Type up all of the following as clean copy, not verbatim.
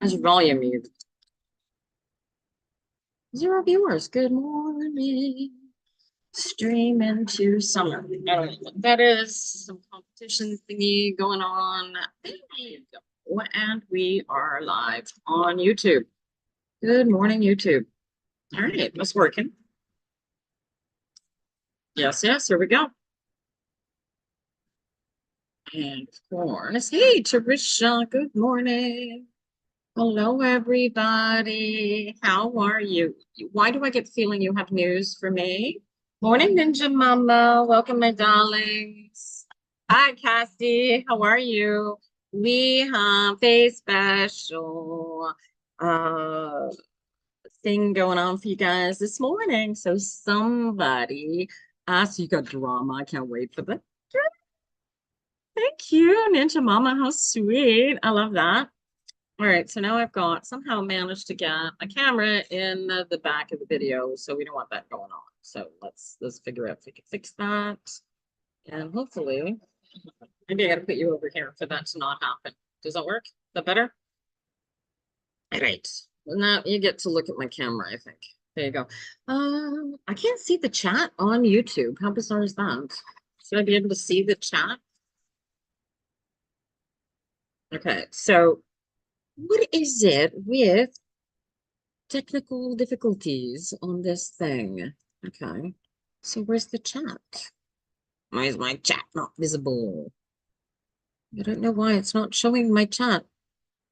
How's your volume muted? 0 viewers. Good morning. Stream into summer. I don't know what that is. Some competition thingy going on. There you go. And we are live on YouTube. Good morning, YouTube. All right, it's working. Yes, here we go. And of course, hey, Tarisha, good morning. Hello, everybody. How are you? Why do I get the feeling you have news for me? Morning, Ninja Mama. Welcome, my darlings. Hi, Cassie. How are you? We have a special uh thing going on for you guys this morning. So somebody asked, you got drama. I can't wait for that. Thank you, Ninja Mama. How sweet. I love that. All right, so now I've got somehow managed to get a camera in the back of the video, so we don't want that going on. So let's figure out if we can fix that. And hopefully, maybe I got to put you over here for that to not happen. Does that work? Is that better? All right. Now you get to look at my camera, I think. There you go. I can't see the chat on YouTube. How bizarre is that? Should I be able to see the chat? Okay, so what is it with technical difficulties on this thing? Okay, so where's the chat? Why is my chat not visible? I don't know why it's not showing my chat.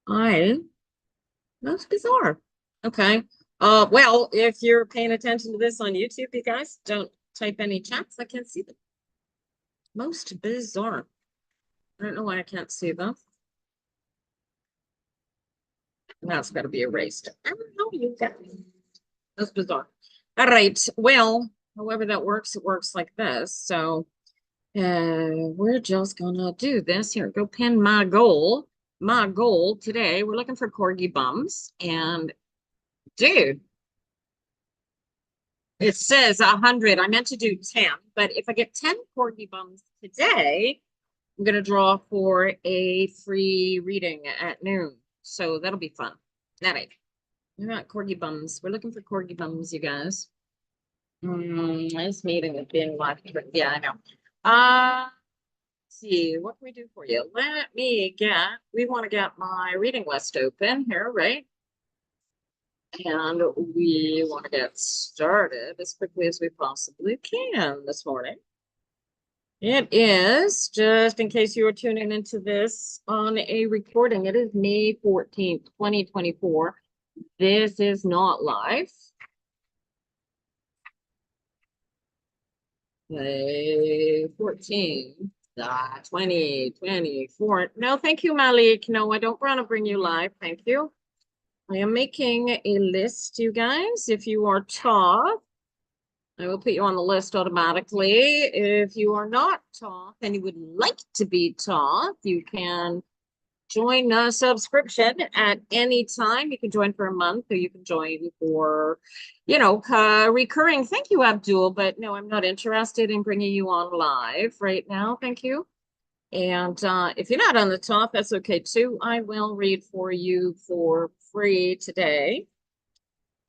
That's bizarre. Okay. Well, if you're paying attention to this on YouTube, you guys don't type any chats. I can't see them. Most bizarre. I don't know why I can't see them. That's got to be erased. I don't know you guys. That's bizarre. All right. Well, however that works, it works like this. So we're just gonna do this here. Go pin my goal. My goal today, we're looking for corgi bums. And dude, it says 100. I meant to do 10, but if I get 10 corgi bums today, I'm gonna draw for a free reading at noon. So that'll be fun. All right. We're not corgi bums. We're looking for corgi bums, you guys. This meeting is being live. Yeah, I know. See, what can we do for you? We want to get my reading list open here, right? And we want to get started as quickly as we possibly can this morning. It is, just in case you are tuning into this on a recording, it is May 14th, 2024. This is not live. May 14th. 2024. No, thank you, Malik. No, I don't want to bring you live. Thank you. I am making a list, you guys. If you are top, I will put you on the list automatically. If you are not top and you would like to be top, you can join a subscription at any time. You can join for a month or you can join for, recurring. Thank you, Abdul. But no, I'm not interested in bringing you on live right now. Thank you. And if you're not on the top, that's okay too. I will read for you for free today.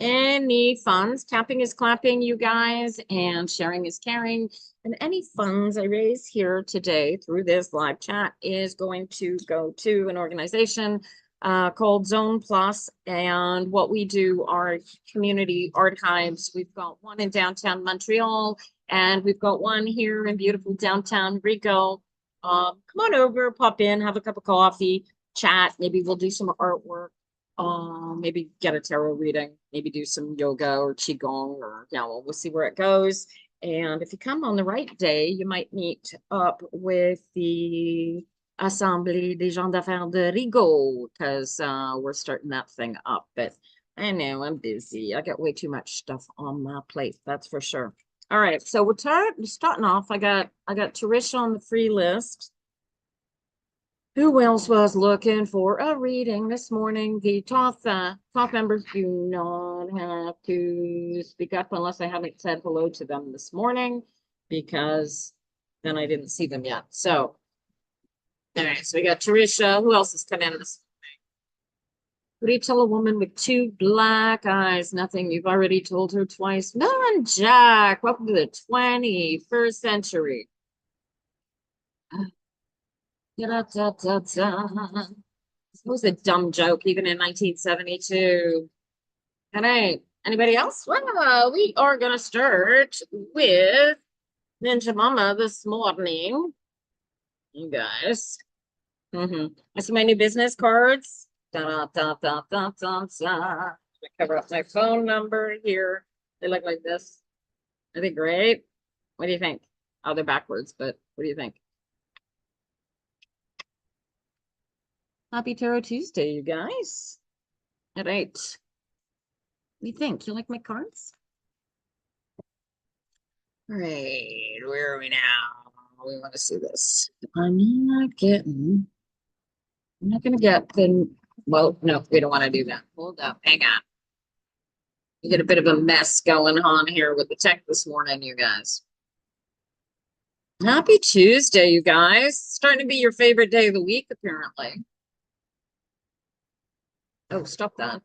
Any funds, tapping is clapping, you guys, and sharing is caring. And any funds I raise here today through this live chat is going to go to an organization called Zone Plus. And what we do are community archives. We've got one in downtown Montreal, and we've got one here in beautiful downtown Rico. Come on over, pop in, have a cup of coffee, chat. Maybe we'll do some artwork. Maybe get a tarot reading, maybe do some yoga or qigong, or we'll see where it goes. And if you come on the right day, you might meet up with the Assemblée des gens d'affaires de Rigaud, because we're starting that thing up. But I know I'm busy. I got way too much stuff on my plate, that's for sure. All right, so we're starting off. I got Tarisha on the free list. Who else was looking for a reading this morning? The top members do not have to speak up unless I haven't said hello to them this morning, because then I didn't see them yet. So, all right, so we got Tarisha. Who else is coming in this What do you tell a woman with two black eyes? Nothing. You've already told her twice. None, Jack. Welcome to the 21st century. Da-da-da-da-da. It was a dumb joke, even in 1972. All right. Anybody else? Well, we are going to start with Ninja Mama this morning. You guys. I see my new business cards. Da, da, da, da, da, da. Cover up my phone number here. They look like this. Are they great? What do you think? Oh, they're backwards, but what do you think? Happy Tarot Tuesday, you guys. All right. What do you think? You like my cards? All right. Where are we now? We want to see this. I'm not going to get the, well, no, we don't want to do that. Hold up. Hang on. We get a bit of a mess going on here with the tech this morning, you guys. Happy Tuesday, you guys. Starting to be your favorite day of the week, apparently. Oh, stop that.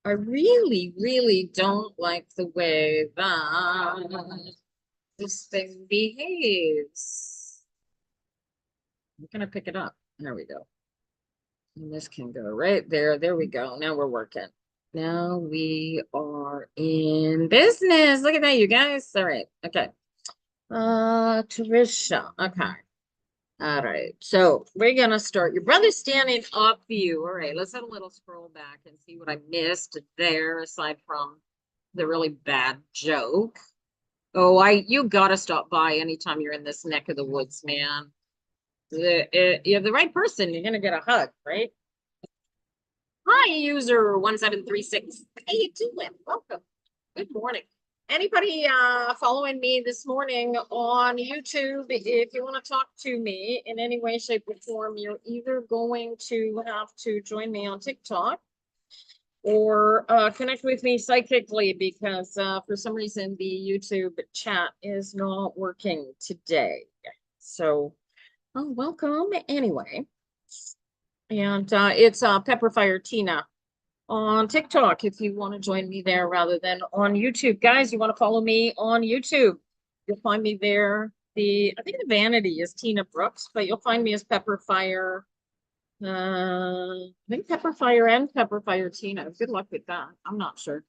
I really, really don't like the way that this thing behaves. I'm gonna pick it up. There we go. And this can go right there. There we go. Now we're working. Now we are in business. Look at that, you guys. All right. Okay. Trisha. Okay. All right. So we're gonna start. Your brother's standing up for you. All right. Let's have a little scroll back and see what I missed there, aside from the really bad joke. Oh, you gotta stop by anytime you're in this neck of the woods, man. You're the right person, you're gonna get a hug, right? Hi, user 1736. How you doing? Welcome. Good morning. Anybody following me this morning on YouTube, if you want to talk to me in any way, shape, or form, you're either going to have to join me on TikTok or connect with me psychically, because for some reason the YouTube chat is not working today. So, welcome anyway. And it's Pepperfire Tina on TikTok if you want to join me there rather than on YouTube. Guys, you want to follow me on YouTube, you'll find me there. I think the vanity is Tina Brooks, but you'll find me as Pepperfire. I think Pepperfire and Pepperfire Tina. Good luck with that. I'm not sure.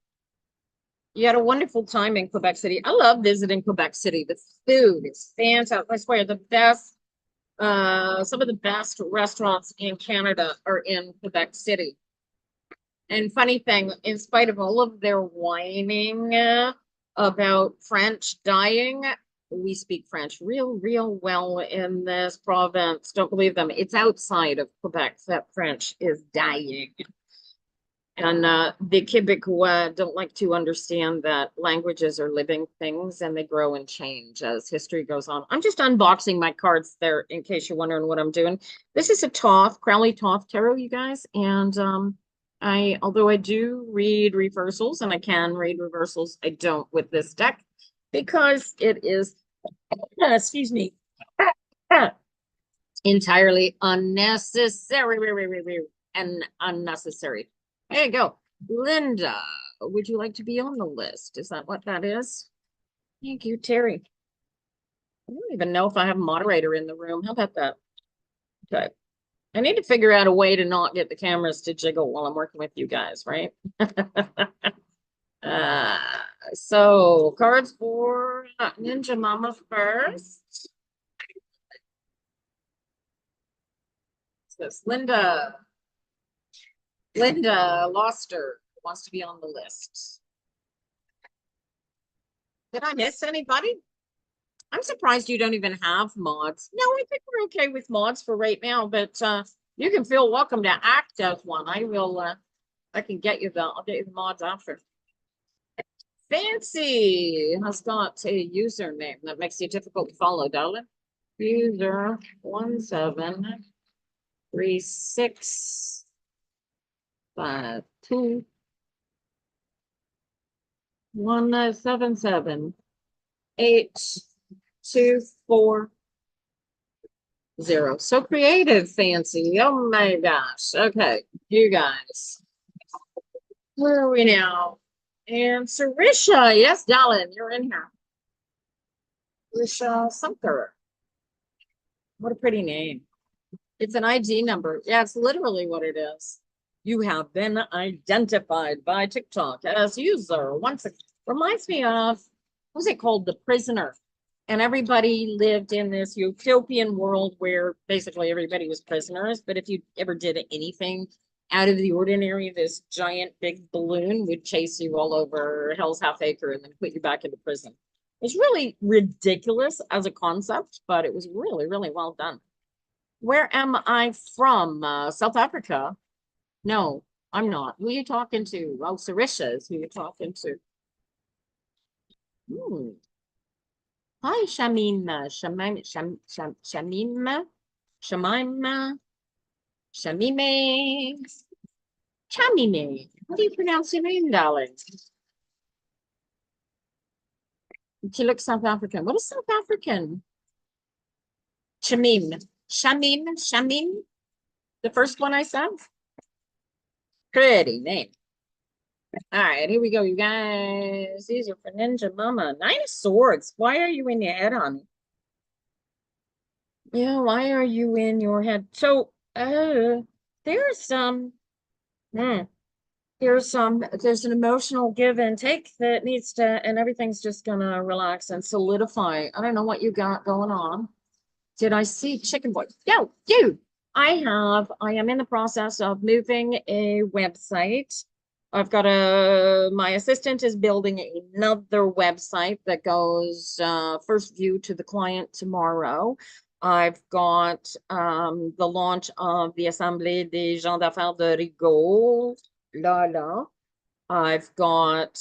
You had a wonderful time in Quebec City. I love visiting Quebec City. The food is fantastic. I swear, the best, some of the best restaurants in Canada are in Quebec City. And funny thing, in spite of all of their whining about French dying, we speak French real well in this province. Don't believe them. It's outside of Quebec that French is dying. And the Quebecois don't like to understand that languages are living things and they grow and change as history goes on. I'm just unboxing my cards there in case you're wondering what I'm doing. This is a Crowley Toth Tarot, you guys. And although I do read reversals and I can read reversals, I don't with this deck because it is, excuse me, entirely unnecessary and unnecessary. There you go. Linda, would you like to be on the list? Is that what that is? Thank you, Terry. I don't even know if I have a moderator in the room. How about that? Okay. I need to figure out a way to not get the cameras to jiggle while I'm working with you guys, right? So cards for Ninja Mama first. This Linda lost her, wants to be on the list. Did I miss anybody? I'm surprised you don't even have mods. No, I think we're okay with mods for right now, but you can feel welcome to act as one. I can get you I'll get you the mods after. Fancy has got a username that makes you difficult to follow, darling. User 173652 177 824 0. So creative, fancy. Oh my gosh. Okay, you guys. Where are we now? And Sarisha, yes, darling, you're in here. Sarisha Sumter. What a pretty name. It's an ID number. Yeah, it's literally what it is. You have been identified by TikTok as user. Once it reminds me of, what was it called? The Prisoner. And everybody lived in this utopian world where basically everybody was prisoners. But if you ever did anything out of the ordinary, this giant big balloon would chase you all over Hell's Half Acre and then put you back into prison. It's really ridiculous as a concept, but it was really, really well done. Where am I from? South Africa? No, I'm not. Who are you talking to? Oh, Sarisha is who you're talking to. Hmm. Hi, Shamima. Shamima. Shamima. Shamime. Chamime. How do you pronounce your name, darling? She looks South African. What is South African? Shamim. Shamim. Shamim. The first one I said? Pretty name. All right, here we go, you guys. These are for Ninja Mama. 9 of Swords. Why are you in your head, honey? Yeah, why are you in your head? So, there's some, hmm, there's an emotional give and take that needs to, and everything's just gonna relax and solidify. I don't know what you got going on. Did I see chicken voice? Yo, dude, I am in the process of moving a website. I've got my assistant is building another website that goes first view to the client tomorrow. I've got the launch of the Assemblée des gens d'affaires de Rigaud. La. I've got,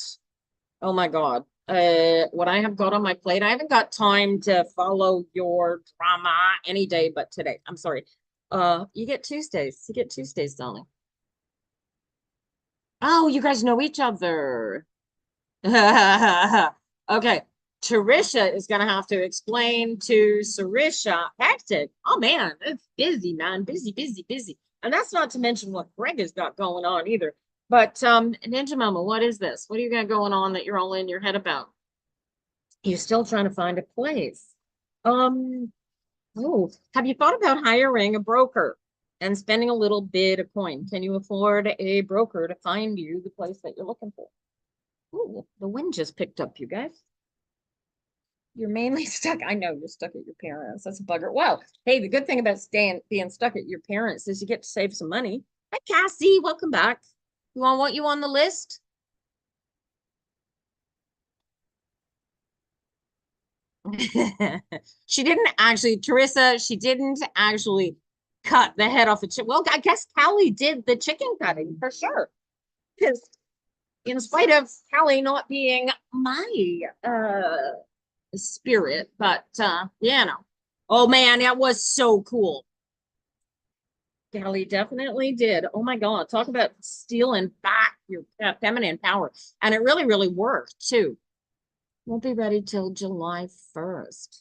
oh my God, what I have got on my plate. I haven't got time to follow your drama any day but today. I'm sorry. You get Tuesdays. You get Tuesdays, darling. Oh, you guys know each other. Okay. Tarisha is gonna have to explain to Sarisha. Hectic. Oh man, it's busy, man. Busy, busy, busy. And that's not to mention what Greg has got going on either. But Ninja Mama, what is this? What do you got going on that you're all in your head about? You're still trying to find a place. Um, oh, have you thought about hiring a broker and spending a little bit of coin? Can you afford a broker to find you the place that you're looking for? Oh, the wind just picked up, you guys. You're mainly stuck. I know you're stuck at your parents. That's a bugger. Well, hey, the good thing about being stuck at your parents is you get to save some money. Hi, Cassie. Welcome back. You want you on the list? She didn't actually, Teresa, she didn't actually cut the head off a chicken. Well, I guess Callie did the chicken cutting for sure. Because in spite of Callie not being my spirit, but you know. Oh man, that was so cool. Callie definitely did. Oh my God, talk about stealing back your feminine power. And it really, really worked too. Won't be ready till July 1st.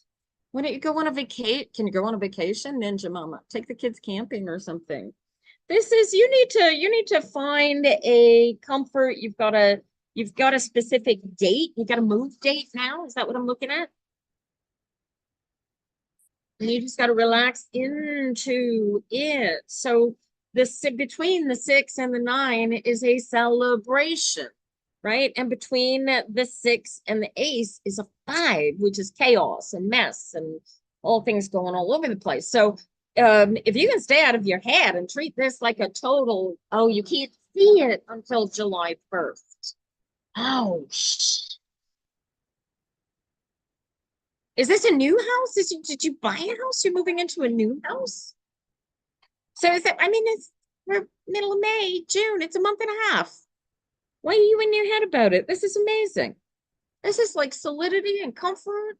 Why don't you go on a vacation? Can you go on a vacation, Ninja Mama? Take the kids camping or something. This is you need to find a comfort. You've got a specific date. You got a move date now. Is that what I'm looking at? And you just got to relax into it. So this between the 6 and the 9 is a celebration, right? And between the 6 and the ace is a 5, which is chaos and mess and all things going all over the place. So if you can stay out of your head and treat this like a total, oh, you can't see it until July 1st. Oh, is this a new house? Did you buy a house? You're moving into a new house? So is it, I mean, we're middle of May, June, it's a month and a half. Why are you in your head about it? This is amazing. This is like solidity and comfort.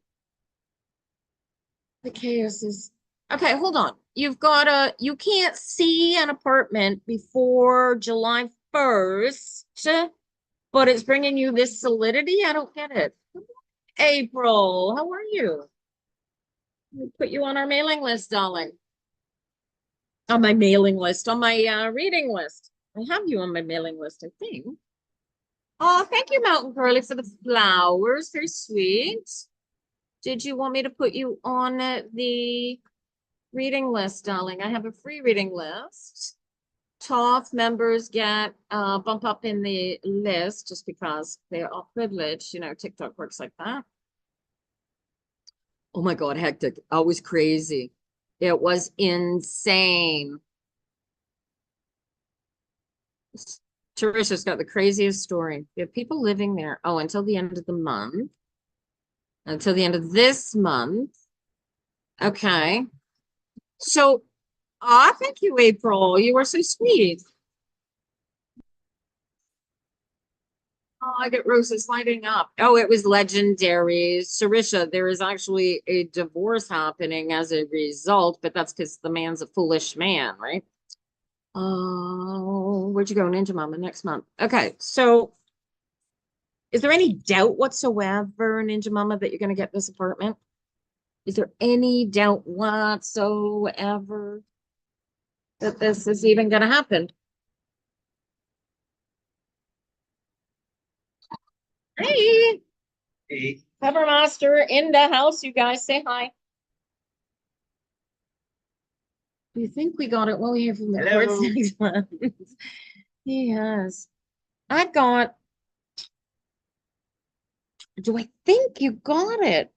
The chaos is, okay, hold on. You can't see an apartment before July 1st, but it's bringing you this solidity. I don't get it. April, how are you? We put you on our mailing list, darling. On my mailing list, on my reading list. I have you on my mailing list, I think. Oh, thank you, Mountain Curly, for the flowers. Very sweet. Did you want me to put you on the reading list, darling? I have a free reading list. Top members get bump up in the list just because they are privileged. You know, TikTok works like that. Oh my God, hectic. Always crazy. It was insane. Teresa's got the craziest story. We have people living there. Oh, until the end of the month. Until the end of this month. Okay. So, thank you, April. You are so sweet. Oh, I get roses lighting up. Oh, it was legendary. Sarisha, there is actually a divorce happening as a result, but that's because the man's a foolish man, right? Oh, where'd you go, Ninja Mama, next month? Okay, so is there any doubt whatsoever, Ninja Mama, that you're going to get this apartment? Is there any doubt whatsoever that this is even going to happen? Hey, Hey, Peppermaster in the house. You guys say hi. Do you think we got it? Well, we hear from the courts hello. next month. Yes. I got, do I think you got it?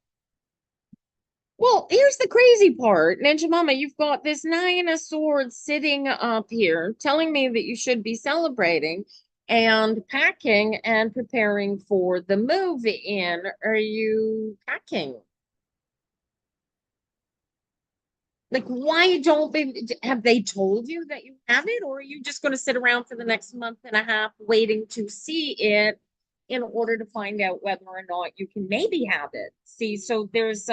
Well, here's the crazy part. Ninja Mama, you've got this Nine of Swords sitting up here telling me that you should be celebrating and packing and preparing for the move in. Are you packing? Like, why don't they have they told you that you have it, or are you just going to sit around for the next month and a half waiting to see it in order to find out whether or not you can maybe have it? See, so there's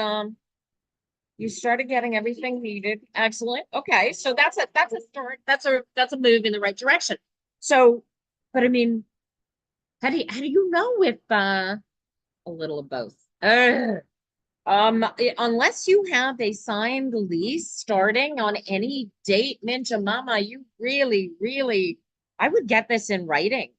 you started getting everything needed. Excellent. Okay, so that's a start. That's a move in the right direction. So, but I mean, how do you know if a little of both? Unless you have a signed lease starting on any date, Ninja Mama, you really, really, I would get this in writing.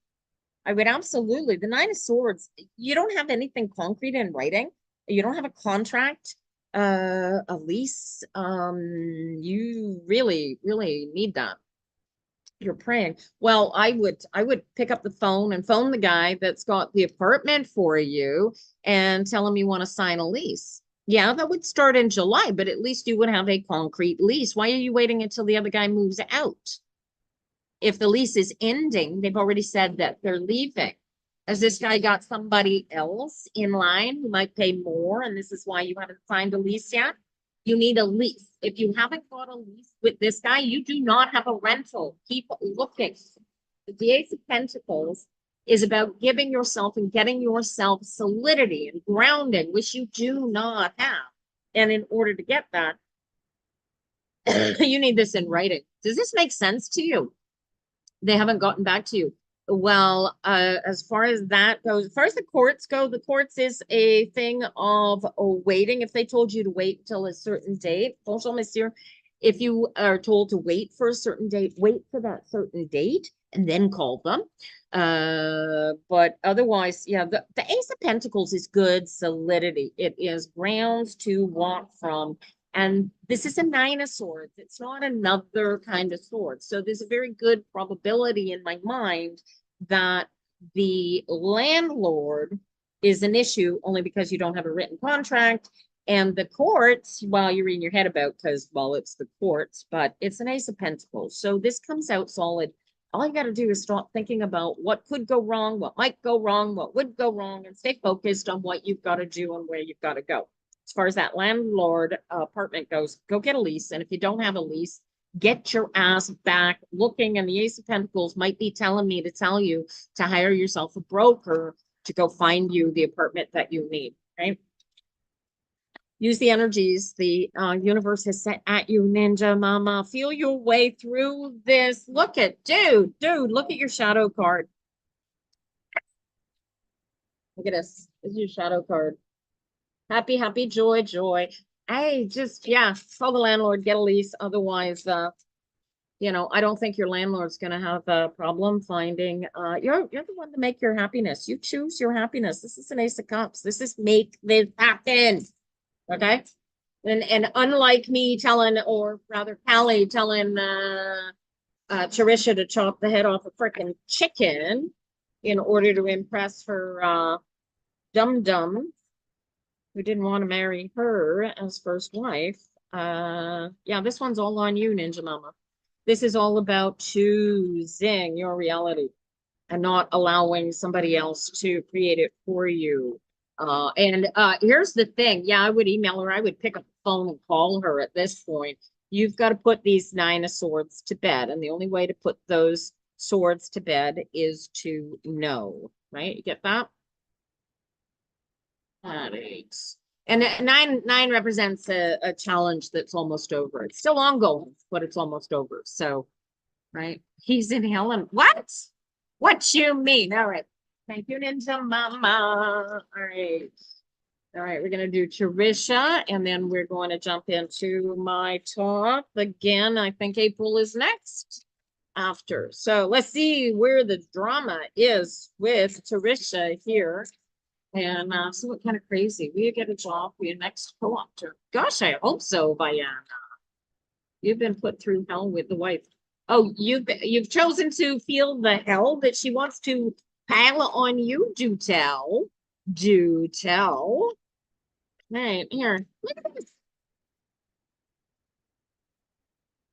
I would absolutely. The Nine of Swords, you don't have anything concrete in writing. You don't have a contract, a lease. You really, really need that. You're praying. Well, I would pick up the phone and phone the guy that's got the apartment for you and tell him you want to sign a lease. Yeah, that would start in July, but at least you would have a concrete lease. Why are you waiting until the other guy moves out? If the lease is ending, they've already said that they're leaving. Has this guy got somebody else in line who might pay more? And this is why you haven't signed a lease yet? You need a lease. If you haven't got a lease with this guy, you do not have a rental. Keep looking. The Ace of Pentacles is about giving yourself and getting yourself solidity and grounding, which you do not have. And in order to get that, you need this in writing. Does this make sense to you? They haven't gotten back to you. Well, as far as that goes, as far as the courts go, the courts is a thing of waiting. If they told you to wait until a certain date, bonjour, monsieur. If you are told to wait for a certain date, wait for that certain date and then call them. But otherwise, yeah, the Ace of Pentacles is good solidity. It is grounds to walk from. And this is a Nine of Swords. It's not another kind of sword. So there's a very good probability in my mind that the landlord is an issue only because you don't have a written contract. And the courts, well, you're in your head about because, well, it's the courts, but it's an Ace of Pentacles. So this comes out solid. All you got to do is stop thinking about what could go wrong, what might go wrong, what would go wrong, and stay focused on what you've got to do and where you've got to go. As far as that landlord apartment goes, go get a lease. And if you don't have a lease, get your ass back looking. And the Ace of Pentacles might be telling me to tell you to hire yourself a broker to go find you the apartment that you need, right? Use the energies the universe has set at you, Ninja Mama. Feel your way through this. Look at, dude, look at your shadow card. Look at this. This is your shadow card. Happy, happy, joy, joy. I just, yeah, tell the landlord, get a lease. Otherwise, You know, I don't think your landlord's going to have a problem finding, you're the one to make your happiness. You choose your happiness. This is an Ace of Cups. This is make this happen. Okay. And unlike me telling, or rather Callie telling, Trisha to chop the head off a freaking chicken in order to impress her, dum-dum who didn't want to marry her as first wife. Yeah, this one's all on you, Ninja Mama. This is all about choosing your reality and not allowing somebody else to create it for you. And here's the thing. Yeah, I would email her. I would pick up the phone and call her at this point. You've got to put these 9 of Swords to bed. And the only way to put those swords to bed is to know, right? You get that? That 8. And 9 represents a challenge that's almost over. It's still ongoing, but it's almost over. So, right? He's in Helen. What? What you mean? All right. Thank you, Ninja Mama. All right. All right, we're going to do Trisha, and then we're going to jump into my talk. Again, I think April is next after. So let's see where the drama is with Trisha here. And see what kind of crazy. Will you get a job for your next co-opter? Gosh, I hope so, Bayana. You've been put through hell with the wife. Oh, you've chosen to feel the hell that she wants to pile on you. Do tell. Do tell. Right, here. Look at this.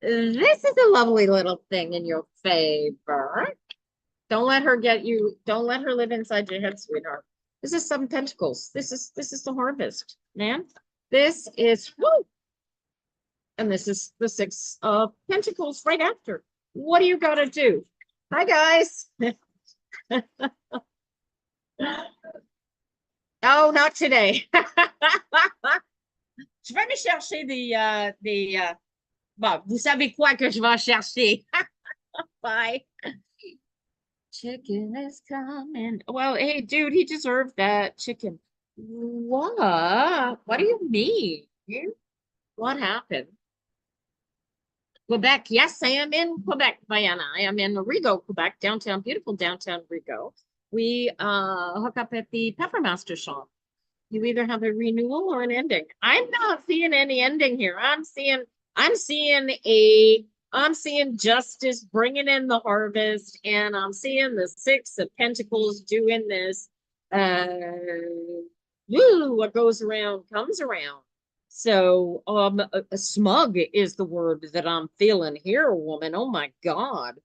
This is a lovely little thing in your favor. Don't let her get you. Don't let her live inside your head, sweetheart. This is 7 Pentacles. This is the harvest, man. This is woo. And this is the 6 of Pentacles right after. What do you gotta do? Hi guys. Oh, not today. Je vais me chercher bon, vous savez quoi que je vais chercher. Bye. Chicken is coming. Well, hey, dude, he deserved that chicken. What? What do you mean? What happened? Quebec. Yes, I am in Quebec, Vienna. I am in Rigaud, Quebec, downtown, beautiful downtown Rigaud. We hook up at the Peppermaster shop. You either have a renewal or an ending. I'm not seeing any ending here. I'm seeing justice bringing in the harvest, and I'm seeing the 6 of Pentacles doing this. What goes around comes around. So, a smug is the word that I'm feeling here, woman. Oh my God.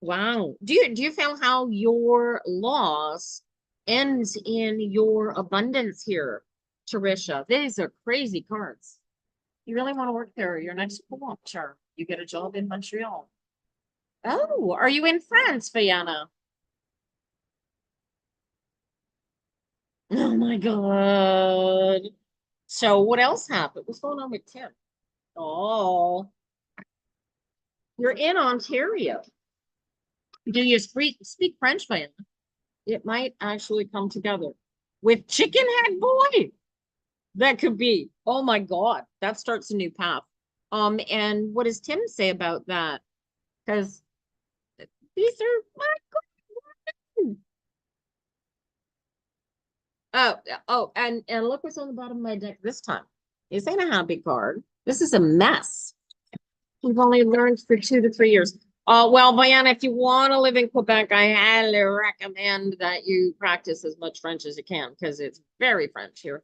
Wow. Do you feel how your loss ends in your abundance here, Trisha? These are crazy cards. You really want to work there. Your next co-opter. You get a job in Montreal. Oh, are you in France, Fiona? Oh my God. So what else happened? What's going on with Tim? Oh, you're in Ontario. Do you speak French, Fiona? It might actually come together with Chicken Head Boy. That could be. Oh my God, that starts a new path. And what does Tim say about that? Because these are my God. And look what's on the bottom of my deck this time. This ain't a happy card. This is a mess. We've only learned for 2 to 3 years. Well, Diana, if you want to live in Quebec, I highly recommend that you practice as much French as you can because it's very French here.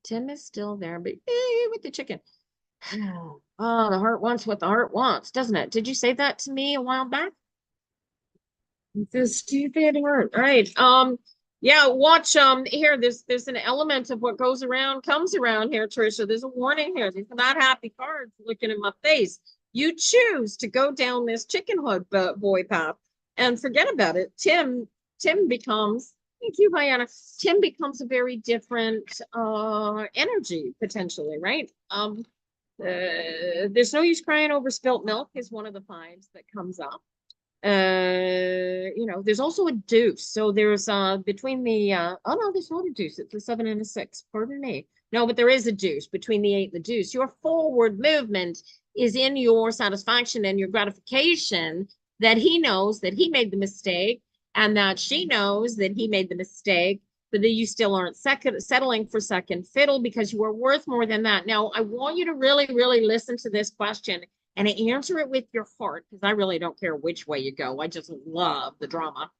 Tim is still there, but with the chicken. Oh, the heart wants what the heart wants, doesn't it? Did you say that to me a while back? The stupid heart. All right. Yeah, watch here. There's an element of what goes around comes around here, Trisha. There's a warning here. These are not happy cards looking in my face. You choose to go down this chicken hood boy path and forget about it. Tim becomes, thank you, Diana. Tim becomes a very different energy potentially, right? There's no use crying over spilt milk is one of the 5s that comes up. There's also a deuce. So there's between the oh no, there's not a deuce. It's a 7 and a 6. Pardon me. No, but there is a deuce between the 8 and the deuce. Your forward movement is in your satisfaction and your gratification, that he knows that he made the mistake and that she knows that he made the mistake, but that you still aren't settling for second fiddle because you are worth more than that. Now, I want you to really, really listen to this question and answer it with your heart, because I really don't care which way you go. I just love the drama.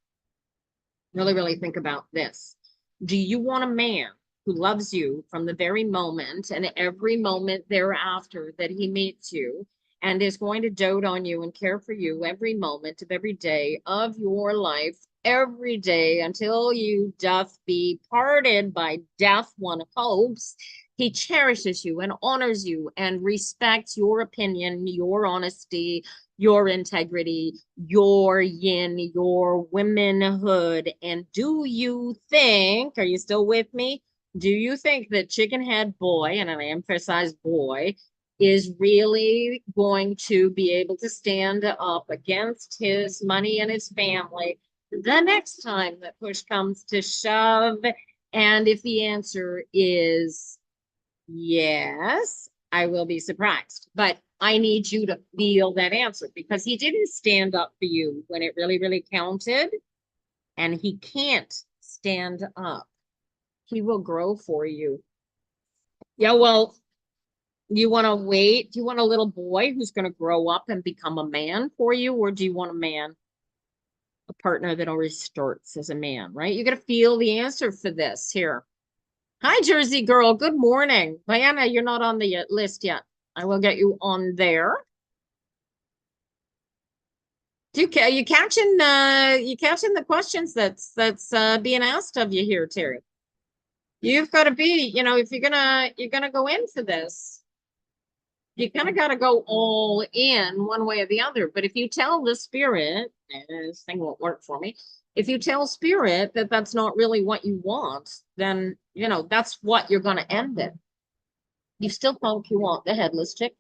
Really, really think about this. Do you want a man who loves you from the very moment and every moment thereafter that he meets you, and is going to dote on you and care for you every moment of every day of your life, every day until you doth be parted by death, one hopes? He cherishes you and honors you and respects your opinion, your honesty, your integrity, your yin, your womanhood. And do you think, are you still with me? Do you think that chicken head boy, and I emphasize boy, is really going to be able to stand up against his money and his family the next time that push comes to shove? And if the answer is yes, I will be surprised. But I need you to feel that answer, because he didn't stand up for you when it really, really counted. And he can't stand up. He will grow for you. Yeah, well, you want to wait? Do you want a little boy who's going to grow up and become a man for you? Or do you want a man, a partner that already starts as a man, right? You got to feel the answer for this here. Hi, Jersey girl. Good morning. Diana, you're not on the list yet. I will get you on there. You catching the questions that's being asked of you here, Terry? You've got to be, if you're gonna go into this, you kind of got to go all in one way or the other. But if you tell the spirit, this thing won't work for me. If you tell spirit that that's not really what you want, then that's what you're going to end it. You still think you want the headless chick.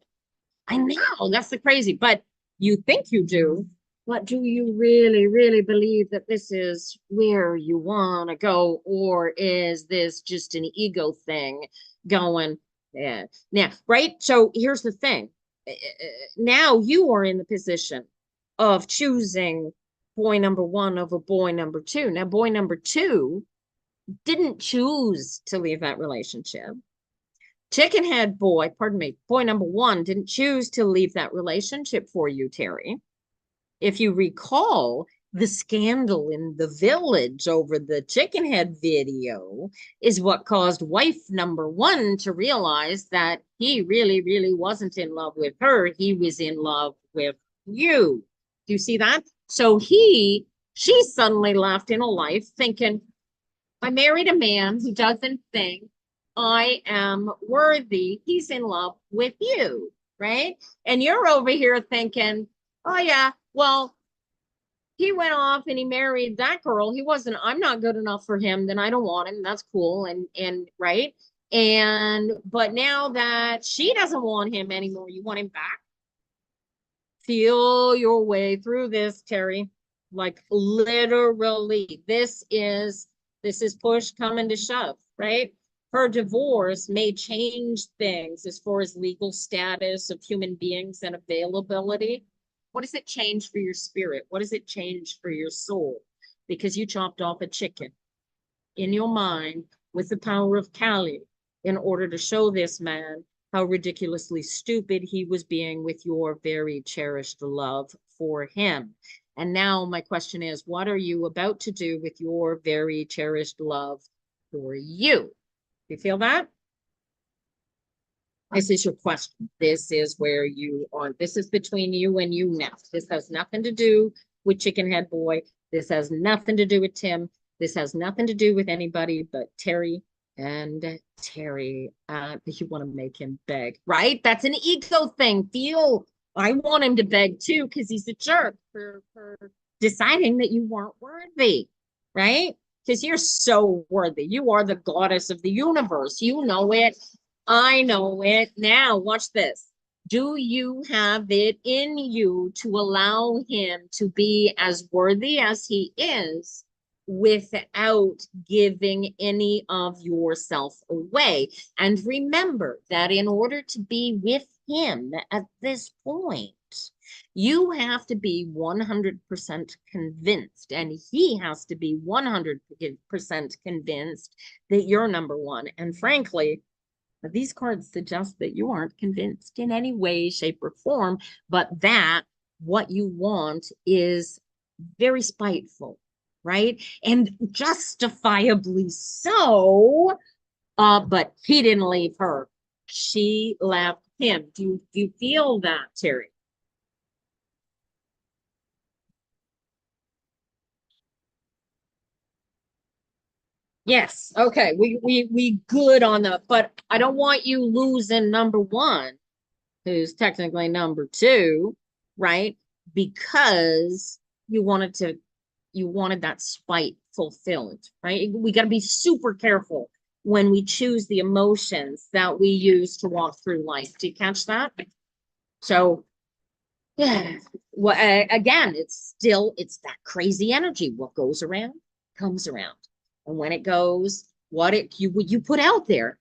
I know, that's the crazy, but you think you do. But do you really, really believe that this is where you want to go? Or is this just an ego thing going, yeah. Now, right? So here's the thing. Now you are in the position of choosing boy number one over boy number two. Now, boy number two didn't choose to leave that relationship. Chicken head boy, pardon me, boy number one didn't choose to leave that relationship for you, Terry. If you recall, the scandal in the village over the chicken head video is what caused wife number one to realize that he really, really wasn't in love with her. He was in love with you. Do you see that? So she suddenly left in a life thinking, I married a man who doesn't think I am worthy. He's in love with you, right? And you're over here thinking, oh yeah, well, he went off and he married that girl. I'm not good enough for him, then I don't want him. That's cool. And right. But now that she doesn't want him anymore, you want him back. Feel your way through this, Terry. Like literally, this is push coming to shove, right? Her divorce may change things as far as legal status of human beings and availability. What does it change for your spirit? What does it change for your soul? Because you chopped off a chicken in your mind with the power of Kali in order to show this man how ridiculously stupid he was being with your very cherished love for him. And now my question is, what are you about to do with your very cherished love for you? You feel that? This is your question. This is where you are. This is between you and you now. This has nothing to do with Chicken Head Boy. This has nothing to do with Tim. This has nothing to do with anybody but Terry and Terry. You want to make him beg, right? That's an ego thing. I want him to beg too, because he's a jerk for deciding that you weren't worthy, right? Because you're so worthy. You are the goddess of the universe. You know it. I know it. Now, watch this. Do you have it in you to allow him to be as worthy as he is without giving any of yourself away. And remember that in order to be with him at this point, you have to be 100% convinced, and he has to be 100% convinced that you're number one. And frankly, these cards suggest that you aren't convinced in any way, shape, or form, but that what you want is very spiteful, right? And justifiably so. But he didn't leave her. She left him. Do you feel that, Terry? Yes. Okay. We good on that, but I don't want you losing number one, who's technically number two, right? Because you wanted to, you wanted that spite fulfilled, right? We got to be super careful when we choose the emotions that we use to walk through life. Do you catch that? So, yeah. Well, again, it's that crazy energy. What goes around comes around, and when it goes, what you put out there.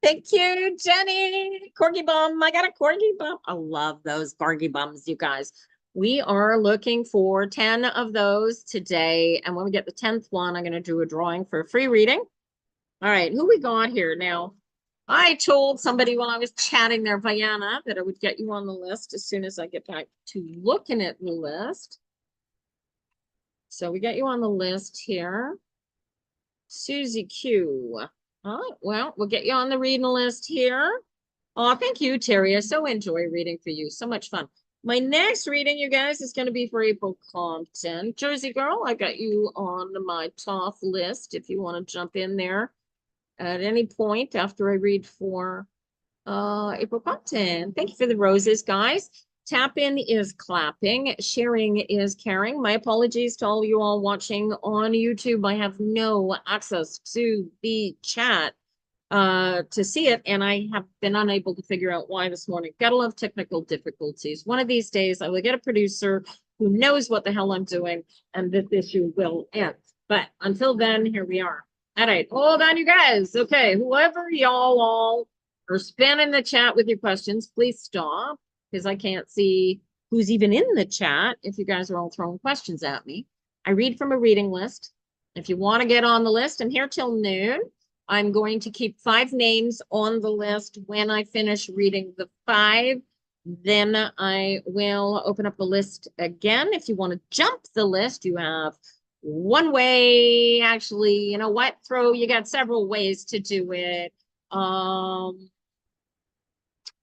Thank you, Jenny. Corgi bum. I got a corgi bum. I love those corgi bums, you guys. We are looking for 10 of those today. And when we get the 10th one, I'm going to do a drawing for a free reading. All right, who we got here now? I told somebody while I was chatting there, Viana, that I would get you on the list as soon as I get back to looking at the list. So we got you on the list here. Susie Q. Well, we'll get you on the reading list here. Oh, thank you, Terry. I so enjoy reading for you. So much fun. My next reading, you guys, is going to be for April Compton. Jersey Girl, I got you on my top list if you want to jump in there at any point after I read for April Compton. Thank you for the roses, guys. Tap in is clapping. Sharing is caring. My apologies to all you all watching on YouTube. I have no access to the chat to see it, and I have been unable to figure out why this morning. Gotta love technical difficulties. One of these days, I will get a producer who knows what the hell I'm doing, and this issue will end. But until then, here we are. All right, hold on, you guys. Okay, whoever y'all all are spamming the chat with your questions, please stop, because I can't see who's even in the chat if you guys are all throwing questions at me. I read from a reading list. If you want to get on the list, I'm here till noon. I'm going to keep 5 names on the list. When I finish reading the 5, then I will open up the list again. If you want to jump the list, you have one way. Actually, you know what? You got several ways to do it.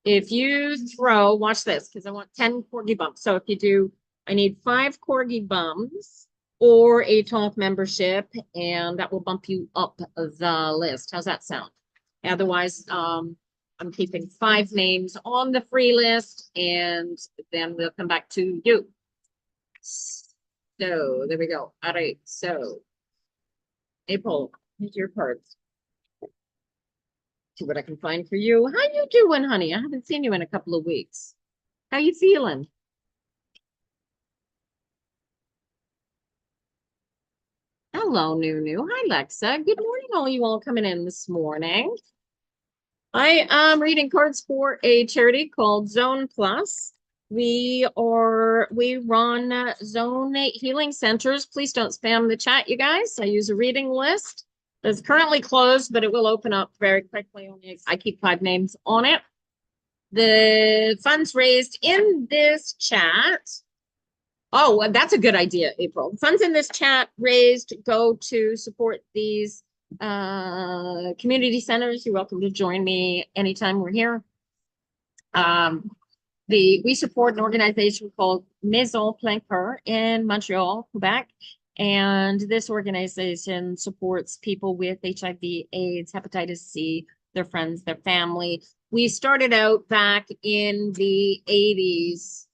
If you throw, watch this, because I want 10 corgi bumps. So if you do, I need 5 corgi bumps or a top membership, and that will bump you up the list. How's that sound? Otherwise, I'm keeping 5 names on the free list, and then we'll come back to you. So there we go. All right. So April, here's your cards. See what I can find for you. How you doing, honey? I haven't seen you in a couple of weeks. How you feeling? Hello, Nunu. Hi, Lexa. Good morning, all you all coming in this morning. I am reading cards for a charity called Zone Plus. We run zone healing centers. Please don't spam the chat, you guys. I use a reading list that's currently closed, but it will open up very quickly. I keep 5 names on it. The funds raised in this chat. Oh, well, that's a good idea, April. Funds in this chat raised go to support these community centers. You're welcome to join me anytime we're here. We support an organization called Maison Plein Cœur in Montreal, Quebec. And this organization supports people with HIV, AIDS, hepatitis C, their friends, their family. We started out back in the 80s.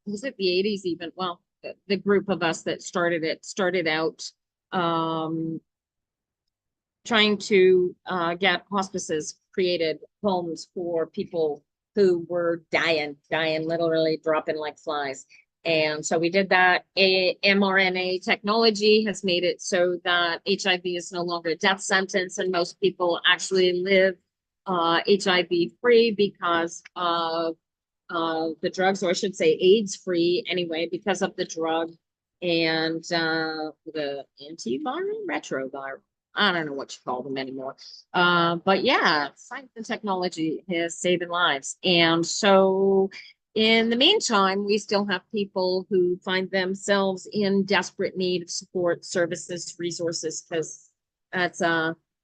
Was it the 80s even? Well, the group of us that started it started out trying to get hospices created, homes for people who were dying, literally dropping like flies. And so we did that. mRNA technology has made it so that HIV is no longer a death sentence, and most people actually live HIV free because of the drugs, or I should say AIDS free anyway, because of the drug and the antiviral, retroviral. I don't know what you call them anymore. But yeah, science and technology is saving lives. And so in the meantime, we still have people who find themselves in desperate need of support, services, resources, because that's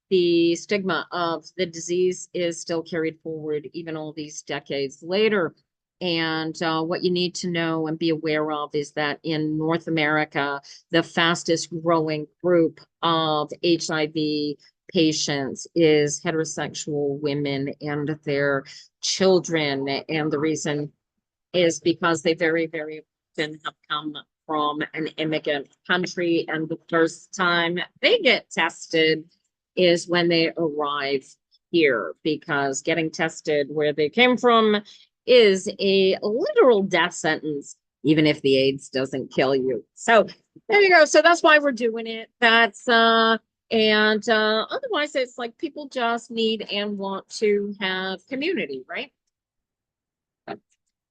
the stigma of the disease is still carried forward even all these decades later. And what you need to know and be aware of is that in North America, the fastest growing group of HIV patients is heterosexual women and their children. And the reason is because they very, very often have come from an immigrant country. And the first time they get tested is when they arrive here, because getting tested where they came from is a literal death sentence, even if the AIDS doesn't kill you. So there you go. So that's why we're doing it. That's otherwise it's like people just need and want to have community, right?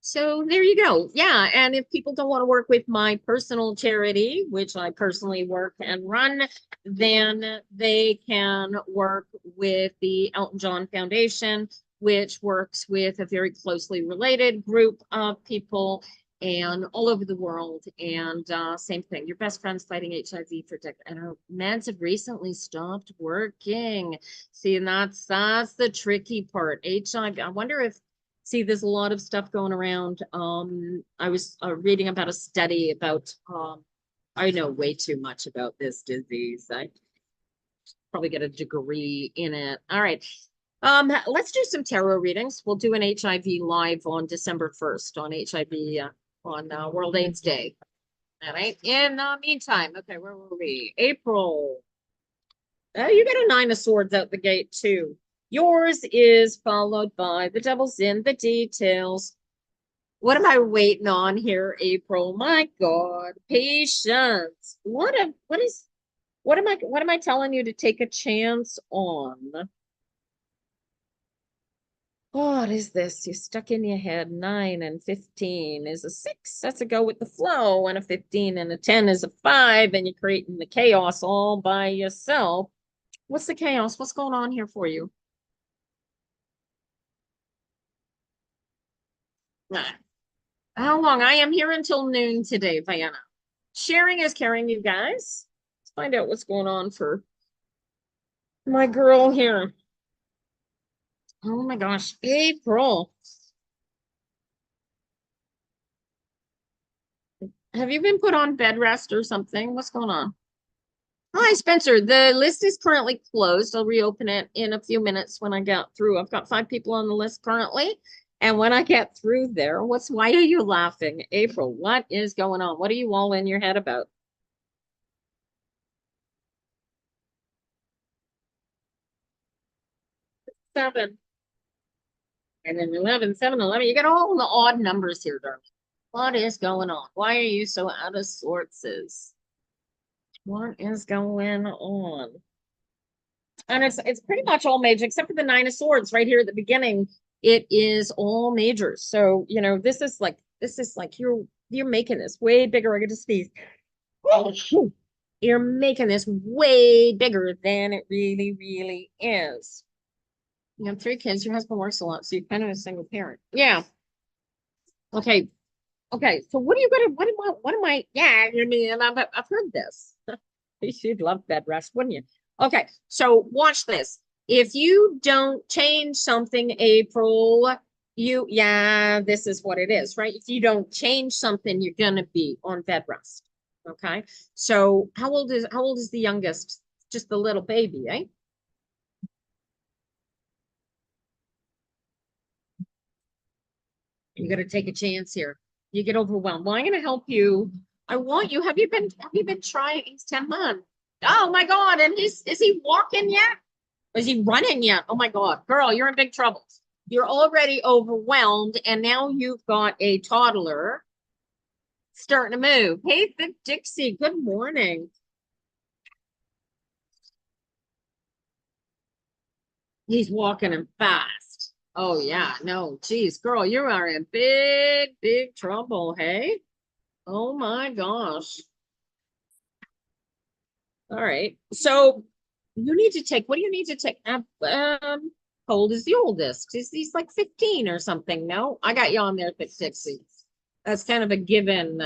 So there you go. Yeah. And if people don't want to work with my personal charity, which I personally work and run, then they can work with the Elton John Foundation, which works with a very closely related group of people and all over the world. And same thing, your best friend's fighting HIV for decades. And her meds have recently stopped working. See, and that's the tricky part. HIV. I wonder if see, there's a lot of stuff going around. I was reading about a study about, I know way too much about this disease. I probably get a degree in it. All right. Let's do some tarot readings. We'll do an HIV live on December 1st on HIV on World AIDS Day. All right. In the meantime, okay, where were we? April. Oh, you got a 9 of Swords out the gate too. Yours is followed by the devil's in the details. What am I waiting on here, April? My God, patience. What am I telling you to take a chance on? What is this? You're stuck in your head. 9 and 15 is a 6. That's a go with the flow. And a 15 and a 10 is a 5. And you're creating the chaos all by yourself. What's the chaos? What's going on here for you? How long? I am here until noon today, Vienna. Sharing is caring, you guys. Let's find out what's going on for my girl here. Oh my gosh, April. Have you been put on bed rest or something? What's going on? Hi, Spencer. The list is currently closed. I'll reopen it in a few minutes when I get through. I've got 5 people on the list currently. And when I get through there, why are you laughing? April, what is going on? What are you all in your head about? 7. And then 11, 7, 11. You got all the odd numbers here, darling. What is going on? Why are you so out of sorts? What is going on? And it's pretty much all major, except for the 9 of Swords right here at the beginning. It is all majors. So, this is like you're making this way bigger. I get to sneeze. You're making this way bigger than it really, really is. You have 3 kids, your husband works a lot, so you're kind of a single parent. Yeah. Okay. Okay. So what am I, yeah, I mean, I've heard this. You'd love bed rest, wouldn't you? Okay. So watch this. If you don't change something, April, yeah, this is what it is, right? If you don't change something, you're going to be on bed rest. Okay. So how old is the youngest? Just the little baby, eh? You got to take a chance here. You get overwhelmed. Well, I'm going to help you. I want you. Have you been trying? He's 10 months. Oh my God. And is he walking yet? Is he running yet? Oh my God, girl, you're in big trouble. You're already overwhelmed. And now you've got a toddler. starting to move. Hey, Thick Dixie, good morning. He's walking him fast. Oh, yeah. No, geez, girl, you are in big, big trouble. Hey. Oh my gosh. All right. So you need to take, what do you need to take? How old is the oldest? Is he's like 15 or something? No, I got you on there, Thick Dixie. That's kind of a given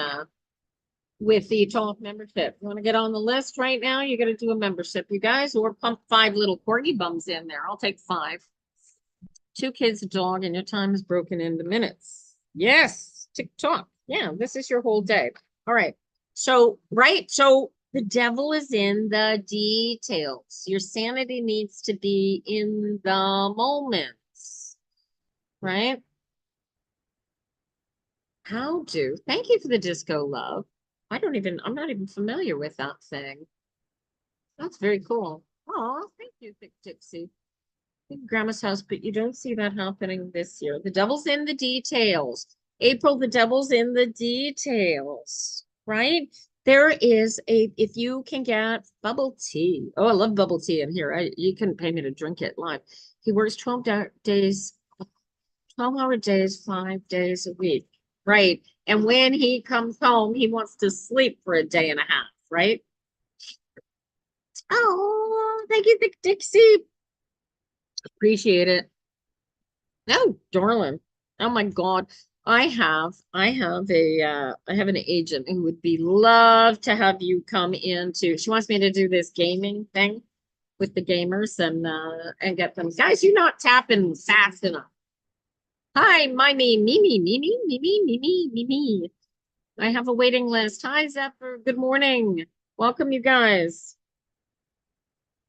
with the talk membership. You want to get on the list right now? You got to do a membership, you guys, or pump 5 little corgi bums in there. I'll take 5. 2 kids, a dog, and your time is broken into minutes. Yes, TikTok. Yeah, this is your whole day. All right. So, right. So the devil is in the details. Your sanity needs to be in the moments, right? How do? Thank you for the disco love. I'm not even familiar with that thing. That's very cool. Oh, thank you, Thick Dixie. In Grandma's house, but you don't see that happening this year. The devil's in the details. April, the devil's in the details, right? There is if you can get bubble tea. Oh, I love bubble tea in here. You couldn't pay me to drink it live. He works 12 days, 12-hour days, 5 days a week, right? And when he comes home, he wants to sleep for a day and a half, right? Oh, thank you, Dixie. Appreciate it. Oh, darling. Oh my God. I have an agent who would be love to have you come into. She wants me to do this gaming thing with the gamers and get them. Guys, you're not tapping fast enough. Hi, me. I have a waiting list. Hi, Zephyr. Good morning. Welcome, you guys.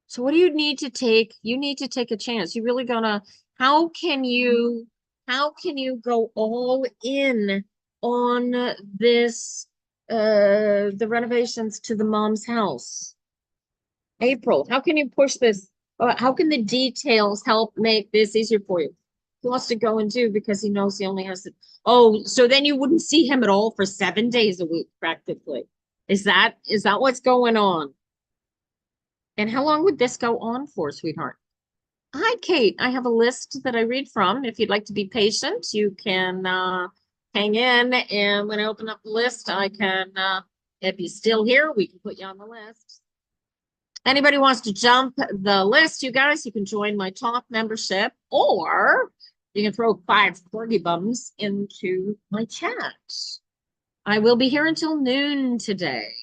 So what do you need to take? You need to take a chance. You really gonna, how can you, how can you go all in on this, the renovations to the mom's house? April, how can you push this? How can the details help make this easier for you? He wants to go and do because he knows he only has to. Oh, so then you wouldn't see him at all for 7 days a week, practically. Is that what's going on? And how long would this go on for, sweetheart? Hi, Kate. I have a list that I read from. If you'd like to be patient, you can hang in. And when I open up the list, I can, if you're still here, we can put you on the list. Anybody wants to jump the list, you guys, you can join my top membership, or you can throw 5 corgi bums into my chat. I will be here until noon today.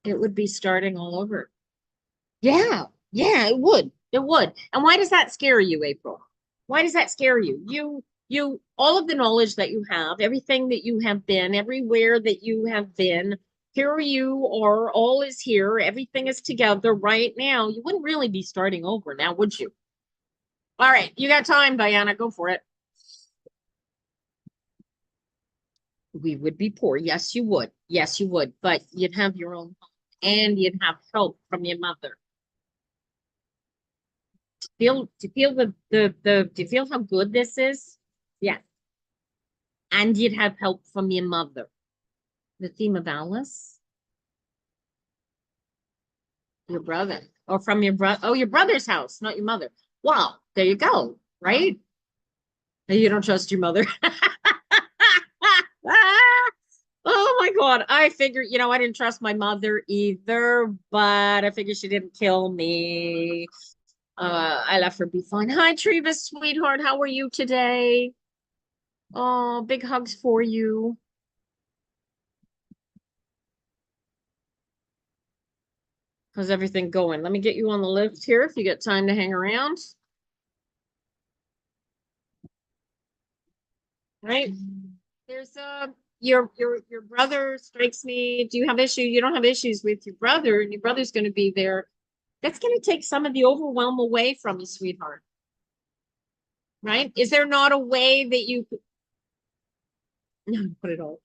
It would be starting all over. Yeah, yeah, it would. It would. And why does that scare you, April? Why does that scare you? All of the knowledge that you have, everything that you have been, everywhere that you have been, here you are, all is here, everything is together right now. You wouldn't really be starting over now, would you? All right, you got time, Diana, go for it. We would be poor. Yes, you would. Yes, you would. But you'd have your own home and you'd have help from your mother. Do you feel how good this is? Yeah. And you'd have help from your mother. The theme of Alice, your brother, or from your brother. Oh, your brother's house, not your mother. Wow, there you go. Right? You don't trust your mother. Oh my God. I figured, I didn't trust my mother either, but I figured she didn't kill me. I left her be fine. Hi, Trevis, sweetheart. How are you today? Oh, big hugs for you. How's everything going? Let me get you on the list here if you get time to hang around. Right? There's your brother strikes me. Do you have issue? You don't have issues with your brother, and your brother's going to be there. That's going to take some of the overwhelm away from you, sweetheart. Right? Is there not a way that you could no, put it all?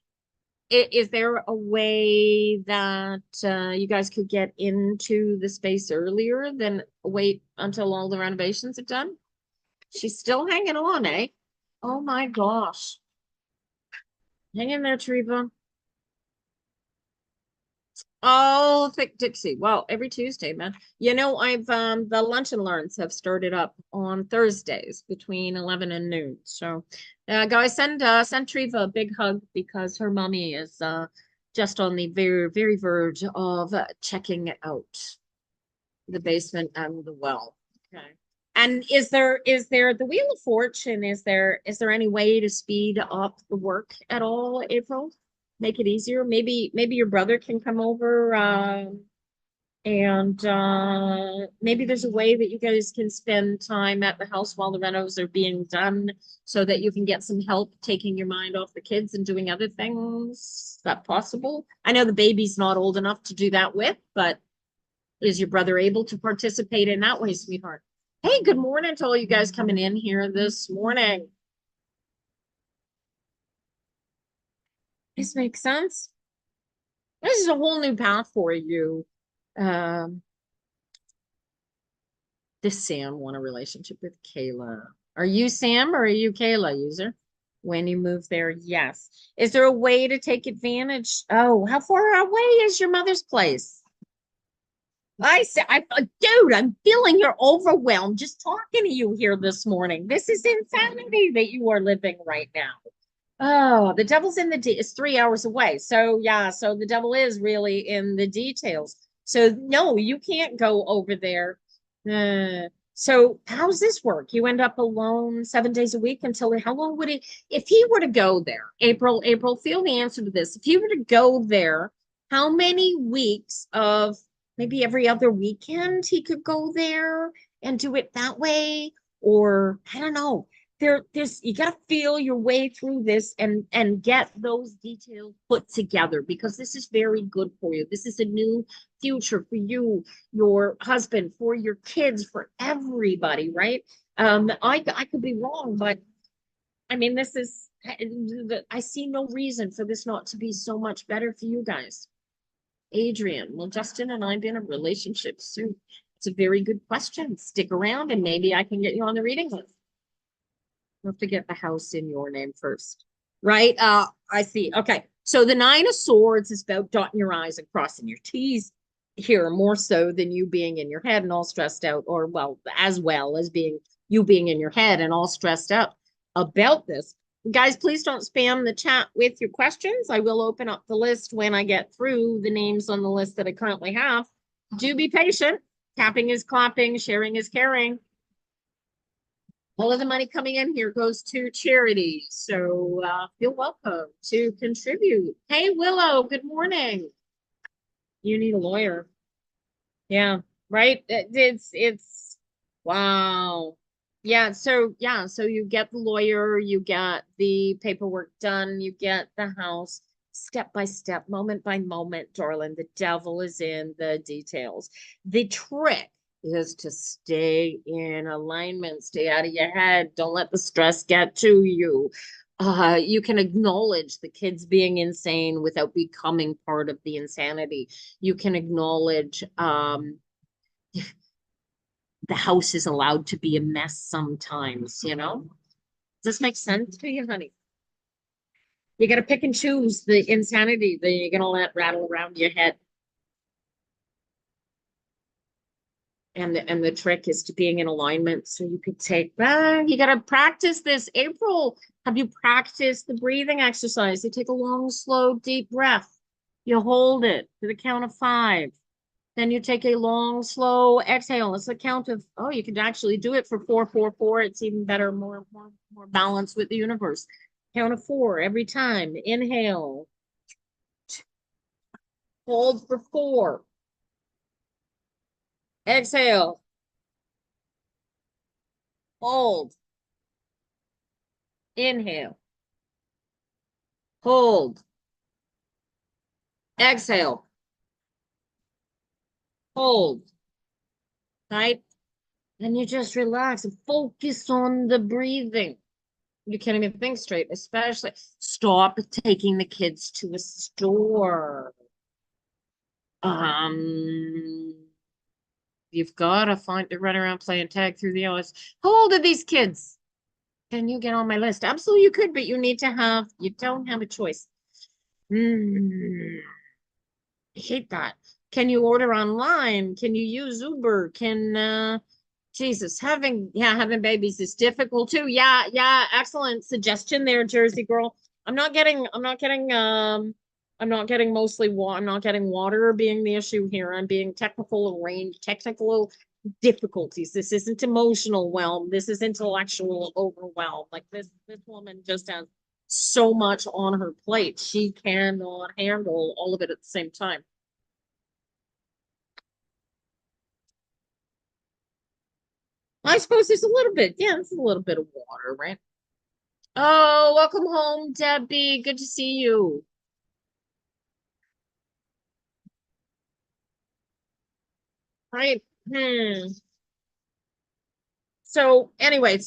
Is there a way that you guys could get into the space earlier than wait until all the renovations are done? She's still hanging on, eh? Oh my gosh. Hang in there, Teresa. Oh, thick Dixie. Well, every Tuesday, man. You know, I've the lunch and learns have started up on Thursdays between 11 and noon. So, guys, send Treva a big hug because her mommy is just on the very, very verge of checking out the basement and the well. Okay. And is there the Wheel of Fortune? Is there any way to speed up the work at all, April? Make it easier? Maybe your brother can come over and maybe there's a way that you guys can spend time at the house while the renos are being done so that you can get some help taking your mind off the kids and doing other things. Is that possible? I know the baby's not old enough to do that with, but is your brother able to participate in that way, sweetheart? Hey, good morning to all you guys coming in here this morning. This makes sense. This is a whole new path for you. Um, does Sam want a relationship with Kayla? Are you Sam or are you Kayla, user? When you move there, yes. Is there a way to take advantage? Oh, how far away is your mother's place? I said, dude, I'm feeling you're overwhelmed just talking to you here this morning. This is insanity that you are living right now. Oh, the devil's in the it's 3 hours away. So yeah, so the devil is really in the details. So no, you can't go over there. So how's this work? You end up alone 7 days a week until how long would he if he were to go there? April, feel the answer to this. If he were to go there, how many weeks of maybe every other weekend he could go there and do it that way? Or I don't know there's you got to feel your way through this and get those details put together because this is very good for you. This is a new future for you, your husband, for your kids, for everybody, right? I could be wrong, but I mean this is I see no reason for this not to be so much better for you guys. Adrian, will Justin and I be in a relationship soon? It's a very good question. Stick around and maybe I can get you on the reading list. You have to get the house in your name first, right? I see. Okay. So the Nine of Swords is about dotting your I's and crossing your T's here, more so than you being in your head and all stressed out, or as well as being you being in your head and all stressed out about this. Guys, please don't spam the chat with your questions. I will open up the list when I get through the names on the list that I currently have. Do be patient. Tapping is clapping, sharing is caring. All of the money coming in here goes to charity. So feel welcome to contribute. Hey, Willow, good morning. You need a lawyer. Yeah, right. It's wow. So you get the lawyer, you get the paperwork done, you get the house step by step, moment by moment, darling. The devil is in the details. The trick is to stay in alignment, stay out of your head. Don't let the stress get to you. You can acknowledge the kids being insane without becoming part of the insanity. You can acknowledge the house is allowed to be a mess sometimes, you know? Does this make sense to you, honey? You got to pick and choose the insanity that you're going to let rattle around your head. And the trick is to being in alignment so you could take you got to practice this. April, have you practiced the breathing exercise? You take a long, slow, deep breath. You hold it to the count of 5. Then you take a long, slow exhale. It's a count of, oh, you can actually do it for 4, 4, 4. It's even better, more balanced with the universe. Count of 4 every time. Inhale. Hold for 4. Exhale. Hold. Inhale. Hold. Exhale. Hold. Right? And you just relax and focus on the breathing. You can't even think straight, especially stop taking the kids to a store. You've got to find to run around playing tag through the hours. How old are these kids? Can you get on my list? Absolutely, you could, but you don't have a choice. I hate that. Can you order online? Can you use Uber? Jesus, having babies is difficult too. Yeah, excellent suggestion there, Jersey girl. I'm not getting mostly water. I'm not getting water being the issue here. I'm being technical difficulties. This isn't emotional whelm. This is intellectual overwhelm. Like this woman just has so much on her plate. She cannot handle all of it at the same time. I suppose there's a little bit. Yeah, there's a little bit of water, right? Oh, welcome home, Debbie. Good to see you. Right. So anyway,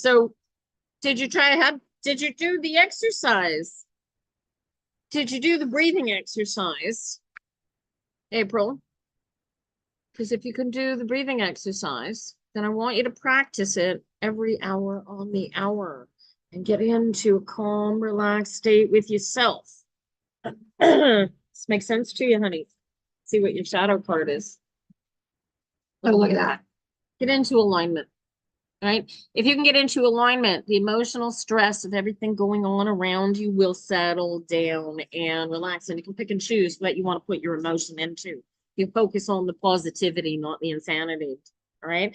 did you do the exercise? Did you do the breathing exercise, April? Because if you can do the breathing exercise, then I want you to practice it every hour on the hour and get into a calm, relaxed state with yourself. This makes sense to you, honey. See what your shadow card is. Oh, look at that. Get into alignment, right? If you can get into alignment, the emotional stress of everything going on around you will settle down and relax. And you can pick and choose what you want to put your emotion into. You focus on the positivity, not the insanity. All right.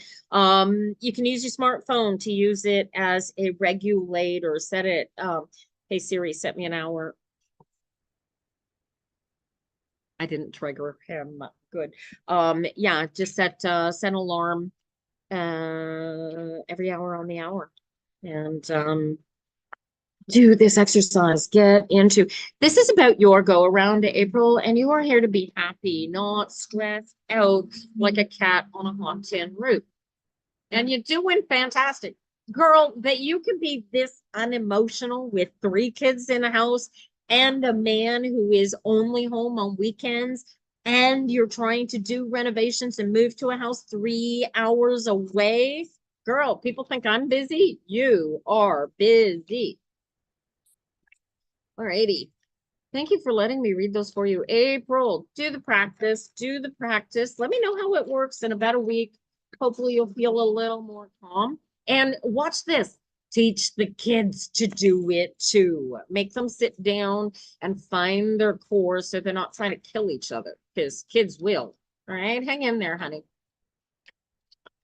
You can use your smartphone to use it as a regulator. Set it. Hey Siri, set me an hour. I didn't trigger him. Good. Yeah, just set an alarm every hour on the hour. And do this exercise. Get into this is about your go around, April, and you are here to be happy, not stressed out like a cat on a hot tin roof. And you're doing fantastic. Girl, that you can be this unemotional with 3 kids in a house and a man who is only home on weekends, and you're trying to do renovations and move to a house 3 hours away. Girl, people think I'm busy. You are busy. All righty. Thank you for letting me read those for you. April, do the practice. Do the practice. Let me know how it works in about a week. Hopefully you'll feel a little more calm. And watch this. Teach the kids to do it too. Make them sit down and find their core so they're not trying to kill each other, because kids will. All right, hang in there, honey.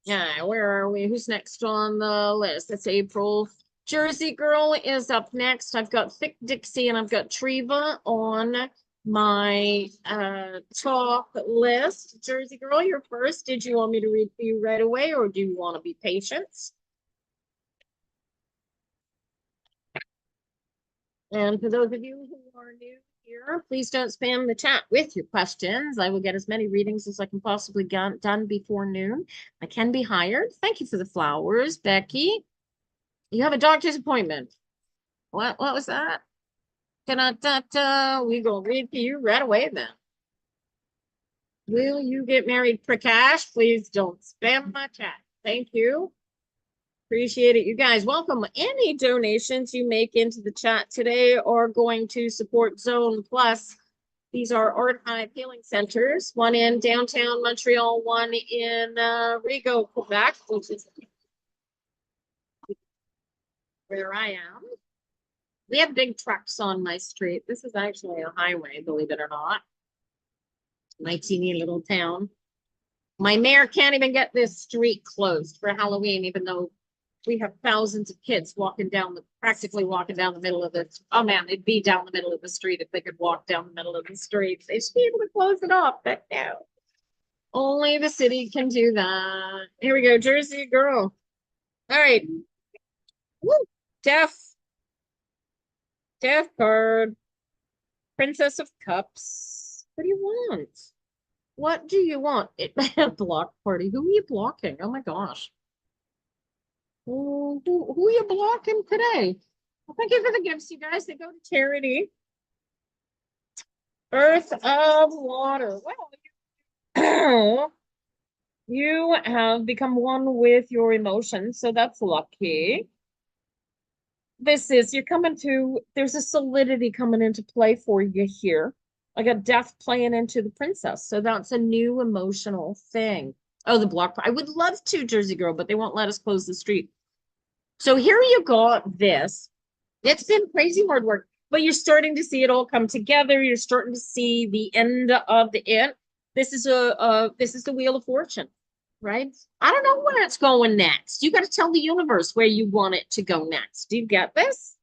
Yeah, where are we? Who's next on the list? That's April. Jersey Girl is up next. I've got Thick Dixie and I've got Treva on my top list. Jersey Girl, you're first. Did you want me to read for you right away, or do you want to be patient? And for those of you who are new here, please don't spam the chat with your questions. I will get as many readings as I can possibly get done before noon. I can be hired. Thank you for the flowers, Becky. You have a doctor's appointment. What was that? Da-da-da-da. We gonna read to you right away then. Will you get married, Prakash? Please don't spam my chat. Thank you. Appreciate it. You guys, welcome. Any donations you make into the chat today are going to support Zone Plus. These are Archive Healing Centers, one in downtown Montreal, one in Rigaud, Quebec, which is where I am. We have big trucks on my street. This is actually a highway, believe it or not. My teeny little town. My mayor can't even get this street closed for Halloween, even though we have thousands of kids practically walking down the middle of the, oh man, they'd be down the middle of the street if they could walk down the middle of the street. They should be able to close it off, but no. Only the city can do that. Here we go, Jersey Girl. All right. Woo. Deaf card. Princess of Cups. What do you want? What do you want? Block party. Who are you blocking? Oh my gosh. Who are you blocking today? Well, thank you for the gifts, you guys. They go to charity. Earth of Water. Well, you have become one with your emotions, so that's lucky. There's a solidity coming into play for you here. I got death playing into the princess. So that's a new emotional thing. Oh, the block. I would love to, Jersey girl, but they won't let us close the street. So here you got this. It's been crazy hard work, but you're starting to see it all come together. You're starting to see the end of the it. This is this is the Wheel of Fortune, right? I don't know where it's going next. You got to tell the universe where you want it to go next. Do you get this?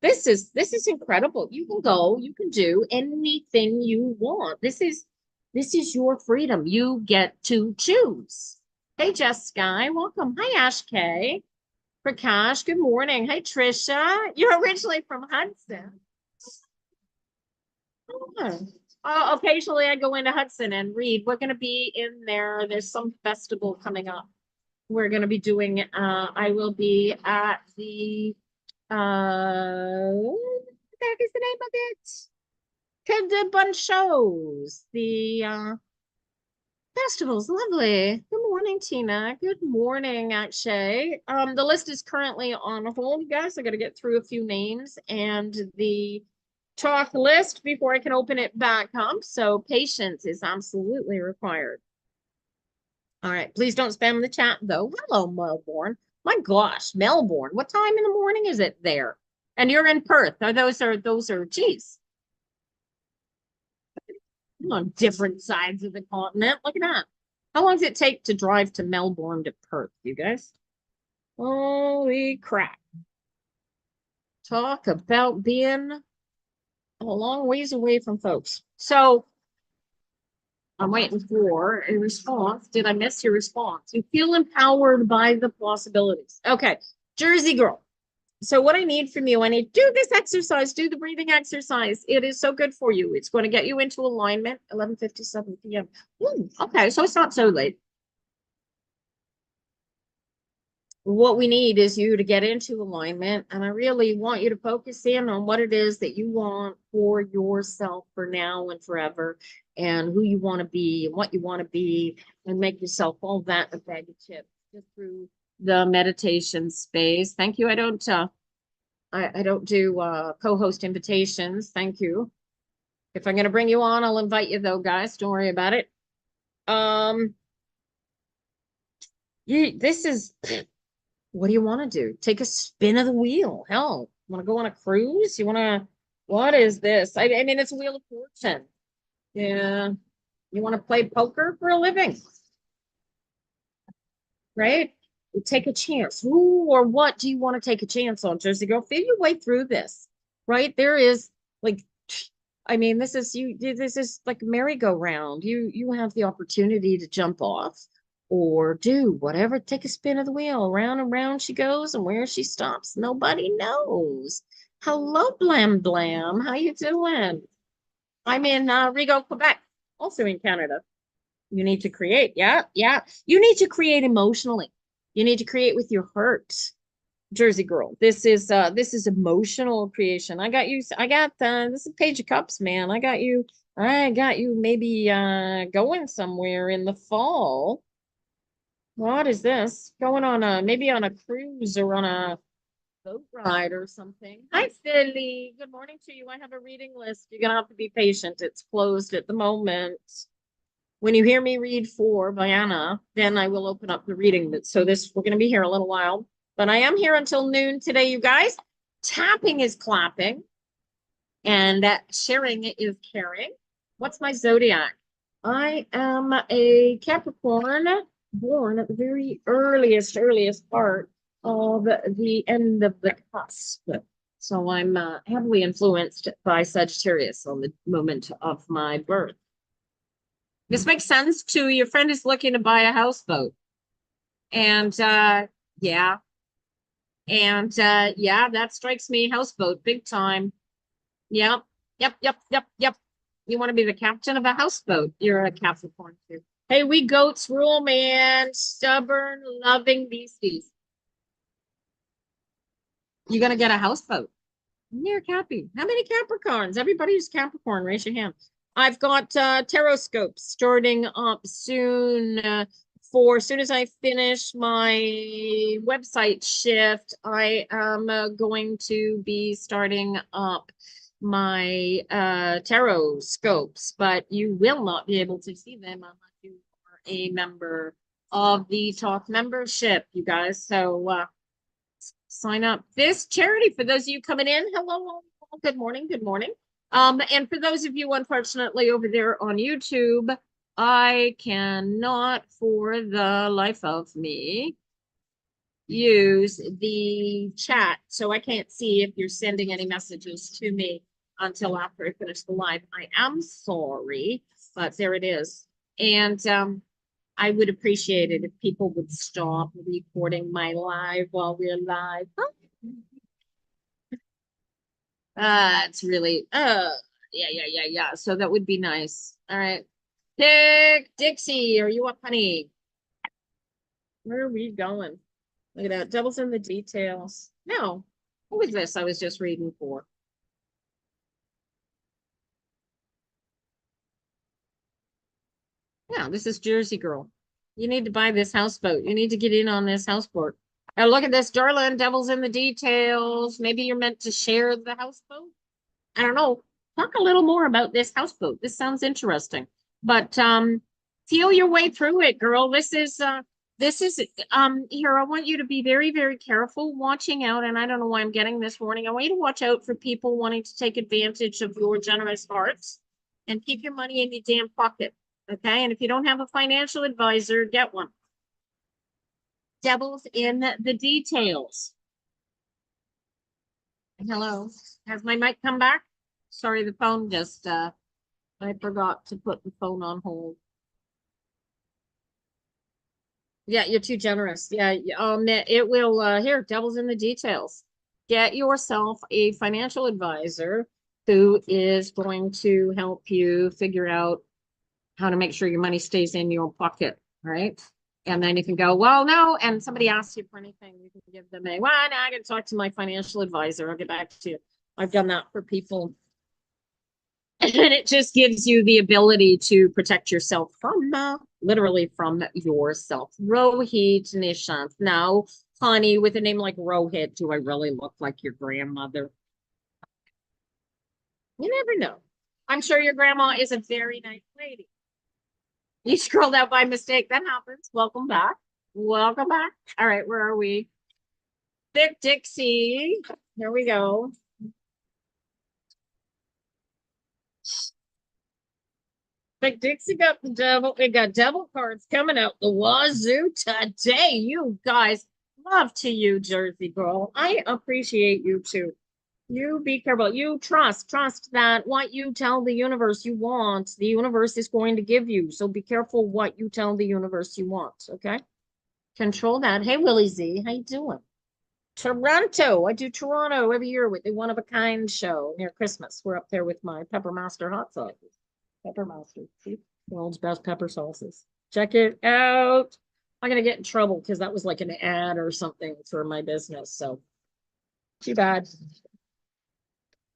This is incredible. You can go, you can do anything you want. This is your freedom. You get to choose. Hey, Jess Sky, welcome. Hi, Ash K. Prakash, good morning. Hi, Trisha. You're originally from Hudson. Occasionally I go into Hudson and read. We're going to be in there. There's some festival coming up. We're going to be doing, I will be at the, what the heck is the name of it? The bunch shows. The festival's lovely. Good morning, Tina. Good morning, Akshay. The list is currently on hold, you guys. I got to get through a few names and the talk list before I can open it back up. So patience is absolutely required. All right. Please don't spam the chat, though. Hello, Melbourne. My gosh, Melbourne. What time in the morning is it there? And you're in Perth. Those are, geez. On different sides of the continent. Look at that. How long does it take to drive to Melbourne to Perth, you guys? Holy crap. Talk about being a long ways away from folks. So I'm waiting for a response. Did I miss your response? You feel empowered by the possibilities. Okay, Jersey girl. So what I need from you, I need do this exercise, do the breathing exercise. It is so good for you. It's going to get you into alignment. 11:57 p.m. Okay, so it's not so late. What we need is you to get into alignment, and I really want you to focus in on what it is that you want for yourself for now and forever, and who you want to be and what you want to be, and make yourself all that a bag of chips just through the meditation space. Thank you. I don't do co-host invitations. Thank you. If I'm going to bring you on, I'll invite you though, guys. Don't worry about it. This is what do you want to do? Take a spin of the wheel. Hell, want to go on a cruise? You want to, what is this? I mean, it's a Wheel of Fortune. Yeah. You want to play poker for a living? Right? You take a chance. Who or what do you want to take a chance on, Jersey girl? Feel your way through this, right? There is like, I mean, this is like a merry-go-round. You have the opportunity to jump off or do whatever, take a spin of the wheel. Round and round she goes, and where she stops, nobody knows. Hello, Blam Blam. How you doing? I'm in Rigaud, Quebec, also in Canada. You need to create. Yeah, yeah. You need to create emotionally. You need to create with your heart. Jersey girl. This is emotional creation. I got you. I got this is Page of Cups, man. I got you maybe going somewhere in the fall. What is this? Going on maybe on a cruise or on a boat ride or something. Hi, Philly. Good morning to you. I have a reading list. You're gonna have to be patient. It's closed at the moment. When you hear me read for Vianna, then I will open up the reading. So we're gonna be here a little while, but I am here until noon today, you guys. Tapping is clapping, and sharing is caring. What's my zodiac? I am a Capricorn, born at the very earliest part of the end of the cusp. So I'm heavily influenced by Sagittarius on the moment of my birth. This makes sense to your friend is looking to buy a houseboat. And yeah. And yeah, that strikes me, houseboat, big time. Yep. You want to be the captain of a houseboat. You're a Capricorn too. Hey, we goats rule, man. Stubborn, loving beasties. You're gonna get a houseboat. You're Cappy. How many Capricorns? Everybody's Capricorn. Raise your hand. I've got tarot scopes starting up soon. For as soon as I finish my website shift, I am going to be starting up my tarot scopes, but you will not be able to see them unless you are a member of the Talk membership, you guys. So sign up. This charity, for those of you coming in, hello, good morning, good morning. And for those of you, unfortunately, over there on YouTube, I cannot for the life of me use the chat. So I can't see if you're sending any messages to me until after I finish the live. I am sorry, but there it is. And I would appreciate it if people would stop recording my live while we're live. It's really, yeah. So that would be nice. All right. Dick, Dixie, are you up, honey? Where are we going? Look at that. Doubles in the details. No. What was this I was just reading for? Yeah, this is Jersey Girl. You need to buy this houseboat. You need to get in on this houseboat. Look at this, darling. Devil's in the details. Maybe you're meant to share the houseboat. I don't know. Talk a little more about this houseboat. This sounds interesting. But feel your way through it, girl. This is here. I want you to be very, very careful watching out. And I don't know why I'm getting this warning. I want you to watch out for people wanting to take advantage of your generous hearts and keep your money in your damn pocket. Okay. And if you don't have a financial advisor, get one. Devil's in the details. Hello. Has my mic come back? Sorry, the phone just I forgot to put the phone on hold. Yeah, you're too generous. Yeah, it will here, devil's in the details. Get yourself a financial advisor who is going to help you figure out how to make sure your money stays in your pocket, right? And then you can go, well, no, and somebody asks you for anything, you can give them a, well, now I can talk to my financial advisor. I'll get back to you. I've done that for people. And it just gives you the ability to protect yourself from literally from yourself. Rohit Nishant. Now, honey, with a name like Rohit, do I really look like your grandmother? You never know. I'm sure your grandma is a very nice lady. You scrolled out by mistake. That happens. Welcome back. Welcome back. All right, where are we? Thick Dixie. Here we go. Big Dixie got the devil. We got devil cards coming out the wazoo today. You guys, love to you, Jersey Girl. I appreciate you too. You be careful. You trust that what you tell the universe you want, the universe is going to give you. So be careful what you tell the universe you want. Okay. Control that. Hey, Willie Z, how you doing? Toronto. I do Toronto every year with the one of a kind show near Christmas. We're up there with my Pepper Master hot sauces. Pepper Master, see? World's best pepper sauces. Check it out. I'm gonna get in trouble because that was like an ad or something for my business. So too bad.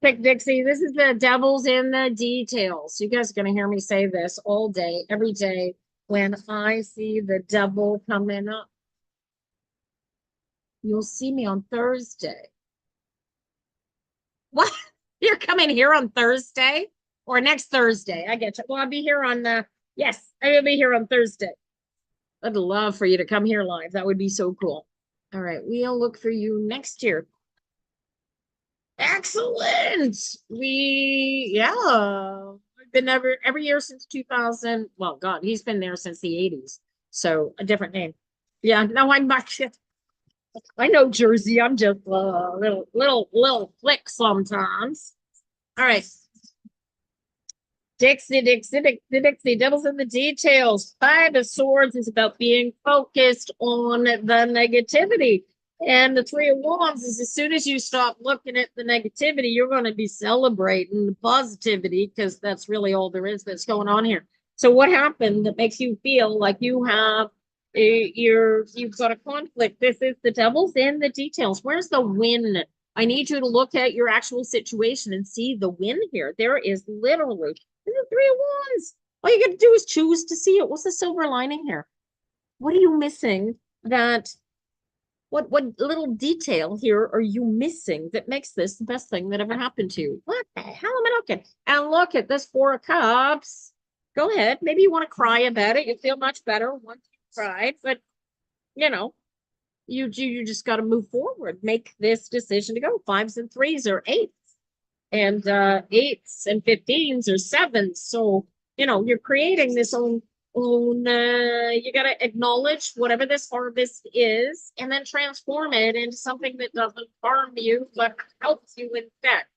Pick Dixie. This is the devil's in the details. You guys are gonna hear me say this all day, every day when I see the devil coming up. You'll see me on Thursday. What? You're coming here on Thursday or next Thursday? I get you. Well, I'll be here on yes, I will be here on Thursday. I'd love for you to come here live. That would be so cool. All right, we'll look for you next year. Excellent. I've been every year since 2000. Well, God, he's been there since the 80s. So a different name. Yeah, no, I'm not shit. I know Jersey. I'm just a little flick sometimes. All right. Dixie, devil's in the details. Five of Swords is about being focused on the negativity. And the Three of Wands is as soon as you stop looking at the negativity, you're going to be celebrating the positivity because that's really all there is that's going on here. So what happened that makes you feel like you have you've got a conflict? This is the devil's in the details. Where's the win? I need you to look at your actual situation and see the win here. There is literally the Three of Wands. All you got to do is choose to see it. What's the silver lining here? What are you missing that What little detail here are you missing that makes this the best thing that ever happened to you? What the hell am I looking? And look at this Four of Cups. Go ahead. Maybe you want to cry about it. You feel much better once you cried, but you know, you just got to move forward. Make this decision to go. Fives and threes or eights, and eights and 15s or sevens. So you're creating this own you got to acknowledge whatever this harvest is and then transform it into something that doesn't harm you but helps you in fact.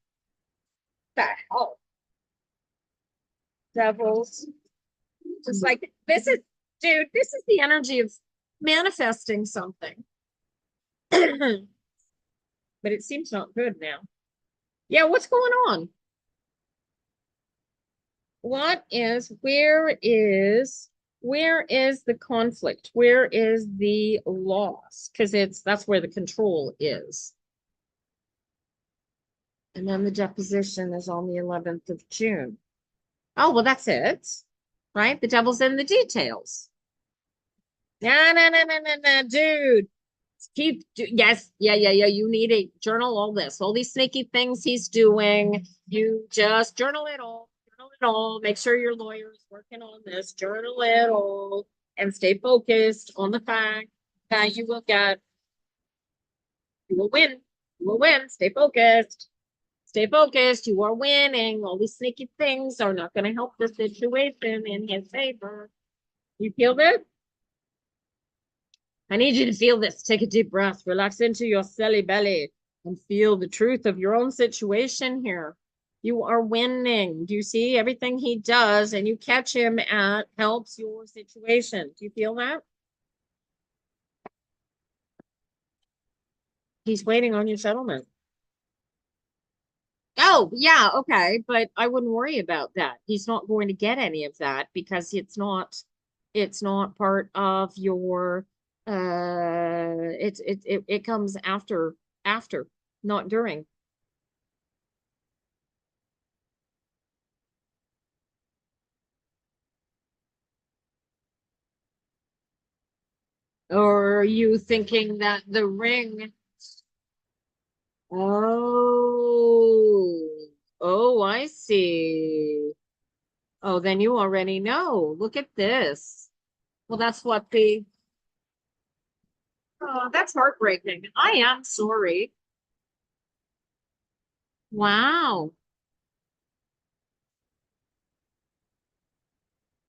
The hell, devils. Just like this is, dude, this is the energy of manifesting something. But it seems not good now. Yeah, what's going on? Where is the conflict? Where is the loss? Because that's where the control is. And then the deposition is on the 11th of June. Oh, well, that's it, right? The devil's in the details. No, dude. Yes, yeah. You need a journal all this, all these sneaky things he's doing. You just journal it all. Make sure your lawyer is working on this. Journal it all and stay focused on the fact that you will win. You will win. Stay focused. Stay focused. You are winning. All these sneaky things are not going to help the situation in his favor. You feel this? I need you to feel this. Take a deep breath. Relax into your silly belly and feel the truth of your own situation here. You are winning. Do you see everything he does and you catch him at helps your situation? Do you feel that? He's waiting on your settlement. Oh, yeah, okay, but I wouldn't worry about that. He's not going to get any of that because it's not part of your it comes after, not during. Or are you thinking that the ring? Oh, oh, I see. Oh, then you already know. Look at this. Well, oh, that's heartbreaking. I am sorry. Wow.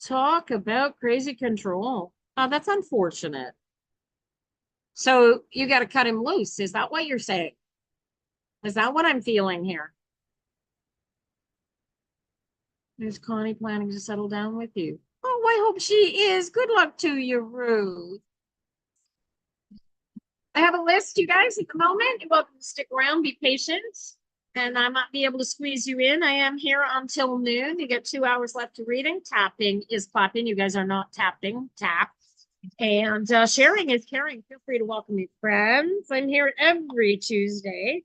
Talk about crazy control. Oh, that's unfortunate. So you got to cut him loose. Is that what you're saying? Is that what I'm feeling here? Is Connie planning to settle down with you? Oh, I hope she is. Good luck to you, Ruth. I have a list, you guys, at the moment. You're welcome to stick around, be patient, and I might be able to squeeze you in. I am here until noon. You get 2 hours left of reading. Tapping is clapping. You guys are not tapping. Tap. And sharing is caring. Feel free to welcome your friends. I'm here every Tuesday.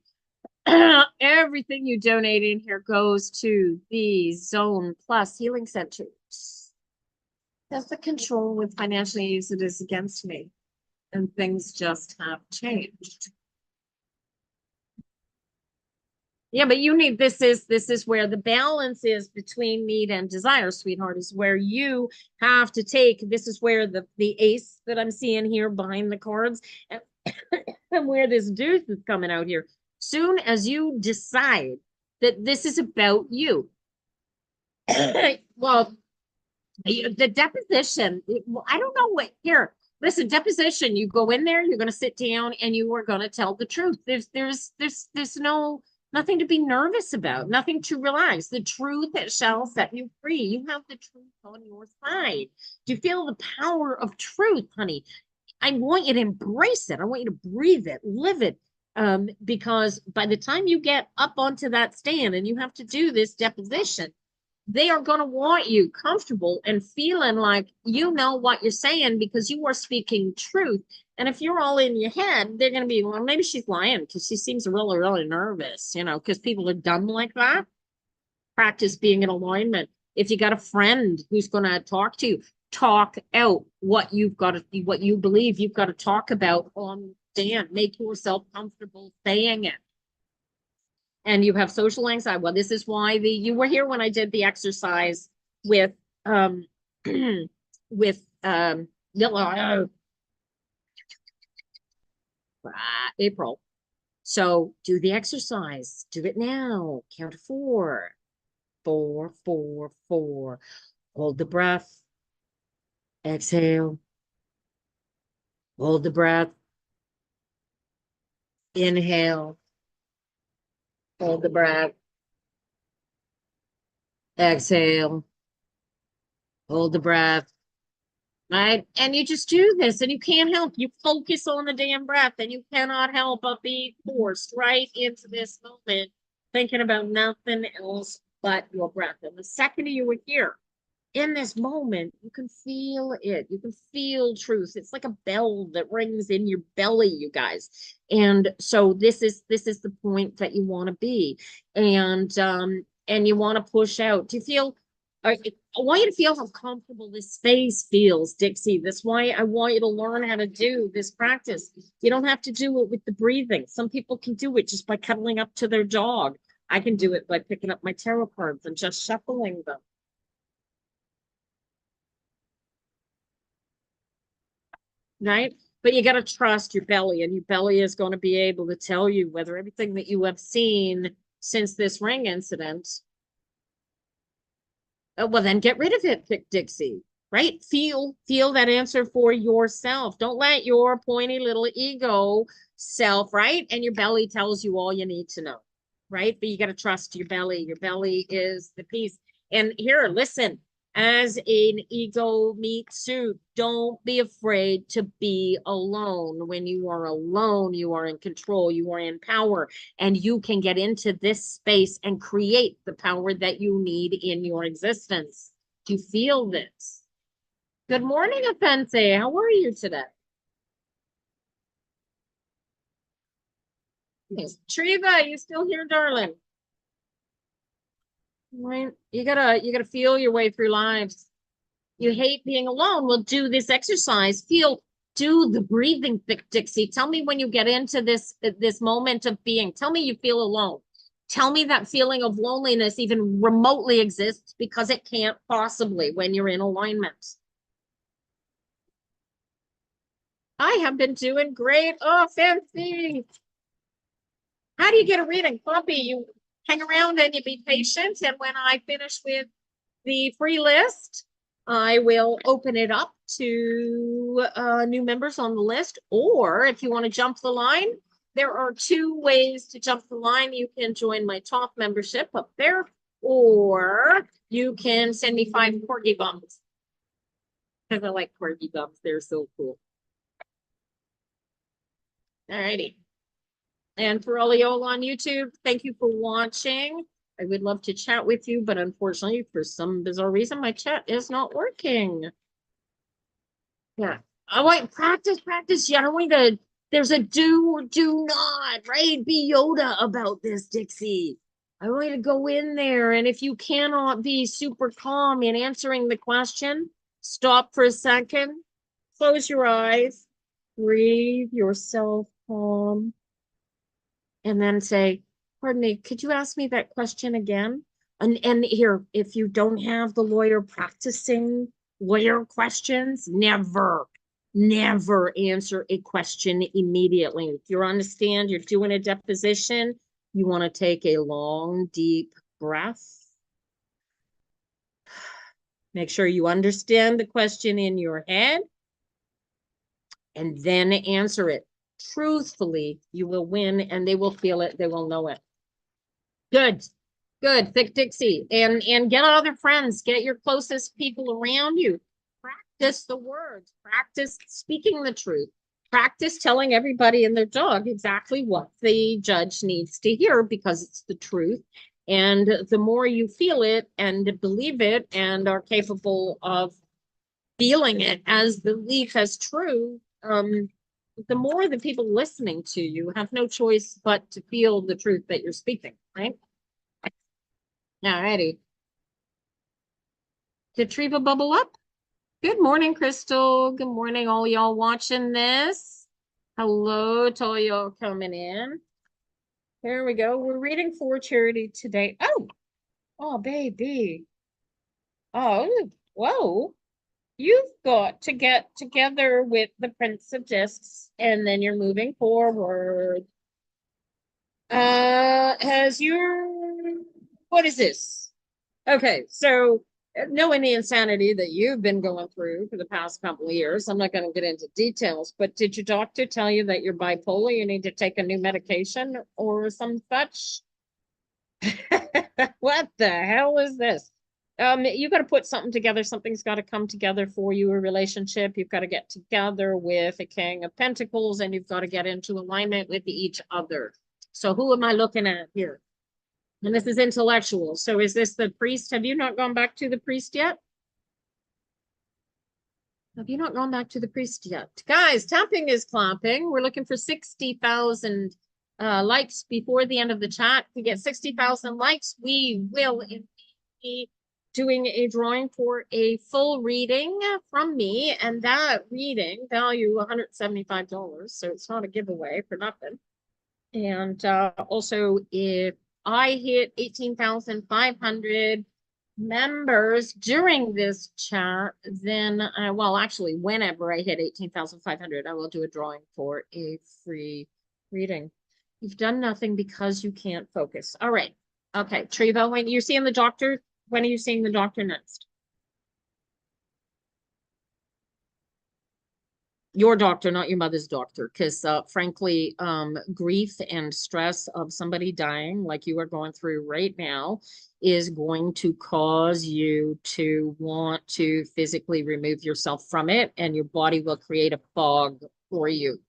Everything you donate in here goes to the Zone Plus Healing Centers. That's the control with financially use it is against me. And things just have changed. Yeah, but you need this is where the balance is between need and desire, sweetheart, is where you have to take this is where the ace that I'm seeing here behind the cards and, and where this deuce is coming out here. Soon as you decide that this is about you, well, the deposition, I don't know what here. Listen, deposition, you go in there, you're going to sit down and you are going to tell the truth. There's nothing to be nervous about, nothing to relax. The truth that shall set you free. You have the truth on your side. Do you feel the power of truth, honey? I want you to embrace it. I want you to breathe it, live it. Because by the time you get up onto that stand and you have to do this deposition, they are going to want you comfortable and feeling like you know what you're saying because you are speaking truth. And if you're all in your head, they're going to be, well, maybe she's lying because she seems really, really nervous, because people are dumb like that. Practice being in alignment. If you got a friend who's going to talk to you, talk out what you believe you've got to talk about on understand. Make yourself comfortable saying it. And you have social anxiety. Well, this is why you were here when I did the exercise with with April. So do the exercise. Do it now. Count to four. 4, 4, 4. Hold the breath. Exhale. Hold the breath. Inhale. Hold the breath. Exhale. Hold the breath. Right? And you just do this and you can't help. You focus on the damn breath and you cannot help but be forced right into this moment, thinking about nothing else but your breath. And the second you were here, in this moment, you can feel it. You can feel truth. It's like a bell that rings in your belly, you guys. And so this is the point that you want to be. And you want to push out. Do you feel I want you to feel how comfortable this space feels, Dixie. That's why I want you to learn how to do this practice. You don't have to do it with the breathing. Some people can do it just by cuddling up to their dog. I can do it by picking up my tarot cards and just shuffling them. Right? But you got to trust your belly, and your belly is going to be able to tell you whether everything that you have seen since this ring incident, well, then get rid of it, Dixie. Right? Feel that answer for yourself. Don't let your pointy little ego self, right? And your belly tells you all you need to know, right? But you got to trust your belly. Your belly is the piece. And here, listen, as an ego meat suit, don't be afraid to be alone. When you are alone, you are in control, you are in power, and you can get into this space and create the power that you need in your existence. Do you feel this? Good morning, Apense. How are you today? Yes. Treva, you still here, darling? Right. You gotta feel your way through lives. You hate being alone. Well, do this exercise. Do the breathing, Dixie. Tell me when you get into this moment of being. Tell me you feel alone. Tell me that feeling of loneliness even remotely exists, because it can't possibly when you're in alignment. I have been doing great. Oh, fancy. How do you get a reading? Poppy, you hang around and you be patient. And when I finish with the free list, I will open it up to new members on the list. Or if you want to jump the line, there are two ways to jump the line. You can join my top membership up there, or you can send me 5 corgi bums, because I like corgi bums. They're so cool. All righty. And for all of y'all on YouTube, thank you for watching. I would love to chat with you, but unfortunately, for some bizarre reason, my chat is not working. Yeah. I want practice. Yeah, I want to, there's a do or do not, right? Be Yoda about this, Dixie. I want you to go in there. And if you cannot be super calm in answering the question, stop for a second, close your eyes, breathe yourself calm, and then say, pardon me, could you ask me that question again? And here, if you don't have the lawyer practicing lawyer questions, never answer a question immediately. If you're on the stand, you're doing a deposition, you want to take a long, deep breath. Make sure you understand the question in your head, and then answer it truthfully. You will win, and they will feel it. They will know it. Good. Good. Thick Dixie. And get other friends. Get your closest people around you. Practice the words. Practice speaking the truth. Practice telling everybody and their dog exactly what the judge needs to hear, because it's the truth. And the more you feel it and believe it and are capable of feeling it as belief as true, the more the people listening to you have no choice but to feel the truth that you're speaking, right? All righty. Did Treva bubble up? Good morning, Crystal. Good morning, all y'all watching this. Hello, Toyo coming in. Here we go. We're reading for charity today. Oh, baby. Oh, whoa. You've got to get together with the Prince of Discs, and then you're moving forward. Has your what is this? Okay, so knowing the insanity that you've been going through for the past couple of years, I'm not going to get into details, but did your doctor tell you that you're bipolar, you need to take a new medication or some such? What the hell is this? You got to put something together. Something's got to come together for you, a relationship. You've got to get together with a King of Pentacles, and you've got to get into alignment with each other. So who am I looking at here? And this is intellectual. So is this the priest? Have you not gone back to the priest yet? Have you not gone back to the priest yet? Guys, tapping is clapping. We're looking for 60,000 likes before the end of the chat. If we get 60,000 likes, we will be doing a drawing for a full reading from me. And that reading value $175. So it's not a giveaway for nothing. And also, if I hit 18,500 members during this chat, then well, actually, whenever I hit 18,500, I will do a drawing for a free reading. You've done nothing because you can't focus. All right. Okay, Treva, when you're seeing the doctor, when are you seeing the doctor next? Your doctor, not your mother's doctor, because frankly, grief and stress of somebody dying like you are going through right now is going to cause you to want to physically remove yourself from it, and your body will create a fog for you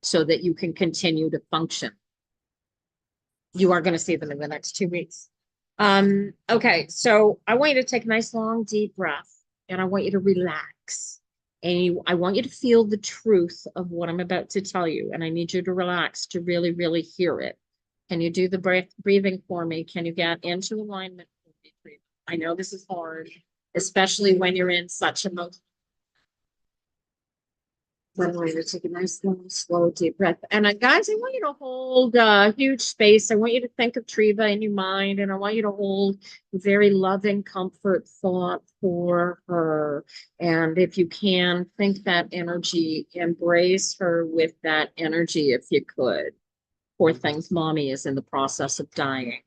so that you can continue to function. You are going to see them in the next 2 weeks. Okay, so I want you to take a nice long deep breath, and I want you to relax. And I want you to feel the truth of what I'm about to tell you. And I need you to relax to really, really hear it. Can you do the breathing for me? Can you get into alignment for me? I know this is hard, especially when you're in such emotion. We're going to take a nice, long, slow, deep breath. And guys, I want you to hold a huge space. I want you to think of Treva in your mind, and I want you to hold a very loving comfort thought for her. And if you can, think that energy, embrace her with that energy if you could. Poor things, mommy is in the process of dying.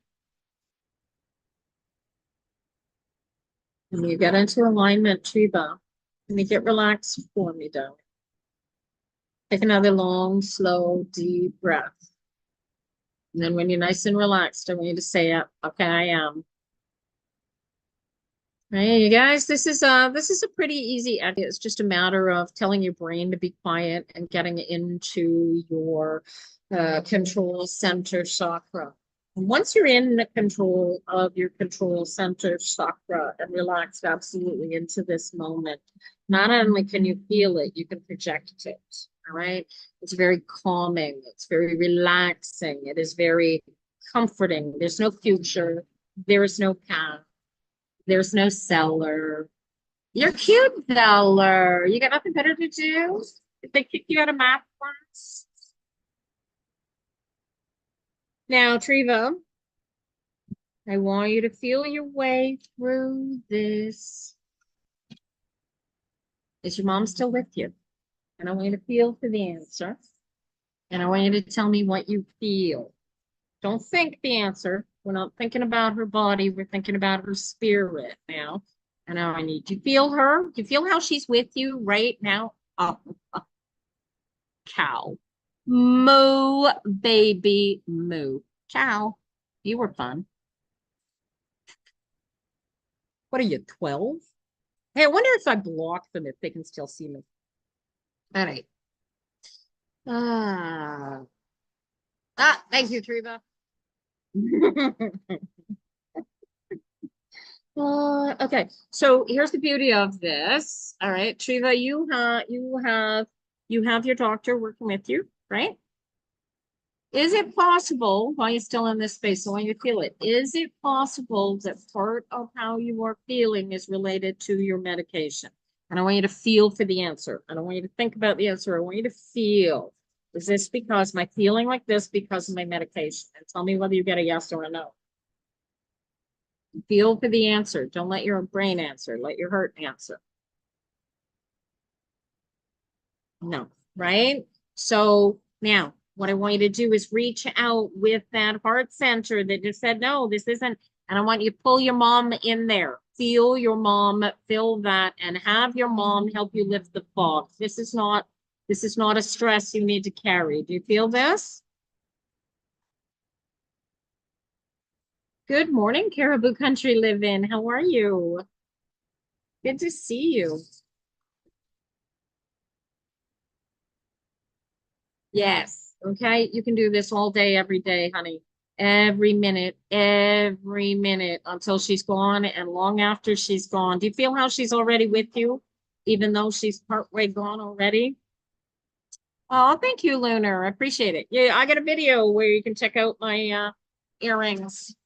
And you get into alignment, Treva. And you get relaxed for me, darling. Take another long, slow, deep breath. And then when you're nice and relaxed, I want you to say it. Okay, I am. Hey, you guys, this is a pretty easy idea. It's just a matter of telling your brain to be quiet and getting into your control center chakra. And once you're in the control of your control center chakra and relaxed absolutely into this moment, not only can you feel it, you can project it. All right. It's very calming. It's very relaxing. It is very comforting. There's no future. There is no past. There's no seller. You're cute, Zeller. You got nothing better to do? If they kick you out of math class? Now, Treva, I want you to feel your way through this. Is your mom still with you? And I want you to feel for the answer. And I want you to tell me what you feel. Don't think the answer. We're not thinking about her body. We're thinking about her spirit now. And now I need to feel her. Do you feel how she's with you right now? Oh, cow. Moo, baby, moo. Ciao. You were fun. What are you, 12? Hey, I wonder if I block them if they can still see me. All right. Thank you, Treva. Okay, so here's the beauty of this. All right, Treva, you have your doctor working with you, right? Is it possible, while you're still in this space, so when you feel it, is it possible that part of how you are feeling is related to your medication? And I want you to feel for the answer. I don't want you to think about the answer. I want you to feel. Is this because, am I feeling like this because of my medication? And tell me whether you get a yes or a no. Feel for the answer. Don't let your brain answer. Let your heart answer. No, right? So now what I want you to do is reach out with that heart center that just said, no, this isn't. And I want you to pull your mom in there. Feel your mom, feel that, and have your mom help you lift the fog. This is not a stress you need to carry. Do you feel this? Good morning, Caribou Country Live In. How are you? Good to see you. Yes. Okay. You can do this all day, every day, honey. Every minute until she's gone and long after she's gone. Do you feel how she's already with you, even though she's partway gone already? Oh, thank you, Lunar. I appreciate it. Yeah, I got a video where you can check out my earrings.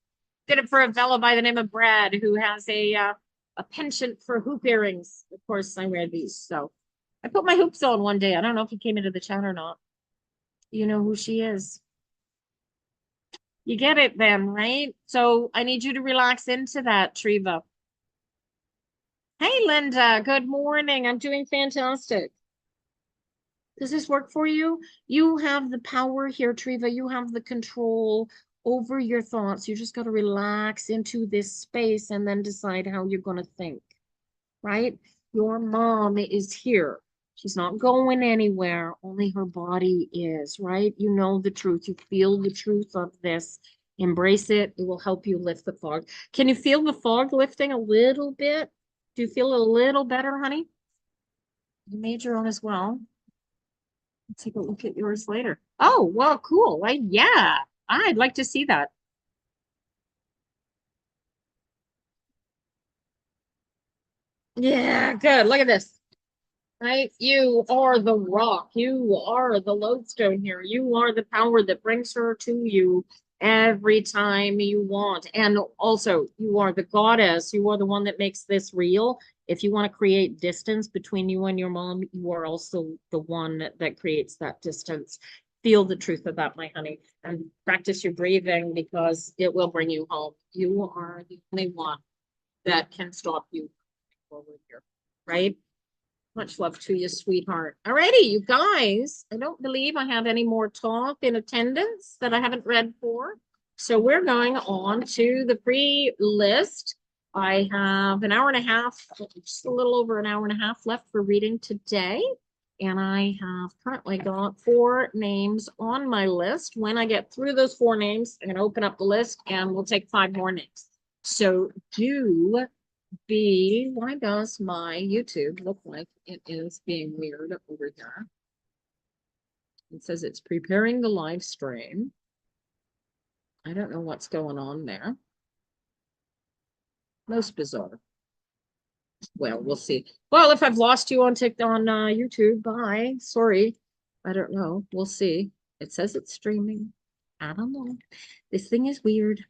Did it for a fellow by the name of Brad who has a penchant for hoop earrings. Of course, I wear these. So I put my hoops on one day. I don't know if he came into the chat or not. You know who she is. You get it then, right? So I need you to relax into that, Triva. Hey, Linda. Good morning. I'm doing fantastic. Does this work for you? You have the power here, Triva. You have the control over your thoughts. You just got to relax into this space and then decide how you're going to think, right? Your mom is here. She's not going anywhere. Only her body is, right? You know the truth. You feel the truth of this. Embrace it. It will help you lift the fog. Can you feel the fog lifting a little bit? Do you feel a little better, honey? You made your own as well. Take a look at yours later. Oh, well, cool. Yeah, I'd like to see that. Yeah, good. Look at this. Right? You are the rock. You are the lodestone here. You are the power that brings her to you every time you want. And also, you are the goddess. You are the one that makes this real. If you want to create distance between you and your mom, you are also the one that creates that distance. Feel the truth of that, my honey, and practice your breathing because it will bring you home. You are the only one that can stop you forward here, right? Much love to you, sweetheart. Alrighty, you guys. I don't believe I have any more talk in attendance that I haven't read for. So we're going on to the free list. I have an hour and a half, just a little over an hour and a half left for reading today. And I have currently got 4 names on my list. When I get through those 4 names, I'm going to open up the list and we'll take 5 more names. So do why does my YouTube look like it is being weird over here? It says it's preparing the live stream. I don't know what's going on there. Most bizarre. Well, we'll see. Well, if I've lost you on YouTube, bye. Sorry. I don't know. We'll see. It says it's streaming. I don't know. This thing is weird.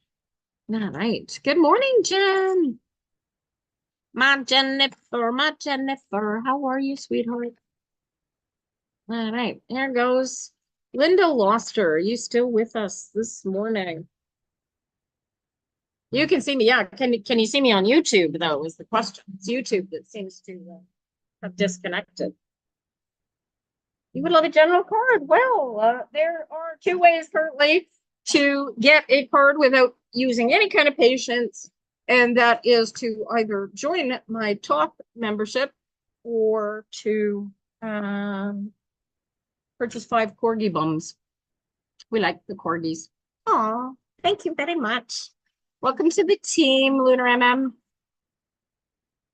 All right. Good morning, Jen. My Jennifer. How are you, sweetheart? All right, there goes. Linda lost her. Are you still with us this morning? You can see me. Yeah. Can you see me on YouTube, though, is the question. It's YouTube that seems to have disconnected. You would love a general card. Well, there are 2 ways currently to get a card without using any kind of patience, and that is to either join my top membership or to purchase 5 corgi bums. We like the corgis. Oh, thank you very much. Welcome to the team, Lunar MM.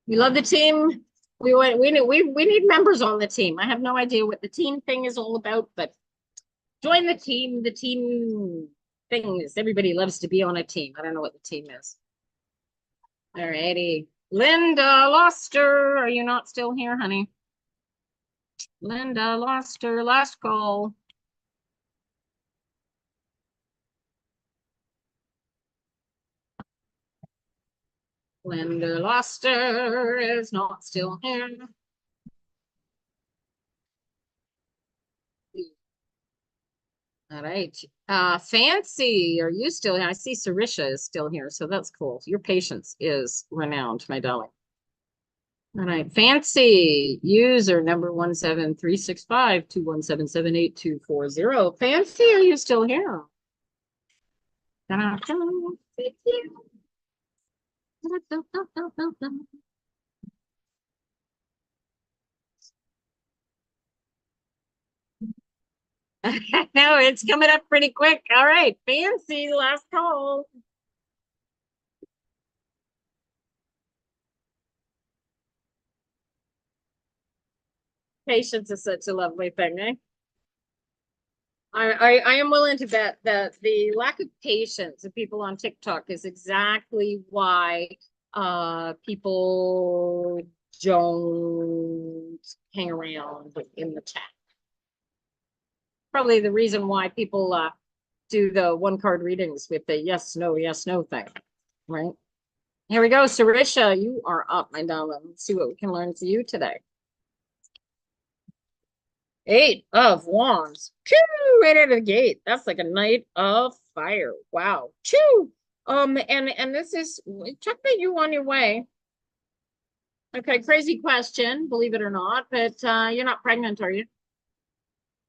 We love the team. We need members on the team. I have no idea what the team thing is all about, but join the team. The team thing is everybody loves to be on a team. I don't know what the team is. All righty. Linda lost her. Are you not still here, honey? Linda lost her last call. Linda lost her is not still here. All right. Fancy, are you still here? I see Sarisha is still here, so that's cool. Your patience is renowned, my darling. All right. Fancy, user number 1736521778240. Fancy, are you still here? Thank you. No, it's coming up pretty quick. All right. Fancy, last call. Patience is such a lovely thing, eh? I am willing to bet that the lack of patience of people on TikTok is exactly why people don't hang around in the chat. Probably the reason why people do the one card readings with the yes, no thing, right? Here we go, Sarisha, you are up, my darling. Let's see what we can learn from you today. 8 of Wands. Choo! Right out of the gate. That's like a Knight of Fire. Wow. Choo! And this is check that you on your way. Okay, crazy question, believe it or not, but you're not pregnant, are you?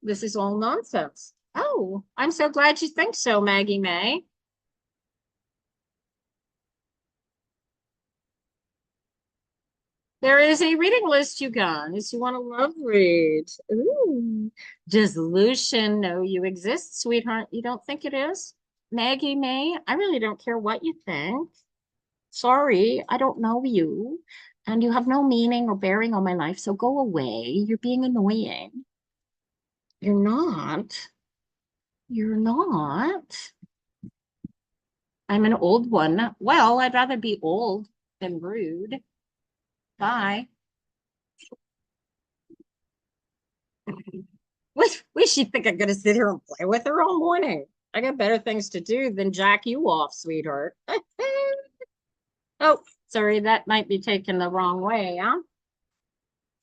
This is all nonsense. Oh, I'm so glad you think so, Maggie May. There is a reading list, you guys. You want a love read. Ooh. Does Lucian know you exist, sweetheart? You don't think it is? Maggie May, I really don't care what you think. Sorry, I don't know you. And you have no meaning or bearing on my life, so go away. You're being annoying. You're not. You're not. I'm an old one. Well, I'd rather be old than rude. Bye. What she think I'm gonna sit here and play with her all morning? I got better things to do than jack you off, sweetheart. Oh, sorry, that might be taken the wrong way, huh?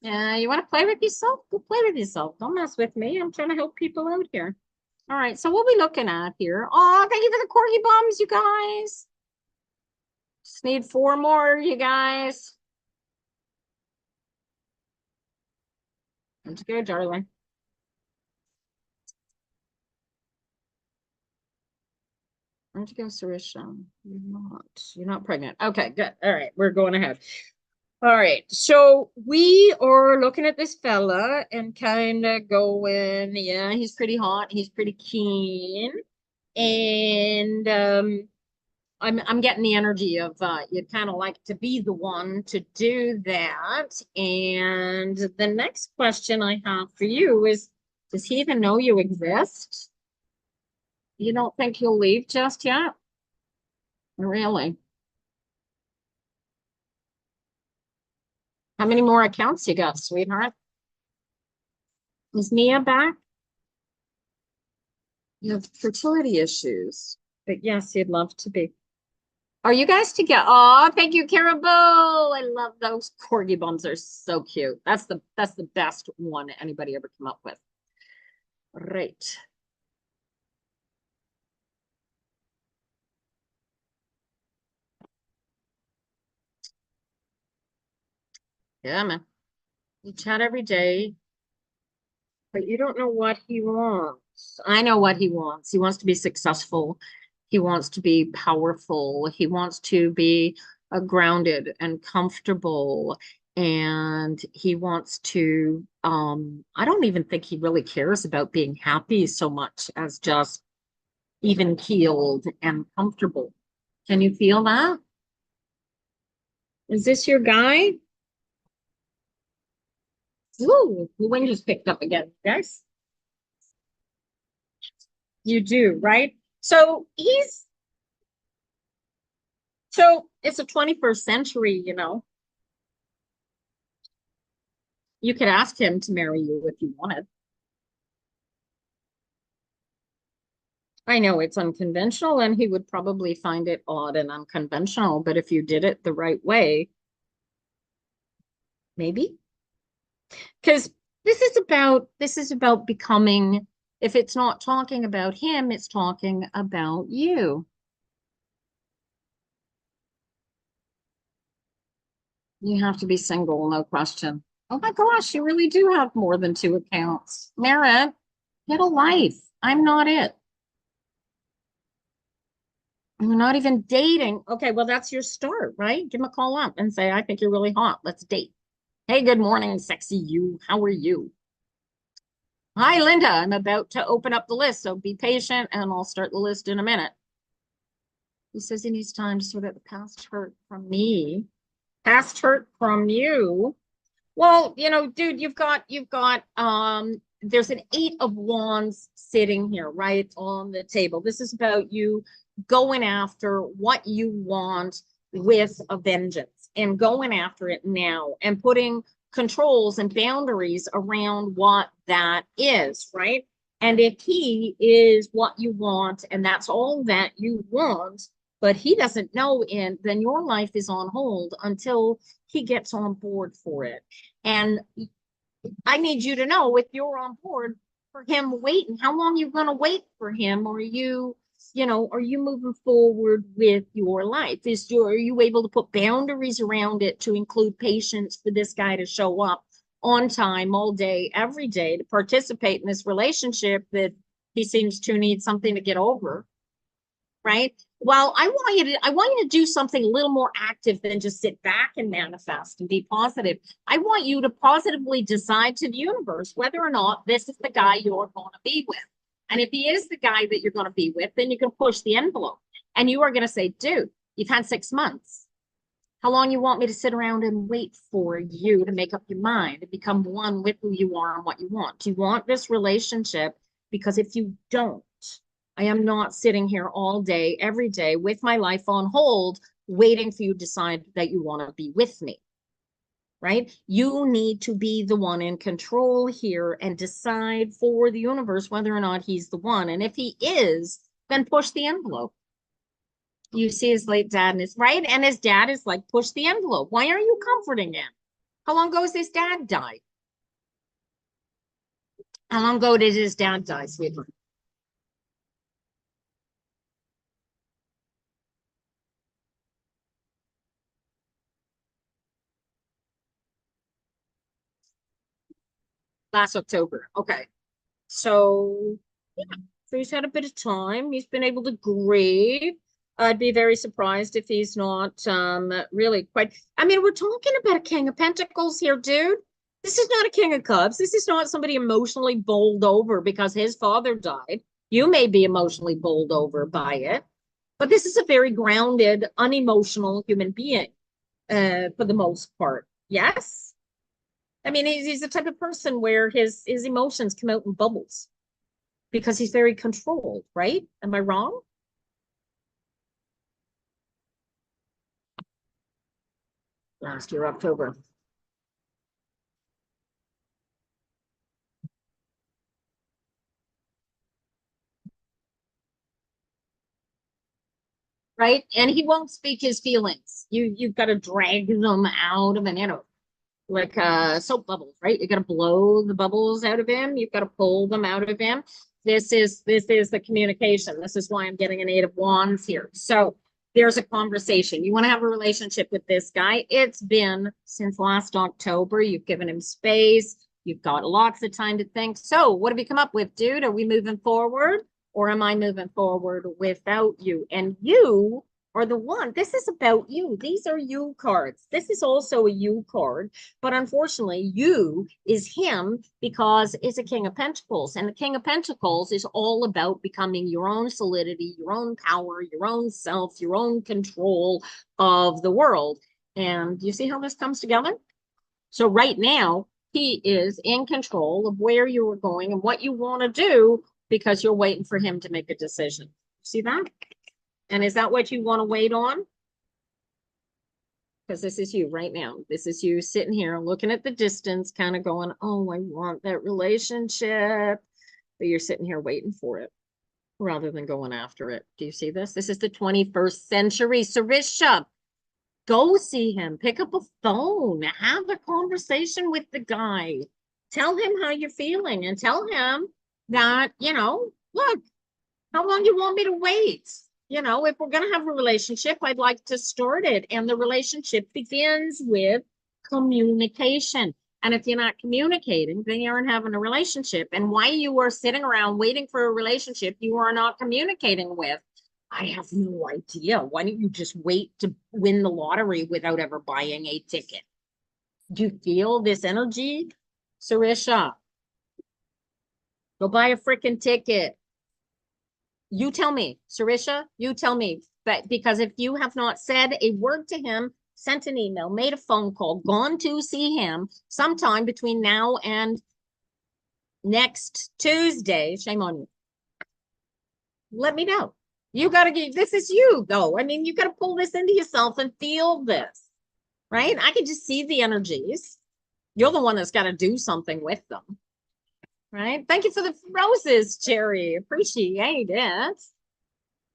Yeah, you want to play with yourself? Go play with yourself. Don't mess with me. I'm trying to help people out here. All right, so what are we looking at here? Oh, thank you for the corgi bombs, you guys. Just need 4 more, you guys. Let's go, darling. Where'd you go, Sarisha? You're not pregnant. Okay, good. All right, we're going ahead. All right, so we are looking at this fella and kind of going, yeah, he's pretty hot. He's pretty keen. And I'm getting the energy of you'd kind of like to be the one to do that. And the next question I have for you is, does he even know you exist? You don't think he'll leave just yet? Really? How many more accounts you got, sweetheart? Is Nia back? You have fertility issues. But yes, you'd love to be. Are you guys together? Oh, thank you, Caribou. I love those corgi buns. Are so cute. That's the best one anybody ever come up with. Right. Yeah, man. You chat every day, but you don't know what he wants. I know what he wants. He wants to be successful. He wants to be powerful. He wants to be grounded and comfortable. And he wants to, I don't even think he really cares about being happy so much as just even keeled and comfortable. Can you feel that? Is this your guy? Ooh, the wind just picked up again, guys. You do, right? So it's a 21st century, you know. You could ask him to marry you if you wanted. I know it's unconventional and he would probably find it odd and unconventional, but if you did it the right way, maybe. Because this is about becoming If it's not talking about him, it's talking about you. You have to be single, no question. Oh my gosh, you really do have more than 2 accounts. Merritt, get a life. I'm not it. We're not even dating. Okay, well, that's your start, right? Give him a call up and say, I think you're really hot. Let's date. Hey, good morning, sexy you. How are you? Hi, Linda. I'm about to open up the list, so be patient and I'll start the list in a minute. He says he needs time to sort out the past hurt from me. Past hurt from you. Well, dude, there's an 8 of Wands sitting here, right on the table. This is about you going after what you want with a vengeance and going after it now and putting controls and boundaries around what that is, right? And if he is what you want and that's all that you want, but he doesn't know it, then your life is on hold until he gets on board for it. And I need you to know if you're on board for him waiting, how long you going to wait for him? Or are you moving forward with your life? Are you able to put boundaries around it to include patience for this guy to show up on time all day, every day to participate in this relationship that he seems to need something to get over, right? Well, I want you to do something a little more active than just sit back and manifest and be positive. I want you to positively decide to the universe whether or not this is the guy you're going to be with. And if he is the guy that you're going to be with, then you can push the envelope. And you are going to say, dude, you've had 6 months. How long you want me to sit around and wait for you to make up your mind and become one with who you are and what you want? Do you want this relationship? Because if you don't, I am not sitting here all day, every day with my life on hold, waiting for you to decide that you want to be with me, right? You need to be the one in control here and decide for the universe whether or not he's the one. And if he is, then push the envelope. You see his late dad and his right. And his dad is like, push the envelope. Why aren't you comforting him? How long ago has his dad died? How long ago did his dad die, sweetheart? Last October. Okay. So, yeah, so he's had a bit of time. He's been able to grieve. I'd be very surprised if he's not really quite. I mean, we're talking about a King of Pentacles here, dude. This is not a King of Cups. This is not somebody emotionally bowled over because his father died. You may be emotionally bowled over by it, but this is a very grounded, unemotional human being for the most part. Yes? I mean, he's the type of person where his emotions come out in bubbles because he's very controlled, right? Am I wrong? Last year, October. Right? And he won't speak his feelings. You've got to drag them out of an, like soap bubbles, right? You got to blow the bubbles out of him. You've got to pull them out of him. This is the communication. This is why I'm getting an 8 of Wands here. So there's a conversation. You want to have a relationship with this guy. It's been since last October. You've given him space. You've got lots of time to think. So what have you come up with, dude? Are we moving forward or am I moving forward without you? And you are the one. This is about you. These are you cards. This is also a you card. But unfortunately, you is him because it's a King of Pentacles. And the King of Pentacles is all about becoming your own solidity, your own power, your own self, your own control of the world. And you see how this comes together? So right now, he is in control of where you are going and what you want to do because you're waiting for him to make a decision. See that? And is that what you want to wait on? Because this is you right now. This is you sitting here looking at the distance, kind of going, oh, I want that relationship. But you're sitting here waiting for it rather than going after it. Do you see this? This is the 21st century. Sarisha, go see him. Pick up a phone. Have a conversation with the guy. Tell him how you're feeling and tell him that, look, how long you want me to wait? If we're going to have a relationship, I'd like to start it. And the relationship begins with communication. And if you're not communicating, then you aren't having a relationship. And why you are sitting around waiting for a relationship you are not communicating with, I have no idea. Why don't you just wait to win the lottery without ever buying a ticket? Do you feel this energy, Sarisha? Go buy a freaking ticket. You tell me, Sarisha, you tell me. But because if you have not said a word to him, sent an email, made a phone call, gone to see him sometime between now and next Tuesday, shame on you. Let me know. You got to get, this is you though. I mean, you got to pull this into yourself and feel this, right? I can just see the energies. You're the one that's got to do something with them, right? Thank you for the roses, Jerry. Appreciate it.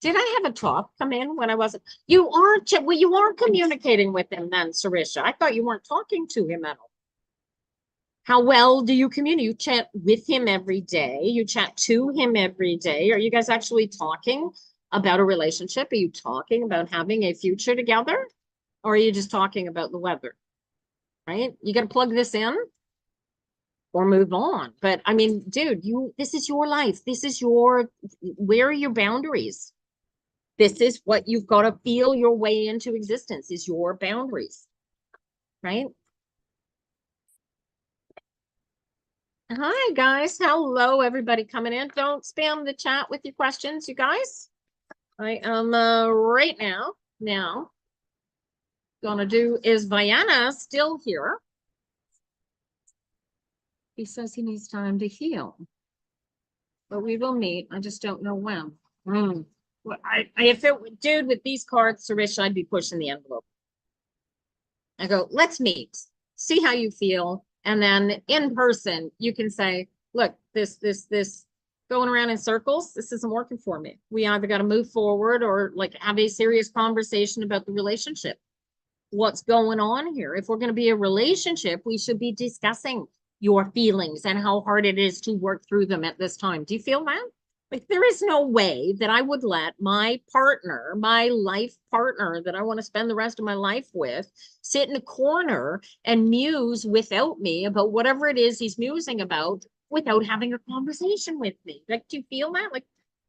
Did I have a talk come in when I wasn't? You aren't, well, you aren't communicating with him then, Sarisha. I thought you weren't talking to him at all. How well do you communicate? You chat with him every day. You chat to him every day. Are you guys actually talking about a relationship? Are you talking about having a future together? Or are you just talking about the weather? Right? You got to plug this in or move on. But I mean, dude, this is your life. Where are your boundaries? This is what you've got to feel your way into existence is your boundaries, right? Hi, guys. Hello, everybody coming in. Don't spam the chat with your questions, you guys. I am right now gonna do, is Vienna still here? He says he needs time to heal, but we will meet. I just don't know when. Well, if it, dude, with these cards, Sarisha, I'd be pushing the envelope. I go, let's meet, see how you feel. And then in person, you can say, look, this going around in circles, this isn't working for me. We either got to move forward or like have a serious conversation about the relationship. What's going on here? If we're going to be a relationship, we should be discussing your feelings and how hard it is to work through them at this time. Do you feel that? Like there is no way that I would let my partner, my life partner that I want to spend the rest of my life with, sit in a corner and muse without me about whatever it is he's musing about without having a conversation with me. Like, do you feel that? Like,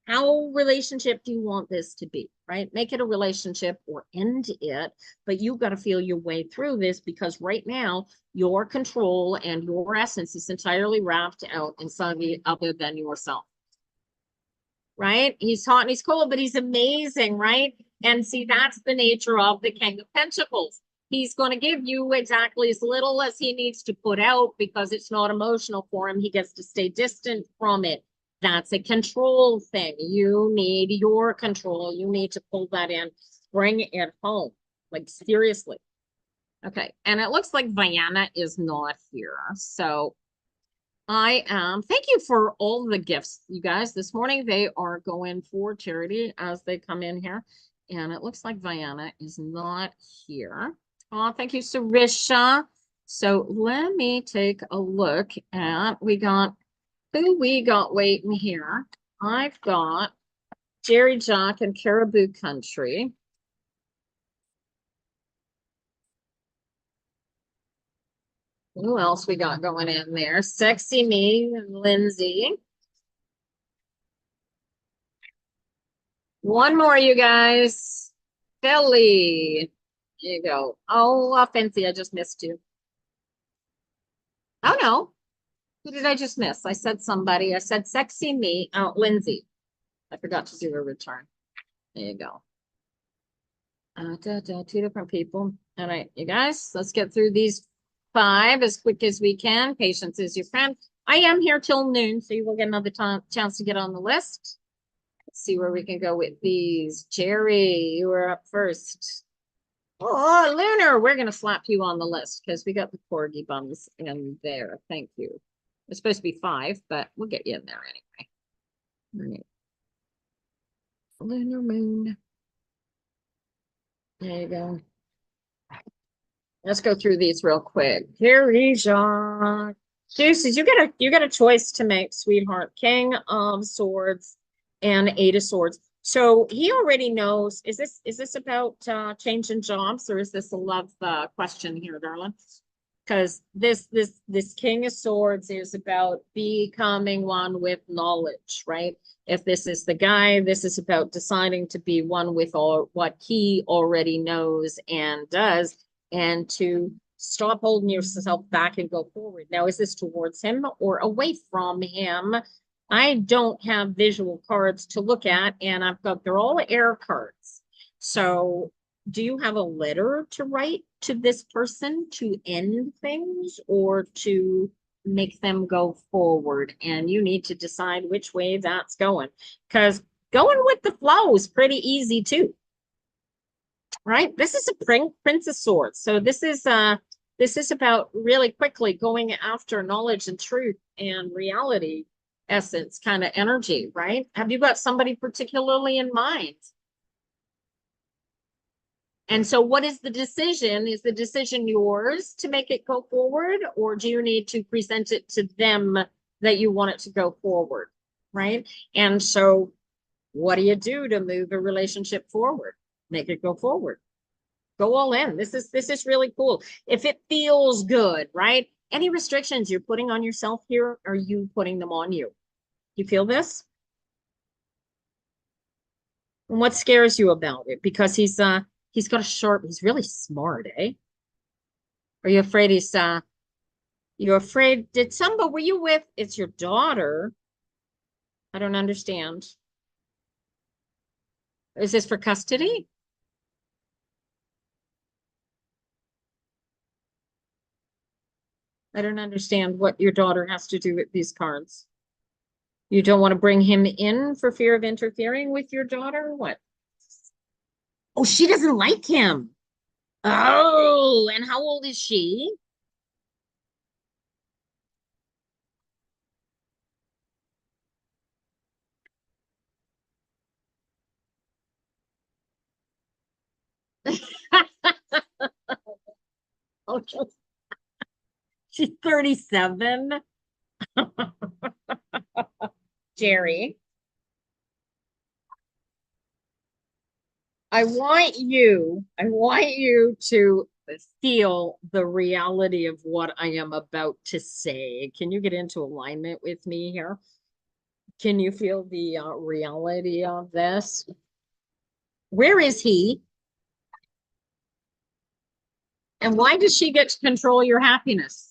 how relationship do you want this to be, right? Make it a relationship or end it, but you've got to feel your way through this because right now your control and your essence is entirely wrapped out in somebody other than yourself. Right? He's hot and he's cold, but he's amazing, right? And see, that's the nature of the King of Pentacles. He's going to give you exactly as little as he needs to put out because it's not emotional for him. He gets to stay distant from it. That's a control thing. You need your control. You need to pull that in, bring it home. Like, seriously. Okay. And it looks like Vienna is not here. So I am. Thank you for all the gifts, you guys. This morning they are going for charity as they come in here. And it looks like Vienna is not here. Oh, thank you, Sarisha. So let me take a look at who we got waiting here. I've got Jerry Jock and Caribou Country. Who else we got going in there? Sexy Me and Lindsay. One more, you guys. Kelly. There you go. Oh, Fancy, I just missed you. Oh, no. Who did I just miss? I said somebody. I said Sexy Me. Oh, Lindsay. I forgot to do a return. There you go. Two different people. All right, you guys, let's get through these 5 as quick as we can. Patience is your friend. I am here till noon, so you will get another chance to get on the list. Let's see where we can go with these. Jerry, you were up first. Oh, Lunar, we're going to slap you on the list because we got the corgi bums in there. Thank you. It's supposed to be 5, but we'll get you in there anyway. All right. Lunar Moon. There you go. Let's go through these real quick. Jerry Jacques. Deuces, you get a choice to make, sweetheart. King of Swords and Eight of Swords. So he already knows. Is this about changing jobs, or is this a love question here, darling? Because this King of Swords is about becoming one with knowledge, right? If this is the guy, this is about deciding to be one with all what he already knows and does, and to stop holding yourself back and go forward. Now, is this towards him or away from him? I don't have visual cards to look at, and they're all air cards. So do you have a letter to write to this person to end things or to make them go forward? And you need to decide which way that's going, because going with the flow is pretty easy too, right? This is a Prince of Swords. So this is about really quickly going after knowledge and truth and reality essence kind of energy, right? Have you got somebody particularly in mind? And so what is the decision? Is the decision yours to make it go forward, or do you need to present it to them that you want it to go forward, right? And so what do you do to move a relationship forward? Make it go forward. Go all in. This is really cool. If it feels good, right? Any restrictions you're putting on yourself here, are you putting them on you? You feel this? And what scares you about it? Because he's got a sharp, he's really smart, eh? Are you afraid you're afraid, were you with, it's your daughter? I don't understand. Is this for custody? I don't understand what your daughter has to do with these cards. You don't want to bring him in for fear of interfering with your daughter? What? Oh, she doesn't like him. Oh, and how old is she? Oh, she's 37. Jerry, I want you to feel the reality of what I am about to say. Can you get into alignment with me here? Can you feel the reality of this? Where is he? And why does she get to control your happiness?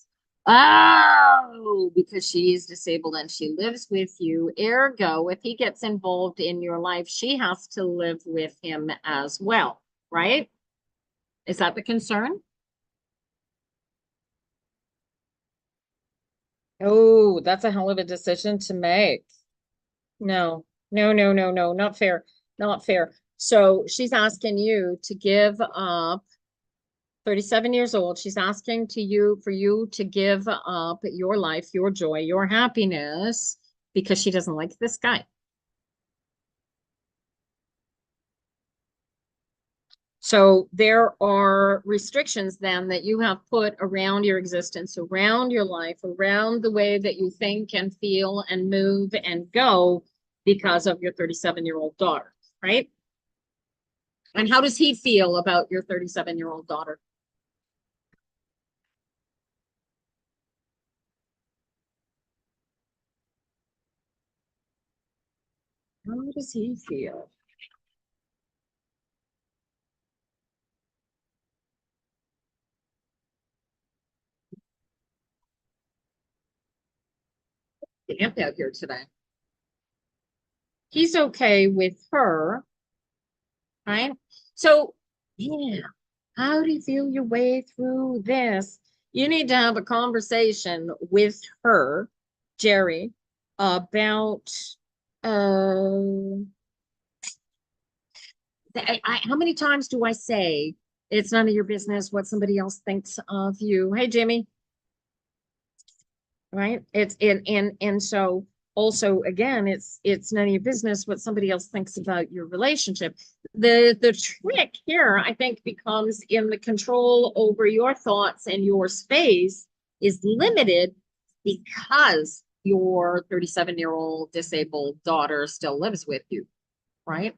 Oh, because she is disabled and she lives with you. Ergo, if he gets involved in your life, she has to live with him as well, right? Is that the concern? Oh, that's a hell of a decision to make. No, no, no, no, no, not fair. Not fair. So she's asking you to give up 37 years old. She's asking for you to give up your life, your joy, your happiness, because she doesn't like this guy. So there are restrictions then that you have put around your existence, around your life, around the way that you think and feel and move and go because of your 37-year-old daughter, right? And how does he feel about your 37-year-old daughter? How does he feel? Camp out here today. He's okay with her, right? So, yeah, how do you feel your way through this? You need to have a conversation with her, Jerry, about uh how many times do I say it's none of your business what somebody else thinks of you? Hey, Jimmy, right? It's and so also again, it's none of your business what somebody else thinks about your relationship. The trick here, I think, becomes in the control over your thoughts and your space is limited because your 37-year-old disabled daughter still lives with you, right?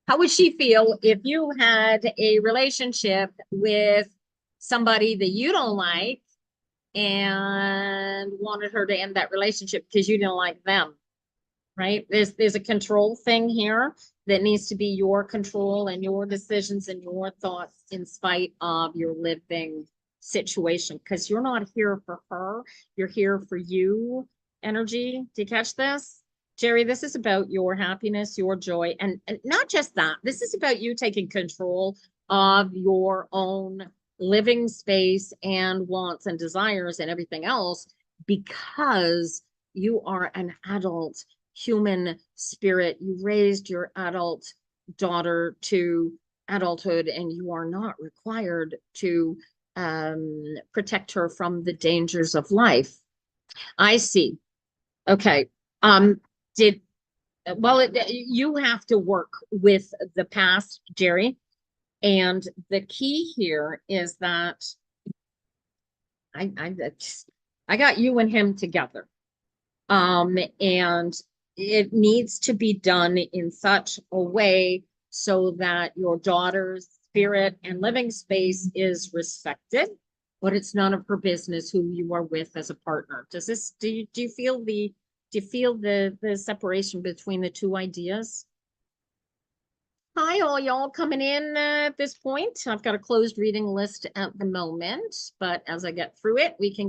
How would she feel if you had a relationship with somebody that you don't like and wanted her to end that relationship because you didn't like them? Right? There's a control thing here that needs to be your control and your decisions and your thoughts in spite of your living situation, because you're not here for her, you're here for you. Energy. Do you catch this? Jerry, this is about your happiness, your joy, and not just that. This is about you taking control of your own living space and wants and desires and everything else, because you are an adult human spirit. You raised your adult daughter to adulthood, and you are not required to protect her from the dangers of life. I see. Okay. Did you have to work with the past, Jerry, and the key here is that I I got you and him together. And it needs to be done in such a way so that your daughter's spirit and living space is respected, but it's none of her business who you are with as a partner. Do you feel the separation between the two ideas? Hi, all y'all coming in at this point. I've got a closed reading list at the moment, but as I get through it, we can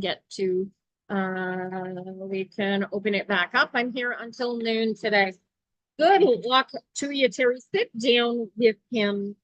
open it back up. I'm here until noon today. Good luck to you, Terry. Sit down with him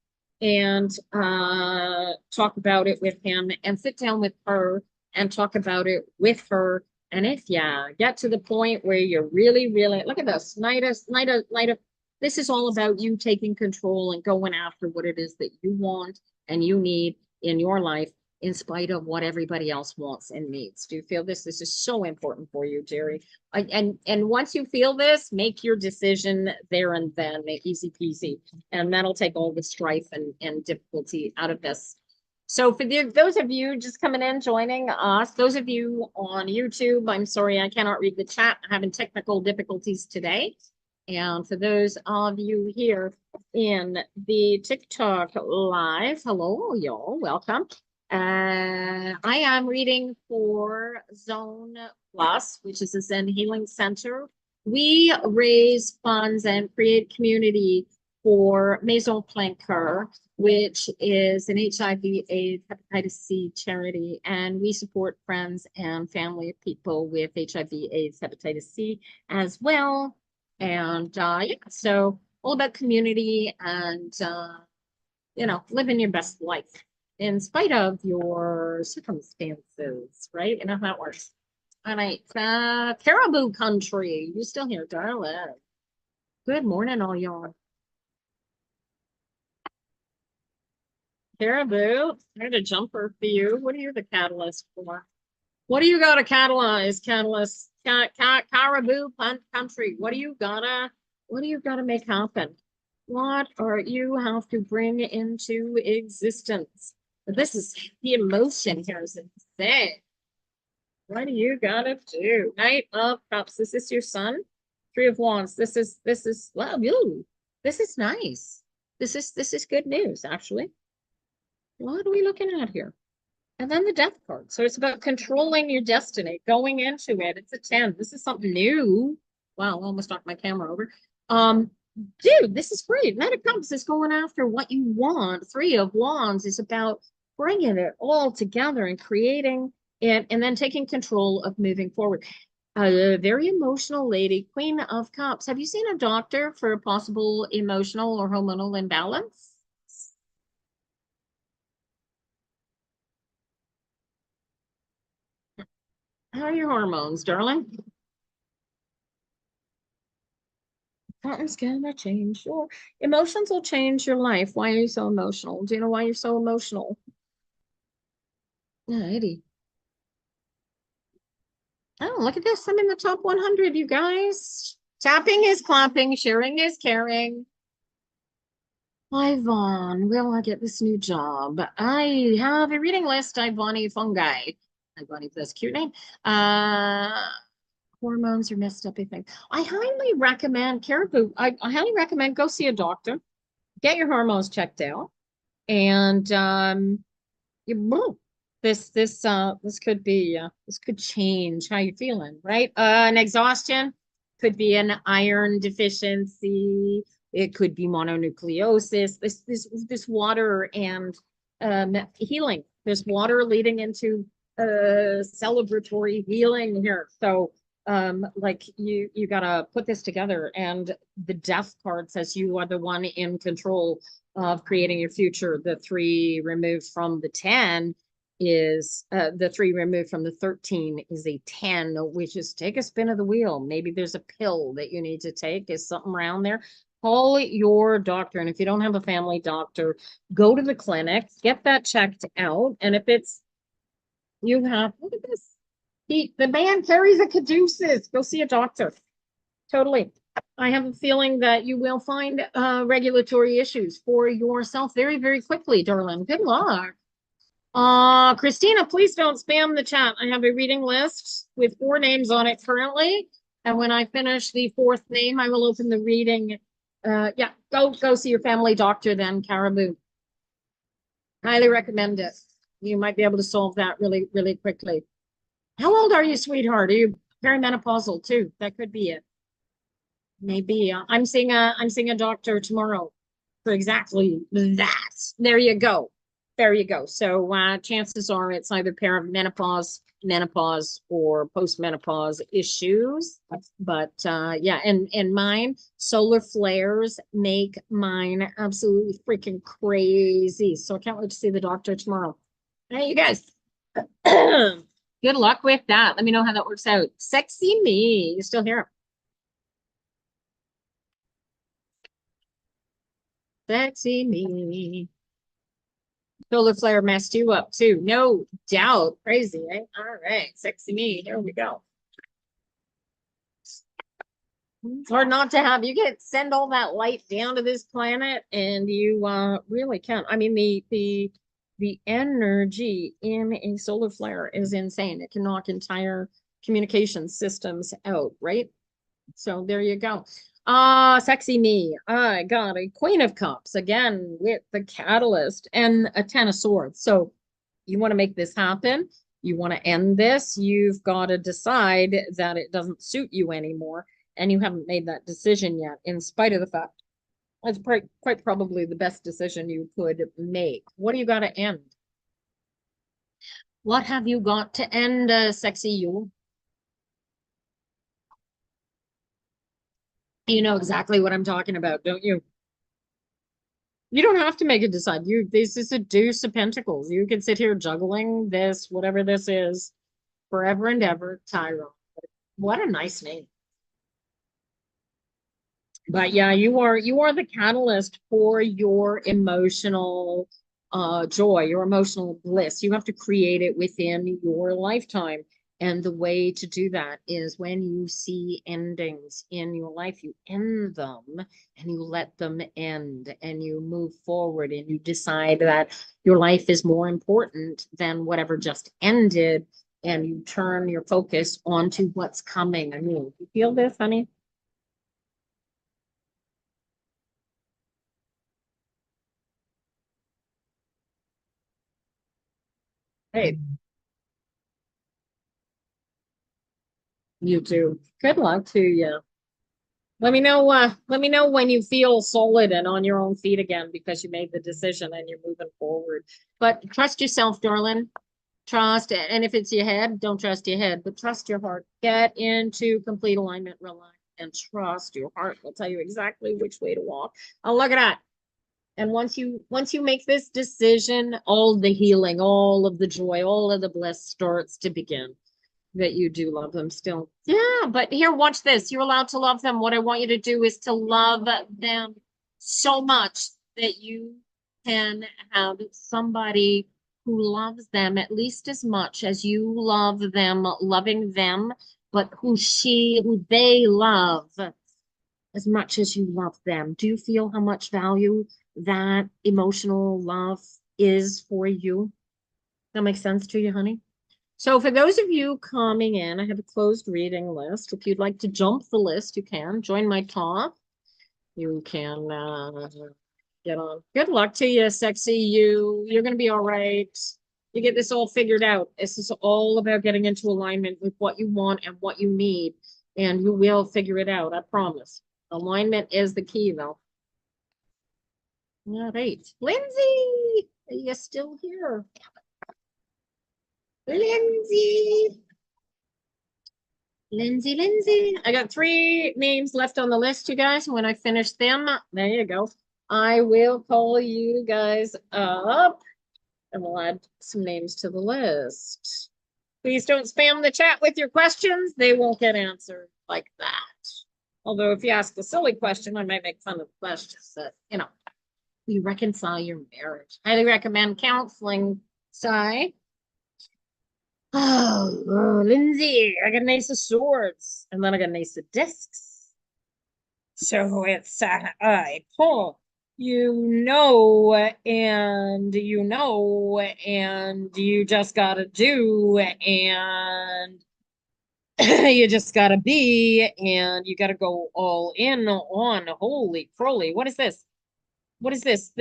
and talk about it with him, and sit down with her and talk about it with her. And if you get to the point where you're really, really, look at this, Knight of, this is all about you taking control and going after what it is that you want and you need in your life, in spite of what everybody else wants and needs. Do you feel this? This is so important for you, Jerry. And once you feel this, make your decision there and then, easy peasy. And that'll take all the strife and difficulty out of this. So for those of you just coming in, joining us, those of you on YouTube, I'm sorry, I cannot read the chat. I'm having technical difficulties today. And for those of you here in the TikTok live, hello, y'all, welcome. I am reading for Zone Plus, which is a Zen Healing Center. We raise funds and create community for Maison Planqueur, which is an HIV/AIDS hepatitis C charity, and we support friends and family of people with HIV/AIDS hepatitis C as well. And yeah, so all about community and living your best life in spite of your circumstances, right? You know how that works. All right, Caribou Country, you still here, darling? Good morning, all y'all. Caribou, I had a jumper for you. What are you the catalyst for? What do you got to catalyze, catalyst? Caribou Country. What do you gotta make happen? What are you have to bring into existence? This is the emotion here is insane. What do you gotta do? Knight of Cups. Is this your son? Three of Wands. This is well, you. This is nice. This is good news, actually. What are we looking at here? And then the Death card. So it's about controlling your destiny, going into it. It's a 10. This is something new. Wow, I almost knocked my camera over. Dude, this is great. Knight of Cups is going after what you want. Three of Wands is about bringing it all together and creating it, and then taking control of moving forward. A very emotional lady, Queen of Cups. Have you seen a doctor for a possible emotional or hormonal imbalance? How are your hormones, darling? Something's gonna change. Your emotions will change your life. Why are you so emotional? Do you know why you're so emotional? Yeah, Eddie. Oh, look at this. I'm in the top 100, you guys. Tapping is clapping, sharing is caring. Yvonne, will I get this new job? I have a reading list, Ivani Fungi. My buddy, that's a cute name. Hormones are messed up, I think. I highly recommend Caribou. I highly recommend go see a doctor, get your hormones checked out, and you, this could be this could change how you're feeling, right? An exhaustion could be an iron deficiency. It could be mononucleosis. This water and healing. There's water leading into celebratory healing here. So like you gotta put this together. And the death card says you are the one in control of creating your future. The 3 removed from the 10 is the 3 removed from the 13 is a 10, which is take a spin of the wheel. Maybe there's a pill that you need to take. Is something around there? Call your doctor. And if you don't have a family doctor, go to the clinic, get that checked out. And if it's you have, look at this. The man carries a caduceus. Go see a doctor. Totally. I have a feeling that you will find regulatory issues for yourself very, very quickly, darling. Good luck. Christina, please don't spam the chat. I have a reading list with 4 names on it currently. And when I finish the 4th name, I will open the reading. Yeah, go see your family doctor then, Caribou. Highly recommend it. You might be able to solve that really, really quickly. How old are you, sweetheart? Are you perimenopausal too? That could be it. Maybe. I'm seeing a doctor tomorrow for exactly that. There you go. There you go. So chances are it's either perimenopause, menopause, or postmenopause issues. But yeah, and mine, solar flares make mine absolutely freaking crazy. So I can't wait to see the doctor tomorrow. Hey, you guys. Good luck with that. Let me know how that works out. Sexy me. You still here? Sexy me. Solar flare messed you up too. No doubt. Crazy, right? All right. Sexy me. Here we go. It's hard not to have you send all that light down to this planet, and you really can. I mean, the energy in a solar flare is insane. It can knock entire communication systems out, right? So there you go. Sexy me. I got a Queen of Cups again with the Catalyst and a 10 of Swords. So you want to make this happen. You want to end this. You've got to decide that it doesn't suit you anymore. And you haven't made that decision yet, in spite of the fact it's quite probably the best decision you could make. What do you got to end? What have you got to end, sexy you? You know exactly what I'm talking about, don't you? You don't have to make a decide. This is a deuce of pentacles. You can sit here juggling this, whatever this is, forever and ever. Tyrone. What a nice name. But yeah, you are the catalyst for your emotional joy, your emotional bliss. You have to create it within your lifetime. And the way to do that is when you see endings in your life, you end them and you let them end and you move forward and you decide that your life is more important than whatever just ended, and you turn your focus onto what's coming. I mean, you feel this, honey? Hey, you too. Good luck to you. Let me know when you feel solid and on your own feet again because you made the decision and you're moving forward. But trust yourself, darling. Trust, and if it's your head, don't trust your head, but trust your heart. Get into complete alignment, relax, and trust your heart. Will tell you exactly which way to walk. Oh, look at that. And once you make this decision, all the healing, all of the joy, all of the bliss starts to begin. That you do love them still. Yeah, but here, watch this. You're allowed to love them. What I want you to do is to love them so much that you can have somebody who loves them at least as much as you love them, loving them, but who they love as much as you love them. Do you feel how much value that emotional love is for you? That makes sense to you, honey? So for those of you coming in, I have a closed reading list. If you'd like to jump the list, you can join my talk. You can get on. Good luck to you, sexy you. You're going to be all right. You get this all figured out. This is all about getting into alignment with what you want and what you need. And you will figure it out, I promise. Alignment is the key, though. All right. Lindsay, are you still here? Lindsay. Lindsay. I got 3 names left on the list, you guys. When I finish them, there you go. I will call you guys up and we'll add some names to the list. Please don't spam the chat with your questions. They won't get answered like that. Although if you ask a silly question, I might make fun of the questions that, you reconcile your marriage. Highly recommend counseling. Sigh. Oh, Lindsay, I got an ace of swords. And then I got an ace of discs. So it's I pull. And you just gotta do, and you just gotta be, and you gotta go all in on. Holy crowley, what is this? What is this?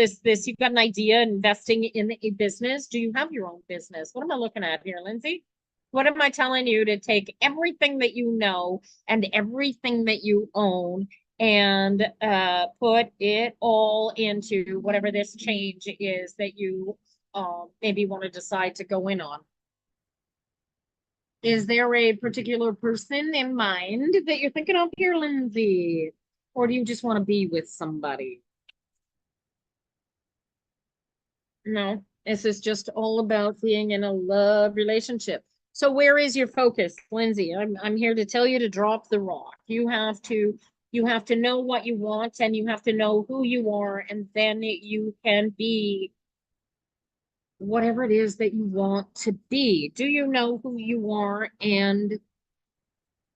You got an idea investing in a business? Do you have your own business? What am I looking at here, Lindsay? What am I telling you to take everything that you know and everything that you own and put it all into whatever this change is that you maybe want to decide to go in on? Is there a particular person in mind that you're thinking of here, Lindsay? Or do you just want to be with somebody? No, this is just all about being in a love relationship. So where is your focus, Lindsay? I'm here to tell you to drop the rock. You have to know what you want, and you have to know who you are, and then you can be whatever it is that you want to be. Do you know who you are and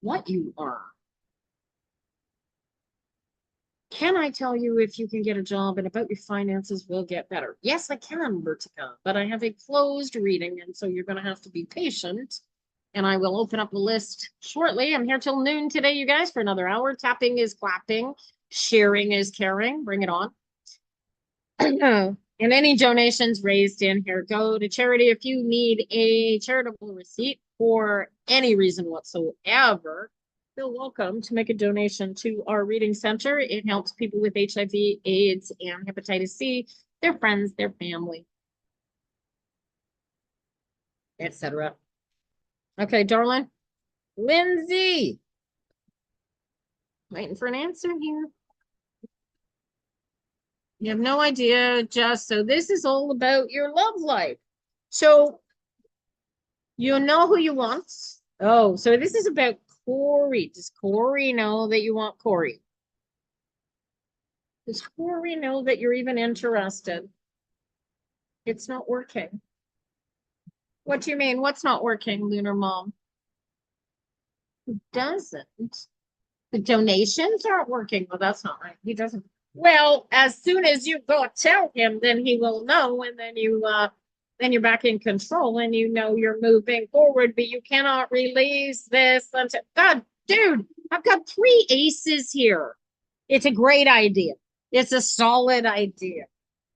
what you are? Can I tell you if you can get a job and about your finances will get better? Yes, I can, Vertica, but I have a closed reading, and so you're going to have to be patient. And I will open up a list shortly. I'm here till noon today, you guys, for another hour. Tapping is clapping. Sharing is caring. Bring it on. And any donations raised in here go to charity. If you need a charitable receipt for any reason whatsoever, feel welcome to make a donation to our reading center. It helps people with HIV, AIDS, and hepatitis C, their friends, their family, etc. Okay, darling. Lindsay. Waiting for an answer here. You have no idea, so this is all about your love life. So you know who you want. Oh, so this is about Corey. Does Corey know that you want Corey? Does Corey know that you're even interested? It's not working. What do you mean? What's not working, Lunar Mom? Who doesn't? The donations aren't working. Well, that's not right. He doesn't. Well, as soon as you go tell him, then he will know, and then you're back in control, and you know you're moving forward. But you cannot release this until God, dude. I've got 3 aces here. It's a great idea. It's a solid idea.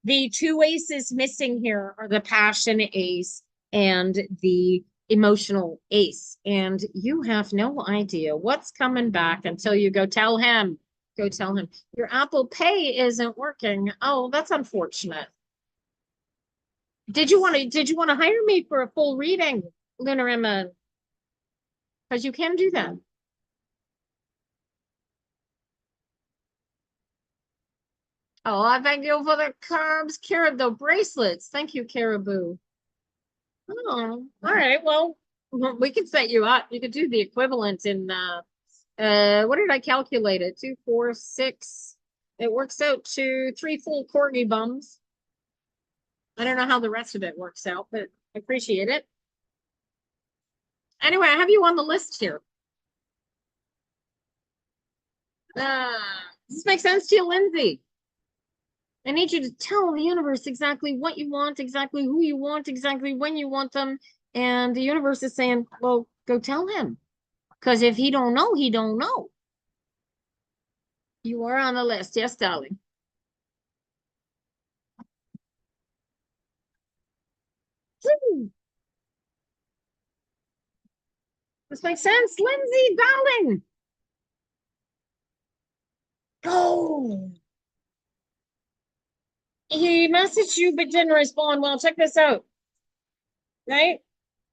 The 2 aces missing here are the passion ace and the emotional ace. And you have no idea what's coming back until you go tell him. Go tell him your Apple Pay isn't working. Oh, that's unfortunate. Did you want to hire me for a full reading, Lunar Emma? Because you can do that. Oh, I thank you for the carbs, the bracelets. Thank you, Caribou. Oh, all right. Well, we could set you up. You could do the equivalent in what did I calculate it? 2, 4, 6. It works out to 3 full corgi bums. I don't know how the rest of it works out, but I appreciate it. Anyway, I have you on the list here. Does this make sense to you, Lindsay? I need you to tell the universe exactly what you want, exactly who you want, exactly when you want them, And the universe is saying, well, go tell him. Because if he don't know, he don't know. You are on the list. Yes, darling. Woo. This makes sense. Lindsay, darling. Go. He messaged you but didn't respond. Well, check this out. Right?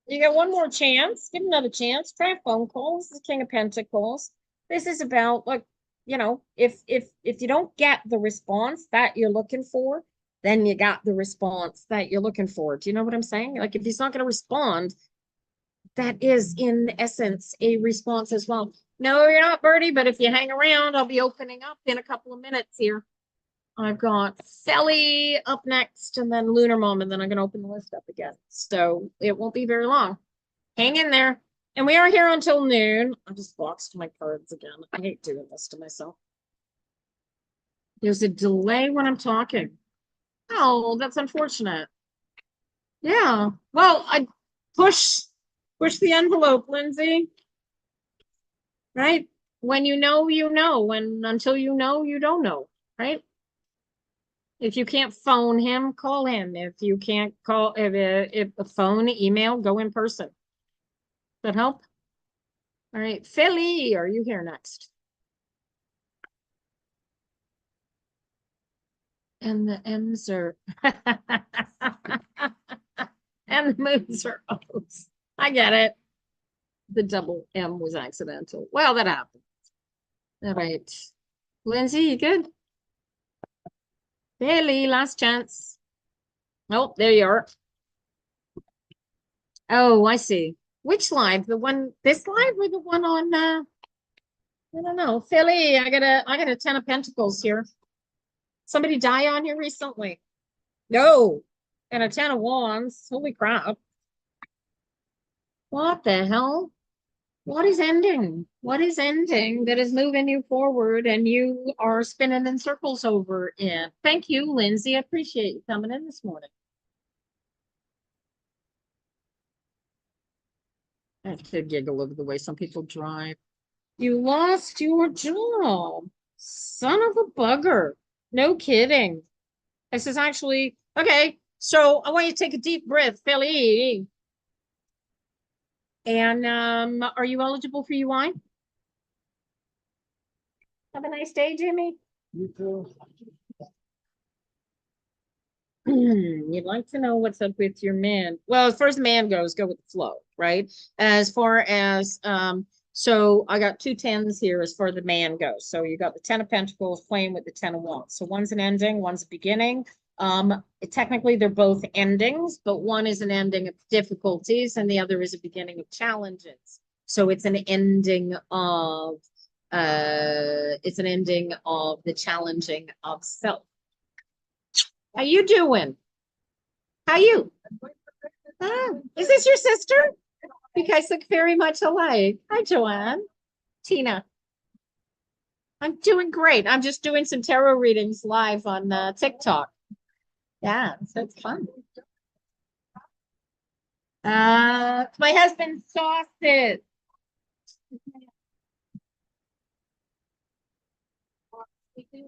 You got one more chance. Give him another chance. Try a phone call. This is King of Pentacles. This is about like, if you don't get the response that you're looking for, then you got the response that you're looking for. Do you know what I'm saying? Like if he's not going to respond, that is in essence a response as well. No, you're not, Birdie, but if you hang around, I'll be opening up in a couple of minutes here. I've got Sally up next and then Lunar Mom, and then I'm going to open the list up again. So it won't be very long. Hang in there. And we are here until noon. I just boxed my cards again. I hate doing this to myself. There's a delay when I'm talking. Oh, that's unfortunate. Yeah. Well, I push the envelope, Lindsay. Right? When you know, you know. When until you know, you don't know. Right? If you can't phone him, call him. If you can't call, if a phone, email, go in person. That help? All right, Philly, are you here next? And the M's are and the moons are O's. I get it. The double M was accidental. Well, that happened. All right. Lindsay, you good? Philly, last chance. Oh, there you are. Oh, I see. Which live? The one this live or the one on I don't know. Philly, I got a 10 of Pentacles here. Somebody die on here recently? No. And a 10 of Wands. Holy crap. What the hell? What is ending? What is ending that is moving you forward and you are spinning in circles over it? Thank you, Lindsay. I appreciate you coming in this morning. I have to giggle over the way some people drive. You lost your job. Son of a bugger. No kidding. This is actually okay. So I want you to take a deep breath, Philly. And are you eligible for UI? Have a nice day, Jimmy. You too. You'd like to know what's up with your man. Well, as far as the man goes, go with the flow, right? As far as so I got two tens here as far as the man goes. So you got the 10 of Pentacles playing with the 10 of Wands. So one's an ending, one's a beginning. Technically they're both endings, but one is an ending of difficulties and the other is a beginning of challenges. So it's an ending of the challenging of self. How you doing? How you? Ah, is this your sister? You guys look very much alike. Hi, Joanne. Tina. I'm doing great. I'm just doing some tarot readings live on TikTok. Yeah, so it's fun. My husband sausage. We do,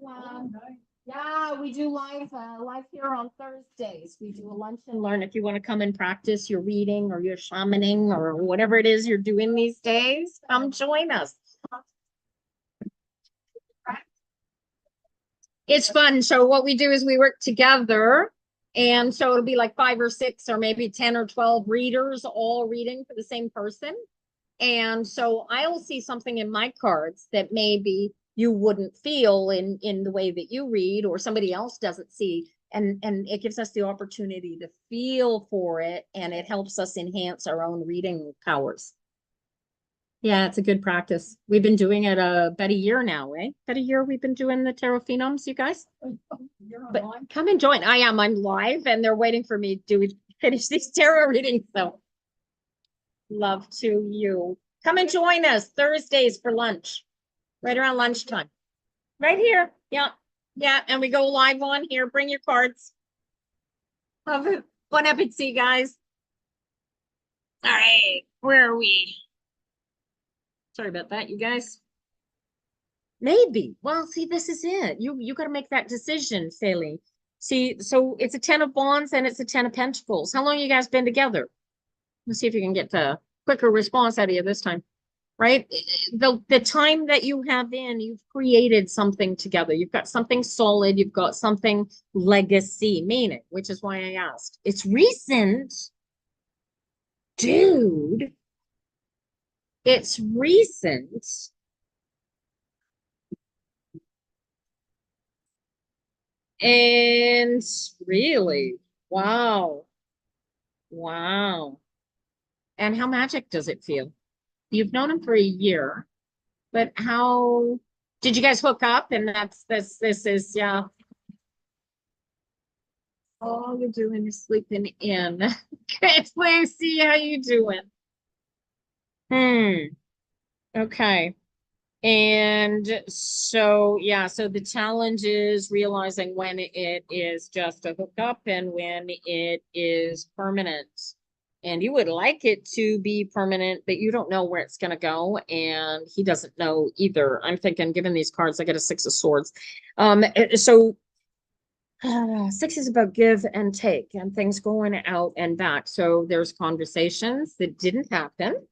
yeah, we do live here on Thursdays. We do a lunch and learn. If you want to come and practice your reading or your shamaning or whatever it is you're doing these days, come join us. It's fun. So what we do is we work together. And so it'll be like 5 or 6 or maybe 10 or 12 readers all reading for the same person. And so I'll see something in my cards that maybe you wouldn't feel in the way that you read or somebody else doesn't see. And it gives us the opportunity to feel for it, and it helps us enhance our own reading powers. Yeah, it's a good practice. We've been doing it about a year now, eh? About a year we've been doing the tarot phenoms, you guys. But come and join. I'm live, and they're waiting for me to finish these tarot readings. So love to you. Come and join us Thursdays for lunch, right around lunchtime. Right here. Yeah. Yeah. And we go live on here. Bring your cards. Love it. Bon appetit, guys. right. Where are we? Sorry about that, you guys. Maybe. Well, see, this is it. You got to make that decision, Sally. See, so it's a 10 of wands and it's a 10 of pentacles. How long you guys been together? Let's see if you can get a quicker response out of you this time. Right? The time that you have in, you've created something together. You've got something solid, you've got something legacy, meaning, which is why I asked. It's recent, dude. It's recent. And really, wow. Wow. And how magic does it feel? You've known him for a year, but how did you guys hook up? And this is yeah. All you're doing is sleeping in. Okay, let's see how you doing. Hmm. Okay. And so, yeah, so the challenge is realizing when it is just a hookup and when it is permanent. And you would like it to be permanent, but you don't know where it's going to go. And he doesn't know either. I'm thinking, given these cards, I get a 6 of swords. So six is about give and take and things going out and back. So there's conversations that didn't happen,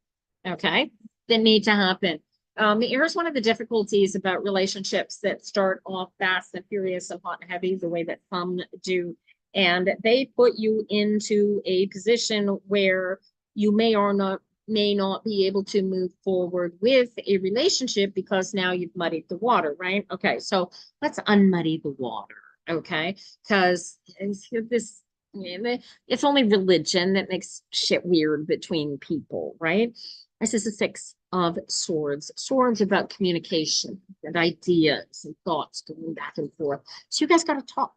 okay, that need to happen. Here's one of the difficulties about relationships that start off fast and furious and hot and heavy, the way that some do. And they put you into a position where you may not be able to move forward with a relationship because now you've muddied the water, right? Okay, so let's unmuddy the water. Okay, because this it's only religion that makes shit weird between people, right? This is a 6 of swords. Swords about communication and ideas and thoughts going back and forth. So you guys got to talk,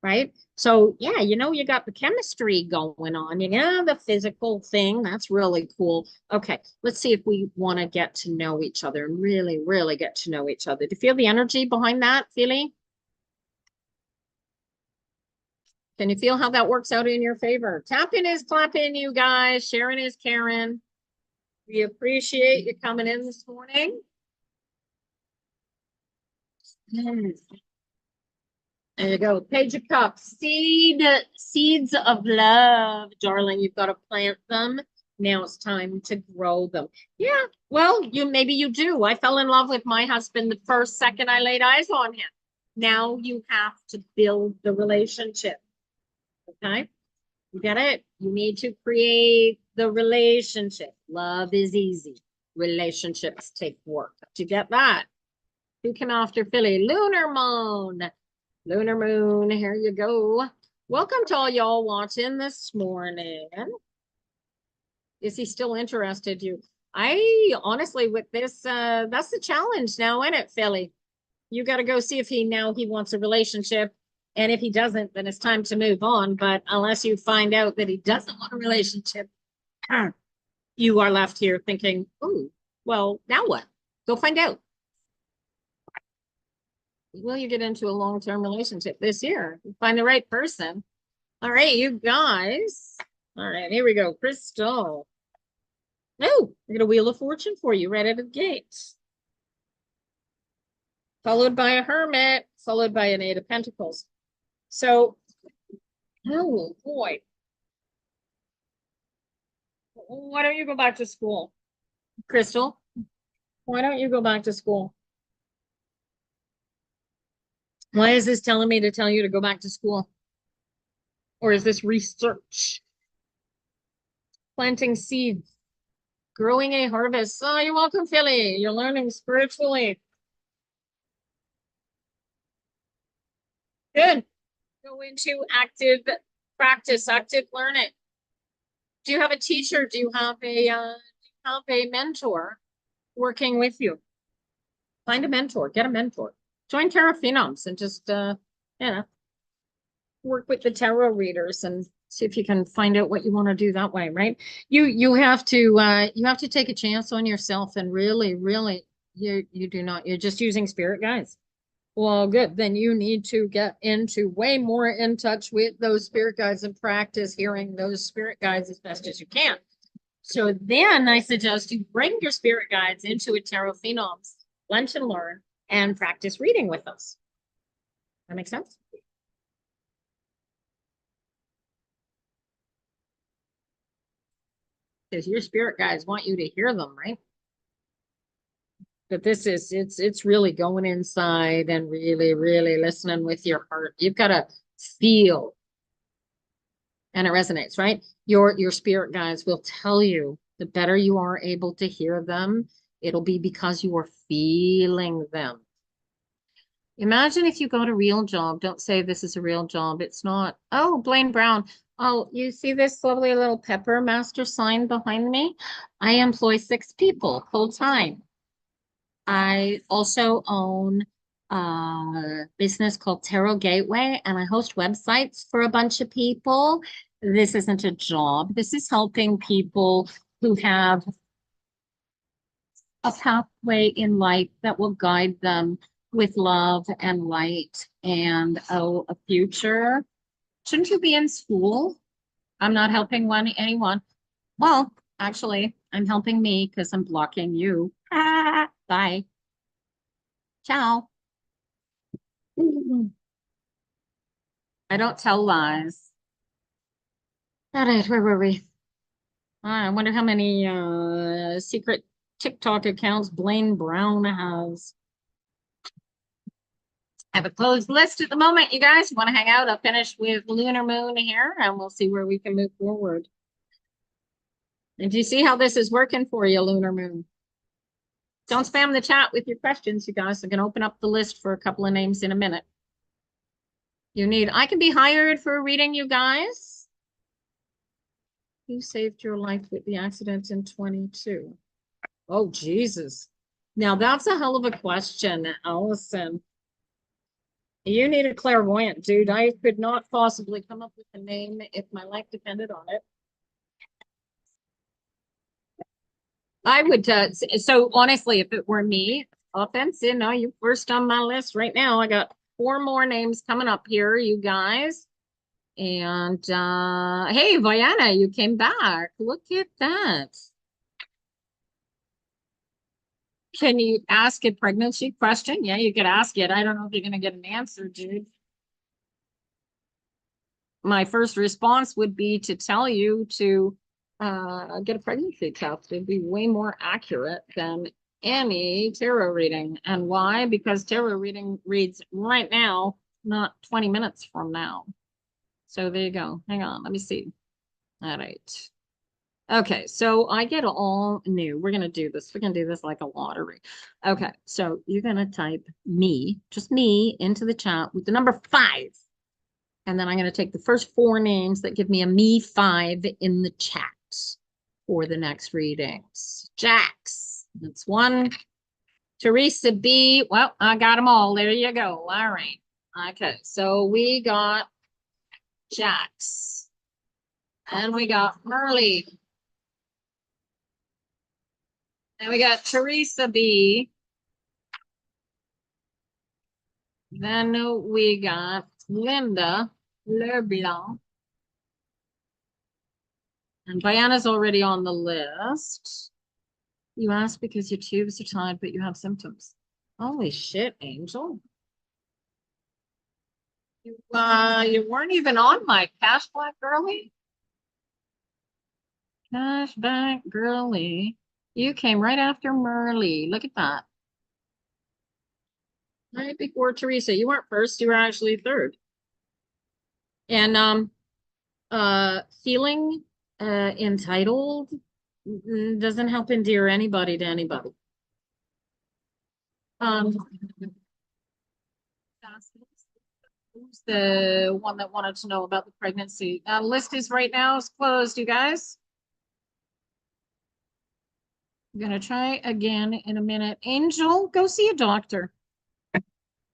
right? So yeah, you got the chemistry going on. The physical thing, that's really cool. Okay, let's see if we want to get to know each other and really, really get to know each other. Do you feel the energy behind that, Philly? Can you feel how that works out in your favor? Tapping is clapping, you guys. Sharon is Karen. We appreciate you coming in this morning. There you go. Page of Cups. Seeds of love, darling. You've got to plant them. Now it's time to grow them. Yeah. Well, maybe you do. I fell in love with my husband the first second I laid eyes on him. Now you have to build the relationship. Okay. You get it? You need to create the relationship. Love is easy. Relationships take work. Do you get that? Who came after Philly? Lunar Moon. Lunar Moon, here you go. Welcome to all y'all watching this morning. Is he still interested? I honestly, with this, that's the challenge now, isn't it, Philly? You got to go see if he wants a relationship. And if he doesn't, then it's time to move on. But unless you find out that he doesn't want a relationship, you are left here thinking, oh, well, now what? Go find out. Will you get into a long-term relationship this year? Find the right person. All right, you guys. All right, here we go. Crystal. Oh, I got a Wheel of Fortune for you right out of the gates. Followed by a Hermit, followed by an 8 of Pentacles. So, oh boy. Why don't you go back to school? Crystal, why don't you go back to school? Why is this telling me to tell you to go back to school? Or is this research? Planting seeds, growing a harvest. Oh, you're welcome, Philly. You're learning spiritually. Good. Go into active practice, active learning. Do you have a teacher? Do you have a mentor working with you? Find a mentor, get a mentor. Join Terra Phenoms and just work with the tarot readers and see if you can find out what you want to do that way, right? You have to take a chance on yourself and really, really you do not, you're just using spirit guides. Well, good. Then you need to get into way more in touch with those spirit guides and practice hearing those spirit guides as best as you can. So then I suggest you bring your spirit guides into a Tarot Phenoms lunch and learn and practice reading with us. That makes sense? Because your spirit guides want you to hear them, right? But this is it's really going inside and really listening with your heart. You've got to feel, and it resonates, right? Your spirit guides will tell you the better you are able to hear them, it'll be because you are feeling them. Imagine if you got a real job. Don't say this is a real job. It's not. Oh, Blaine Brown. Oh, you see this lovely little pepper master sign behind me? I employ 6 people full time. I also own a business called Tarot Gateway, and I host websites for a bunch of people. This isn't a job. This is helping people who have a pathway in life that will guide them with love and light and a future. Shouldn't you be in school? I'm not helping anyone. Well, actually, I'm helping me because I'm blocking you. Ah, bye. Ciao. I don't tell lies. All right, where were we? I wonder how many secret TikTok accounts Blaine Brown has. I have a closed list at the moment. You guys want to hang out? I'll finish with Lunar Moon here and we'll see where we can move forward. And do you see how this is working for you, Lunar Moon? Don't spam the chat with your questions, you guys. I'm going to open up the list for a couple of names in a minute. I can be hired for a reading, you guys. Who saved your life with the accident in 22? Oh, Jesus. Now, that's a hell of a question, Allison. You need a clairvoyant, dude. I could not possibly come up with a name if my life depended on it. I would, so honestly, if it were me, offense, you're first on my list right now. I got 4 more names coming up here, you guys. And hey, Vianna, you came back. Look at that. Can you ask a pregnancy question? Yeah, you could ask it. I don't know if you're going to get an answer, dude. My first response would be to tell you to get a pregnancy test. It'd be way more accurate than any tarot reading. And why? Because tarot reading reads right now, not 20 minutes from now. So there you go. Hang on, let me see. All right. Okay, so I get all new. We're gonna do this. We're gonna do this like a lottery. Okay, so you're gonna type me, just me, into the chat with the number 5. And then I'm going to take the first 4 names that give me a me 5 in the chat for the next readings. Jax, that's 1. Teresa B. Well, I got them all. There you go. All right. Okay, so we got Jax. And we got Merle. And we got Teresa B. Then we got Linda LeBlanc. And Diana's already on the list. You asked because your tubes are tied, but you have symptoms. Holy shit, Angel. You weren't even on my Cashback Girly. Cashback Girly. You came right after Merle. Look at that. Right before Teresa. You weren't first, you were actually 3rd. And feeling entitled doesn't help endear anybody to anybody. Who's the one that wanted to know about the pregnancy? List is right now is closed, you guys. I'm gonna try again in a minute. Angel, go see a doctor.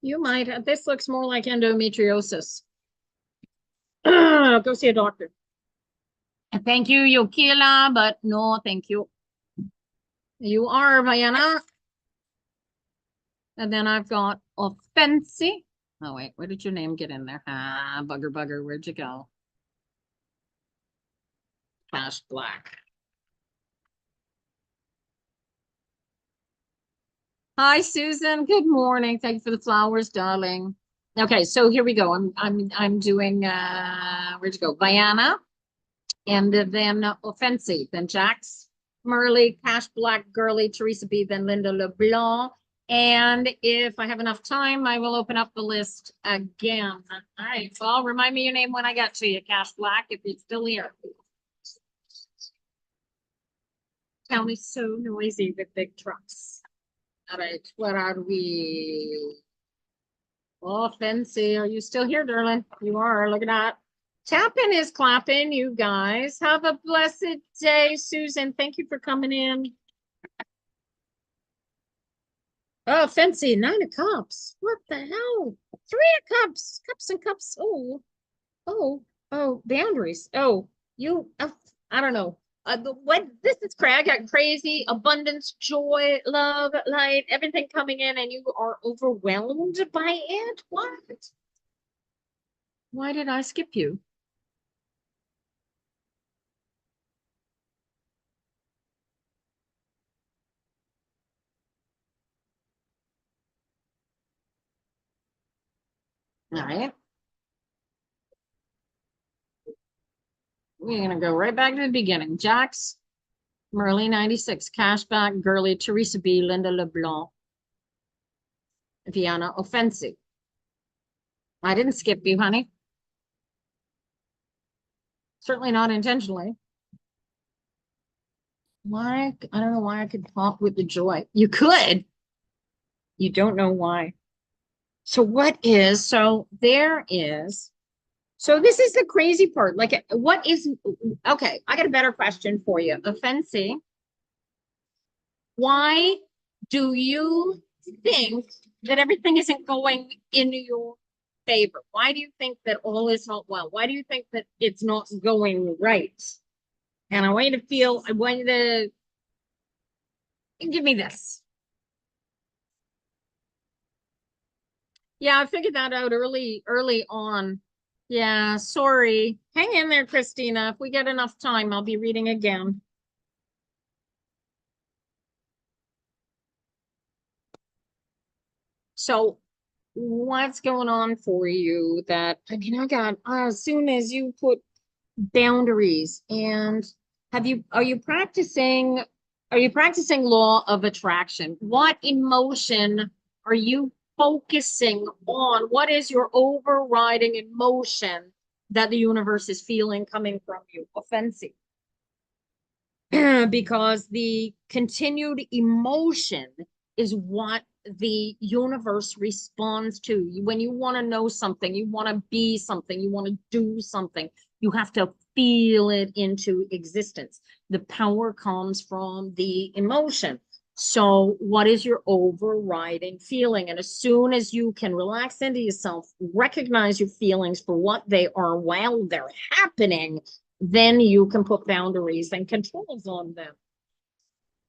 You might. This looks more like endometriosis. Go see a doctor. Thank you, Yokila, but no, thank you. You are Vienna. And then I've got Offensi. Oh, wait, where did your name get in there? Ah, bugger, where'd you go? Cash Black. Hi, Susan. Good morning. Thank you for the flowers, darling. Okay, so here we go. I'm doing where'd you go? Viana and then Offensive, then Jax, Murley, Cash Black, Girly, Teresa B, then Linda LeBlanc. And if I have enough time, I will open up the list again. All right. Well, remind me your name when I get to you, Cash Black, if you're still here. Town is so noisy with big trucks. All right, what are we? Oh, Fancy, are you still here, darling? You are. Look at that. Tapping is clapping, you guys. Have a blessed day, Susan. Thank you for coming in. Oh, Fancy, 9 of Cups. What the hell? 3 of Cups. Cups and cups. Oh, boundaries. Oh, you, I don't know. What this is Craig got crazy abundance, joy, love, light, everything coming in, and you are overwhelmed by it. What? Why did I skip you? All right. We're gonna go right back to the beginning. Jax, Merle 96, Cashback, Girly, Teresa B, Linda LeBlanc, Viana Offensive. I didn't skip you, honey. Certainly not intentionally. Why? I don't know why I could pop with the joy. You could. You don't know why. So there is, so this is the crazy part. Like, what is, okay, I got a better question for you. Offensive. Why do you think that everything isn't going in your favor? Why do you think that all is not well? Why do you think that it's not going right? And I want you to give me this. Yeah, I figured that out early on. Yeah, sorry. Hang in there, Christina. If we get enough time, I'll be reading again. So what's going on for you that, I mean, I got, as soon as you put boundaries and are you practicing law of attraction? What emotion are you focusing on? What is your overriding emotion that the universe is feeling coming from you? Offensive. Because the continued emotion is what the universe responds to. When you want to know something, you want to be something, you want to do something, you have to feel it into existence. The power comes from the emotion. So, what is your overriding feeling? And as soon as you can relax into yourself, recognize your feelings for what they are while they're happening, then you can put boundaries and controls on them.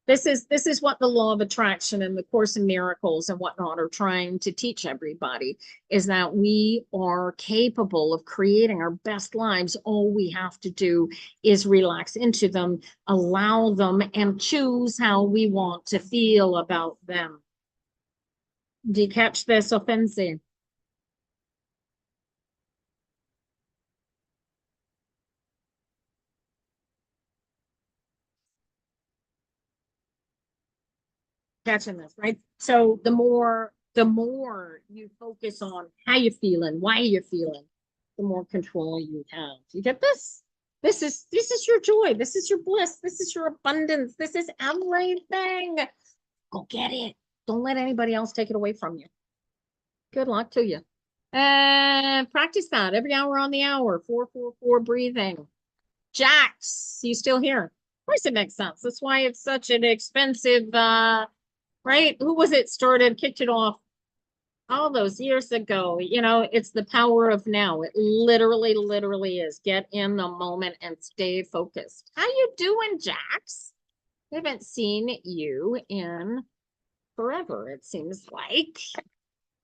This is what the law of attraction and the Course in Miracles and whatnot are trying to teach everybody, is that we are capable of creating our best lives. All we have to do is relax into them, allow them, and choose how we want to feel about them. Do you catch this, Offensive? Catching this, right? So the more you focus on how you're feeling, why you're feeling, the more control you have. You get this? This is your joy. This is your bliss. This is your abundance. This is everything. Go get it. Don't let anybody else take it away from you. Good luck to you. And practice that every hour on the hour. 4-4-4 breathing. Jax, you still here? Of course it makes sense. That's why it's such an expensive right? Who was it started, kicked it off all those years ago? It's the power of now. It literally is. Get in the moment and stay focused. How you doing, Jax? I haven't seen you in forever, it seems like.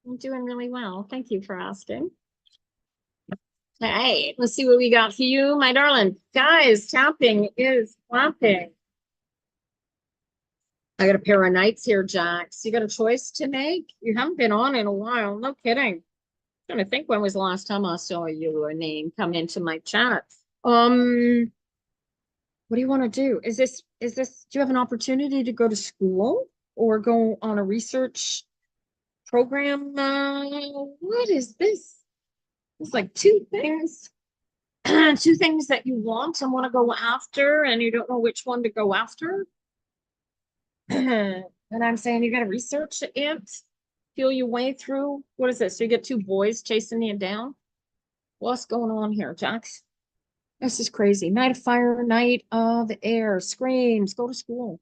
I'm doing really well. Thank you for asking. All right, let's see what we got for you, my darling. Guys, tapping is clapping. I got a pair of knights here, Jax. You got a choice to make? You haven't been on in a while. No kidding. Trying to think when was the last time I saw your name come into my chat. What do you want to do? Do you have an opportunity to go to school or go on a research program? What is this? It's like two things. Two things that you want and want to go after, and you don't know which one to go after. And I'm saying you got to research it, feel your way through. What is this? So you get two boys chasing you down? What's going on here, Jax? This is crazy. Night of fire, night of air, screams, go to school.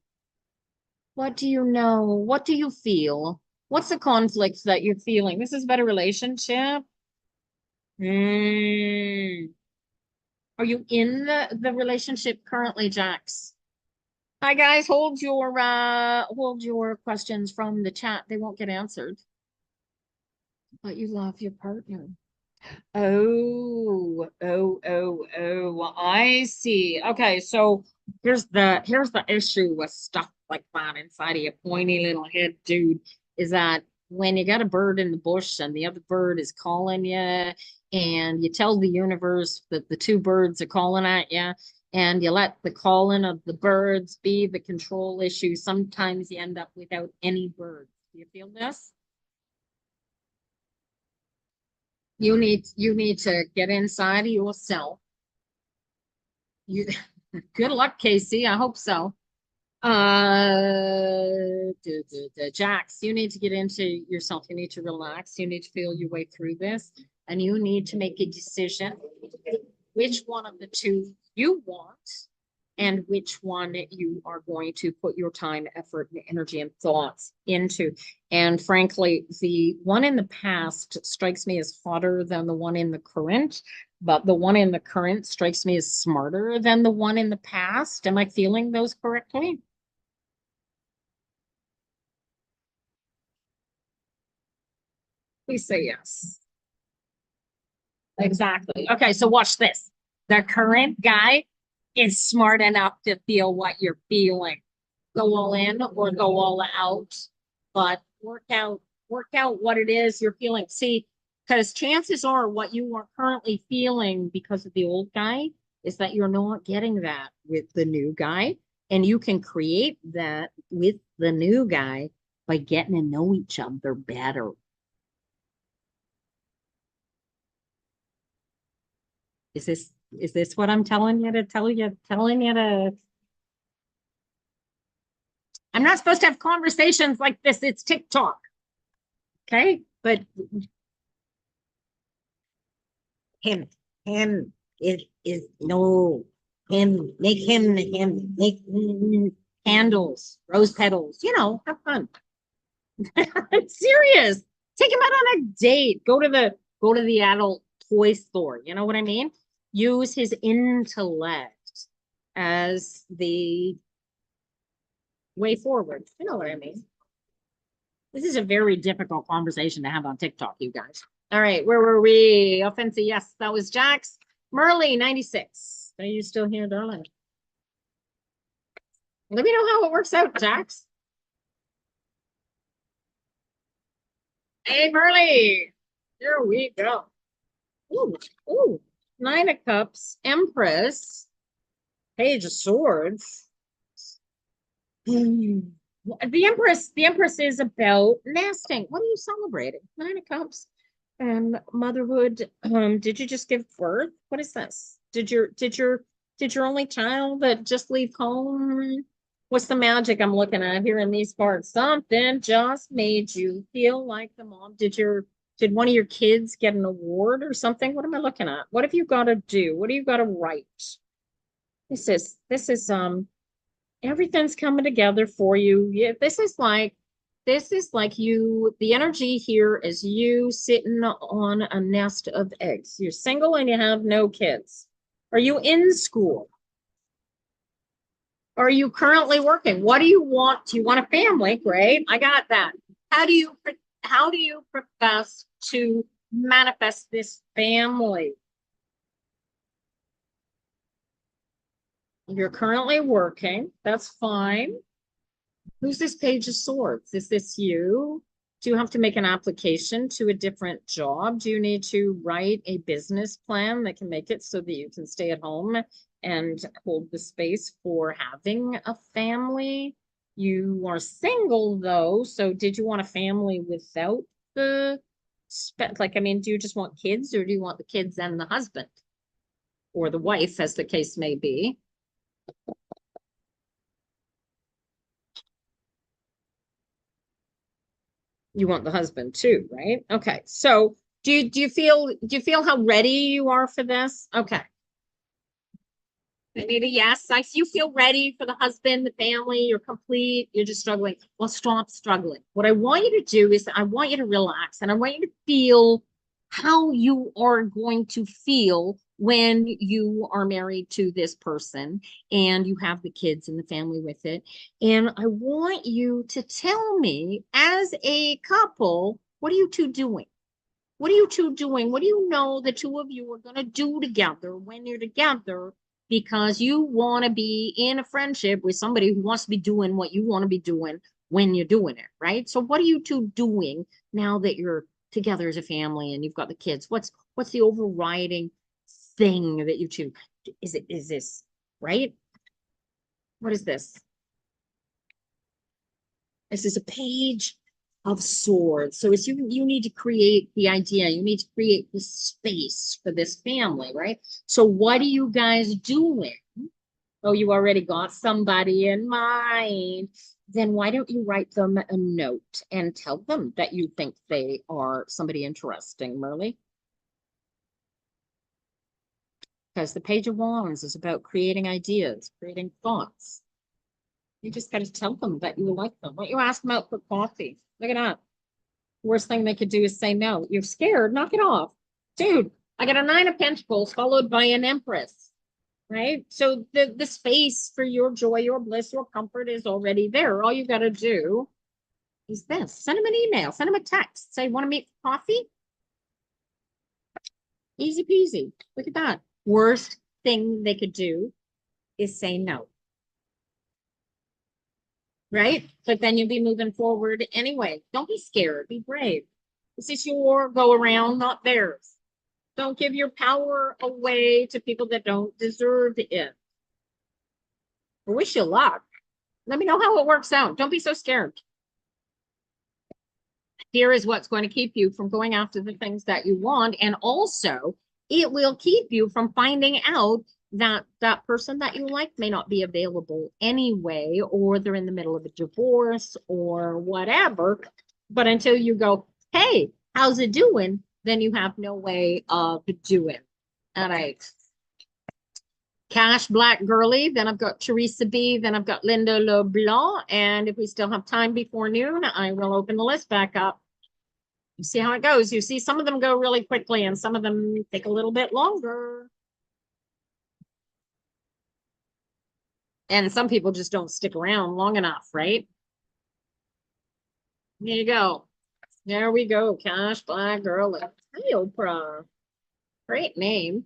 What do you know? What do you feel? What's the conflicts that you're feeling? This is about a relationship. Mm. Are you in the relationship currently, Jax? Hi guys, hold your questions from the chat. They won't get answered. But you love your partner. Oh, I see. Okay, so here's the issue with stuff like that inside of your pointy little head, dude, is that when you got a bird in the bush and the other bird is calling you, and you tell the universe that the two birds are calling at you, and you let the calling of the birds be the control issue, sometimes you end up without any birds. Do you feel this? You need to get inside of yourself. You good luck, Casey. I hope so. Jax, you need to get into yourself. You need to relax. You need to feel your way through this, and you need to make a decision which one of the two you want and which one you are going to put your time, effort, and energy and thoughts into. And frankly, the one in the past strikes me as hotter than the one in the current, but the one in the current strikes me as smarter than the one in the past. Am I feeling those correctly? Please say yes. Exactly. Okay, so watch this. The current guy is smart enough to feel what you're feeling. Go all in or go all out, but work out what it is you're feeling. See, because chances are what you are currently feeling because of the old guy is that you're not getting that with the new guy. And you can create that with the new guy by getting to know each other better. Is this what I'm telling you to tell you, telling you to? I'm not supposed to have conversations like this. It's TikTok. Okay. But him, him is no him. Make candles, rose petals. Have fun. I'm serious. Take him out on a date. Go to the adult toy store. You know what I mean? Use his intellect as the way forward. You know what I mean? This is a very difficult conversation to have on TikTok, you guys. All right, where were we? Offensive, yes, that was Jax. Merle, 96. Are you still here, darling? Let me know how it works out, Jax. Hey, Merle. Here we go. Ooh. Nine of Cups, Empress, Page of Swords. The Empress is about nesting. What are you celebrating? Nine of Cups and motherhood. Did you just give birth? What is this? Did your only child that just leave home? What's the magic I'm looking at here in these parts? Something just made you feel like the mom. Did one of your kids get an award or something? What am I looking at? What have you got to do? What do you got to write? This is everything's coming together for you. Yeah, this is like you, the energy here is you sitting on a nest of eggs. You're single and you have no kids. Are you in school? Are you currently working? What do you want? Do you want a family? Great. I got that. How do you profess to manifest this family? You're currently working. That's fine. Who's this Page of Swords? Is this you? Do you have to make an application to a different job? Do you need to write a business plan that can make it so that you can stay at home and hold the space for having a family? You are single though, so did you want a family without the like, I mean, do you just want kids or do you want the kids and the husband or the wife, as the case may be? You want the husband too, right? Okay. So do you feel how ready you are for this? Okay. I need a yes. I you feel ready for the husband, the family, you're complete, you're just struggling. Well, stop struggling. What I want you to do is I want you to relax and I want you to feel how you are going to feel when you are married to this person and you have the kids and the family with it. And I want you to tell me, as a couple, what are you two doing? What are you two doing? What do you know the two of you are going to do together when you're together? Because you want to be in a friendship with somebody who wants to be doing what you want to be doing when you're doing it, right? So what are you two doing now that you're together as a family and you've got the kids? What's the overriding thing that you two is this, right? What is this? This is a Page of Swords. So it's you need to create the idea. You need to create the space for this family, right? So what are you guys doing? Oh, you already got somebody in mind. Then why don't you write them a note and tell them that you think they are somebody interesting, Merle? Because the Page of Wands is about creating ideas, creating thoughts. You just got to tell them that you like them. Why don't you ask them out for coffee? Look at that. Worst thing they could do is say no. You're scared, knock it off. Dude, I got a 9 of Pentacles followed by an Empress, right? So the space for your joy, your bliss, your comfort is already there. All you got to do is this. Send them an email, send them a text. Say, want to meet for coffee? Easy peasy. Look at that. Worst thing they could do is say no, right? But then you'll be moving forward anyway. Don't be scared. Be brave. This is your go around, not theirs. Don't give your power away to people that don't deserve it. I wish you luck. Let me know how it works out. Don't be so scared. Fear is what's going to keep you from going after the things that you want. And also, it will keep you from finding out that that person that you like may not be available anyway, or they're in the middle of a divorce or whatever. But until you go, hey, how's it doing? Then you have no way of doing. All right. Cash Black Girly. Then I've got Teresa B. Then I've got Linda LeBlanc. And if we still have time before noon, I will open the list back up. You see how it goes. You see some of them go really quickly and some of them take a little bit longer. And some people just don't stick around long enough, right? There you go. There we go. Cash Black Girly. Hi, Oprah. Great name.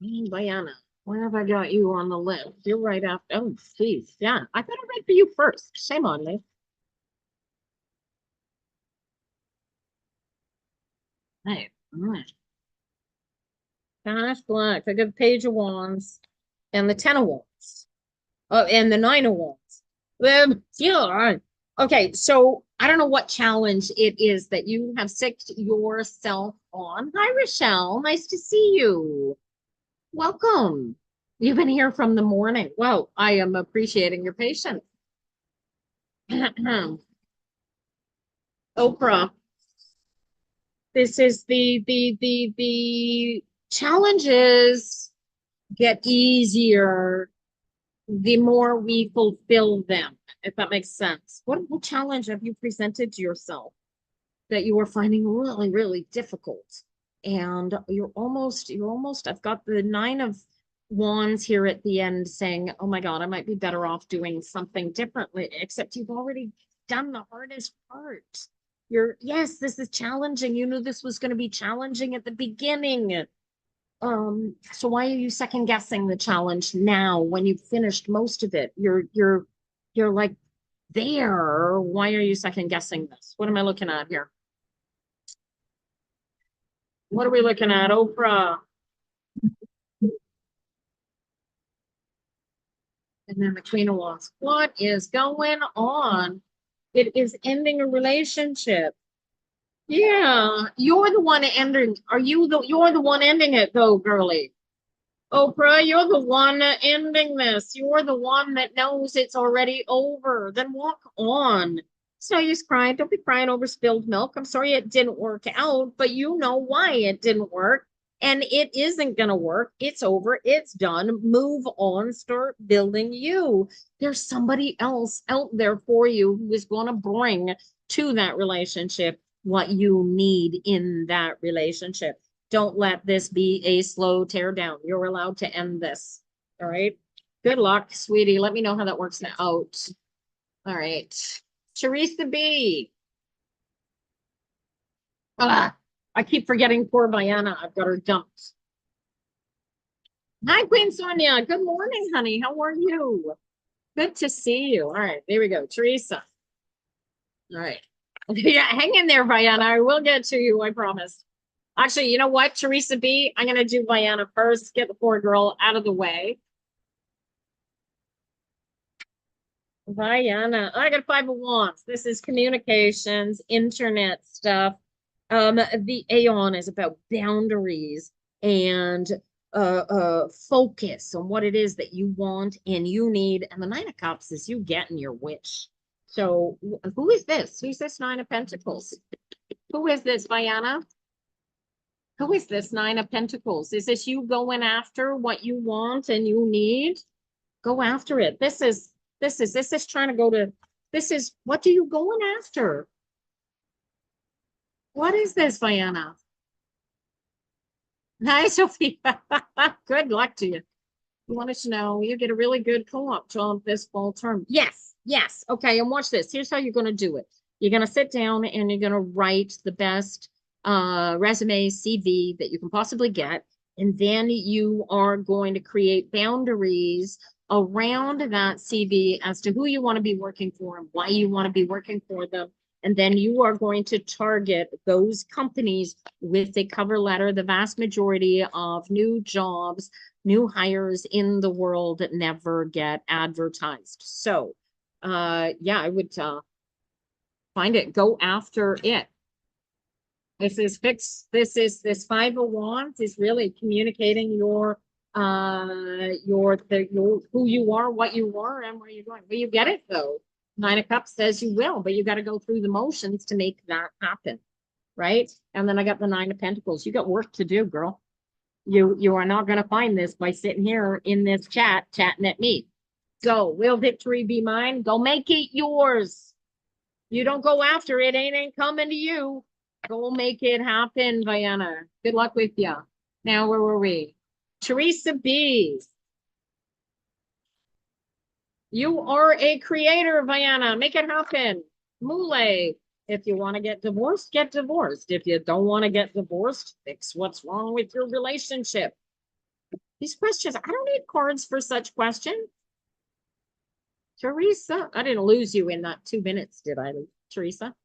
Diana. Where have I got you on the list? You're right after. Oh, please. Yeah. I thought I read for you first. Shame on me. Hey, all right. Cash Black. I got the Page of Wands and the Ten of Wands. Oh, and the 9 of Wands. Yeah. Okay, so I don't know what challenge it is that you have sicked yourself on. Hi, Rochelle. Nice to see you. Welcome. You've been here from the morning. Well, I am appreciating your patience. Oprah, this is the challenges get easier the more we fulfill them, if that makes sense. What challenge have you presented to yourself that you are finding really, really difficult? And you're almost, I've got the 9 of Wands here at the end saying, oh my God, I might be better off doing something differently, except you've already done the hardest part. Yes, this is challenging. You knew this was going to be challenging at the beginning. So why are you second guessing the challenge now when you've finished most of it? You're like there. Why are you second guessing this? What am I looking at here? What are we looking at, Oprah? And then the Queen of Wands. What is going on? It is ending a relationship. Yeah, you're the one ending. You're the one ending it though, girly. Oprah, you're the one ending this. You're the one that knows it's already over. Then walk on. It's no use crying. Don't be crying over spilled milk. I'm sorry it didn't work out, but you know why it didn't work. And it isn't going to work. It's over. It's done. Move on. Start building you. There's somebody else out there for you who is going to bring to that relationship what you need in that relationship. Don't let this be a slow tear down. You're allowed to end this. All right. Good luck, sweetie. Let me know how that works out. All right. Teresa B. Ah, I keep forgetting poor Diana. I've got her dumped. Hi, Queen Sonia. Good morning, honey. How are you? Good to see you. All right. There we go. Teresa. All right. Yeah, hang in there, Diana. I will get to you. I promise. Actually, you know what, Teresa B? I'm going to do Diana first, get the poor girl out of the way. Diana, I got 5 of Wands. This is communications, internet stuff. The Aeon is about boundaries and focus on what it is that you want and you need. And the Nine of Cups is you getting your wish. So who is this? Who's this Nine of Pentacles? Who is this, Diana? Who is this Nine of Pentacles? Is this you going after what you want and you need? Go after it. This is trying to go to, this is, what are you going after? What is this, Diana? Hi, Sophia. Good luck to you. You wanted to know, you get a really good co-op job this fall term. Yes, yes. Okay, and watch this. Here's how you're going to do it. You're going to sit down and you're going to write the best resume, CV that you can possibly get. And then you are going to create boundaries around that CV as to who you want to be working for and why you want to be working for them. And then you are going to target those companies with a cover letter. The vast majority of new jobs, new hires in the world never get advertised. So, yeah, I would find it, go after it. This is fixed. This 5 of Wands is really communicating your who you are, what you are, and where you're going. Will you get it though? 9 of Cups says you will, but you got to go through the motions to make that happen, right? And then I got the 9 of Pentacles. You got work to do, girl. You are not going to find this by sitting here in this chat chatting at me. So will victory be mine? Go make it yours. You don't go after it, ain't coming to you. Go make it happen, Diana. Good luck with you. Now, where were we? Teresa B. You are a creator, Diana. Make it happen. Mule. If you want to get divorced, get divorced. If you don't want to get divorced, fix what's wrong with your relationship. These questions, I don't need cards for such questions. Teresa, I didn't lose you in that 2 minutes, did I, Teresa?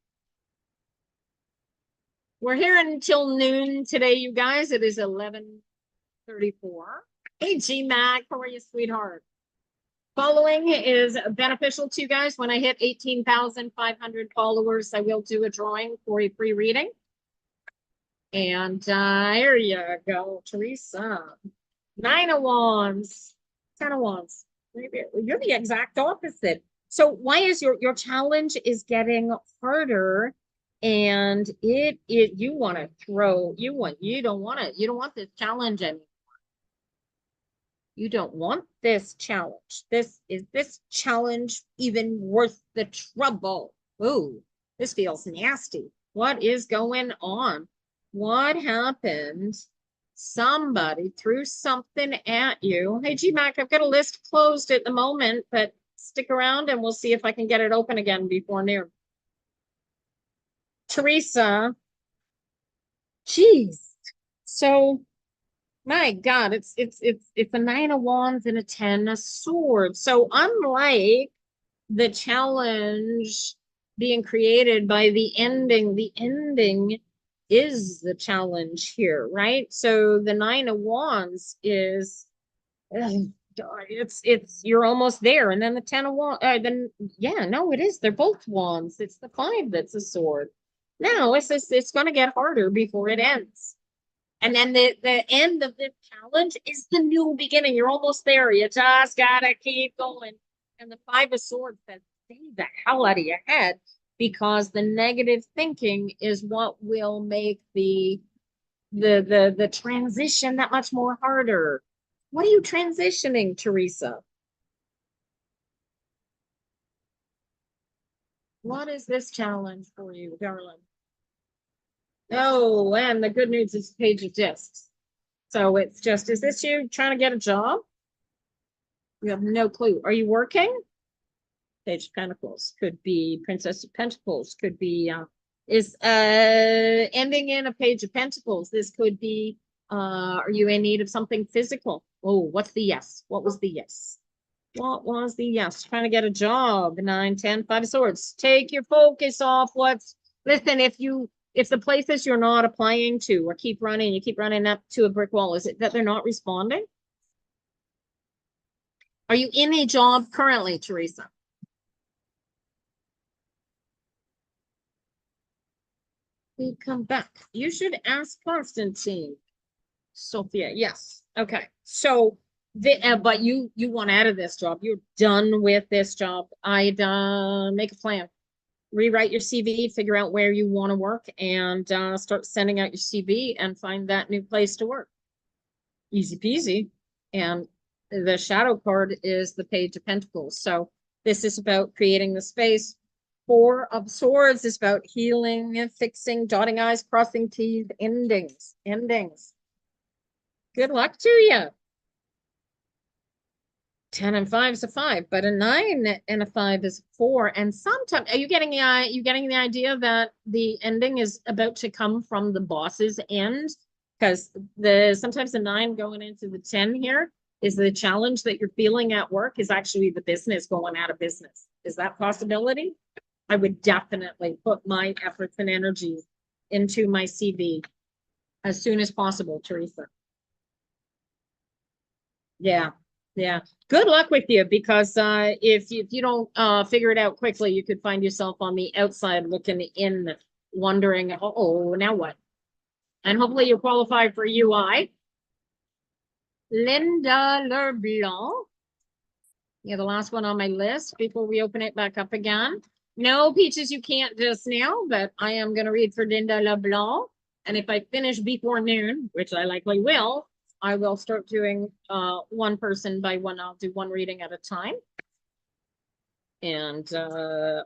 We're here until noon today, you guys. It is 11:34. Hey, G-Mac, how are you, sweetheart? Following is beneficial to you guys. When I hit 18,500 followers, I will do a drawing for a free reading. And here you go, Teresa. 9 of Wands. 10 of Wands. You're the exact opposite. So why is your challenge is getting harder, and you want to throw, you don't want this challenge anymore. You don't want this challenge. This challenge even worth the trouble? Ooh, this feels nasty. What is going on? What happened? Somebody threw something at you. Hey, G-Mac, I've got a list closed at the moment, but stick around and we'll see if I can get it open again before noon. Teresa, geez. So My God, it's a nine of wands and a 10 of swords. So unlike the challenge being created by the ending is the challenge here, right? So the nine of wands is it's you're almost there, and then the 10 of wands, then yeah, no, it is. They're both wands. It's the five that's a sword. No, it's going to get harder before it ends. And then the end of the challenge is the new beginning. You're almost there. You just gotta keep going. And the five of swords says, stay the hell out of your head, because the negative thinking is what will make the transition that much more harder. What are you transitioning, Teresa? What is this challenge for you, darling? Oh, and the good news is page of discs. So it's just, is this you trying to get a job? You have no clue. Are you working? Page of Pentacles could be Princess of Pentacles, could be is ending in a Page of Pentacles. This could be are you in need of something physical? Oh, what's the yes? What was the yes? What was the yes? Trying to get a job. 9, 10, 5 of swords. Take your focus off what's, listen, if the places you're not applying to or you keep running up to a brick wall, is it that they're not responding? Are you in a job currently, Teresa? We come back. You should ask Constantine. Sophia, yes. Okay. So but you want out of this job. You're done with this job. I'd make a plan. Rewrite your CV, figure out where you want to work, and start sending out your CV and find that new place to work. Easy peasy. And the shadow card is the Page of Pentacles. So this is about creating the space. Four of Swords is about healing, fixing, dotting I's, crossing T's, endings. Good luck to you. 10 and 5 is a 5, but a 9 and a 5 is 4. And sometimes, are you getting the idea that the ending is about to come from the boss's end? Because sometimes the 9 going into the 10 here is the challenge that you're feeling at work is actually the business going out of business. Is that possibility? I would definitely put my efforts and energy into my CV as soon as possible, Teresa. Yeah. Yeah. Good luck with you, because if you don't figure it out quickly, you could find yourself on the outside looking in, wondering, oh, now what? And hopefully you qualify for UI. Linda LeBlanc. Yeah, the last one on my list before we open it back up again. No, Peaches, you can't just now, but I am going to read for Linda LeBlanc. And if I finish before noon, which I likely will, I will start doing one person by one. I'll do one reading at a time. And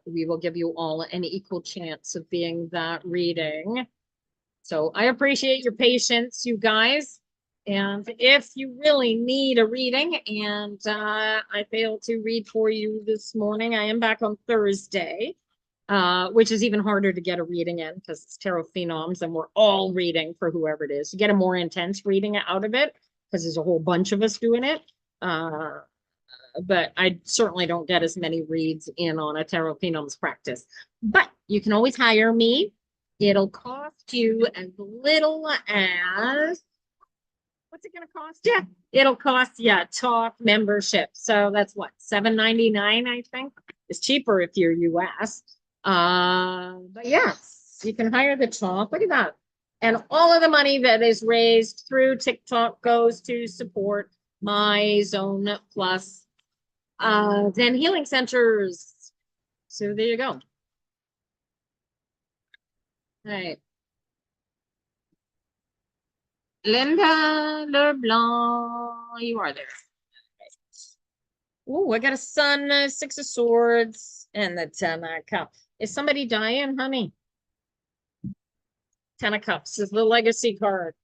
we will give you all an equal chance of being that reading. So I appreciate your patience, you guys. And if you really need a reading and I failed to read for you this morning, I am back on Thursday, which is even harder to get a reading in because it's Tarot Phenoms and we're all reading for whoever it is. You get a more intense reading out of it because there's a whole bunch of us doing it. But I certainly don't get as many reads in on a Tarot Phenoms practice. But you can always hire me. It'll cost you as little as, what's it going to cost you? It'll cost you a talk membership. So that's what, $7.99, I think. It's cheaper if you're US. But yes, you can hire the talk. Look at that. And all of the money that is raised through TikTok goes to support my Zone Plus then healing centers. So there you go. All right. Linda LeBlanc, you are there. Oh, I got a sun, 6 of swords, and the 10 of cups. Is somebody dying, honey? 10 of cups is the legacy card.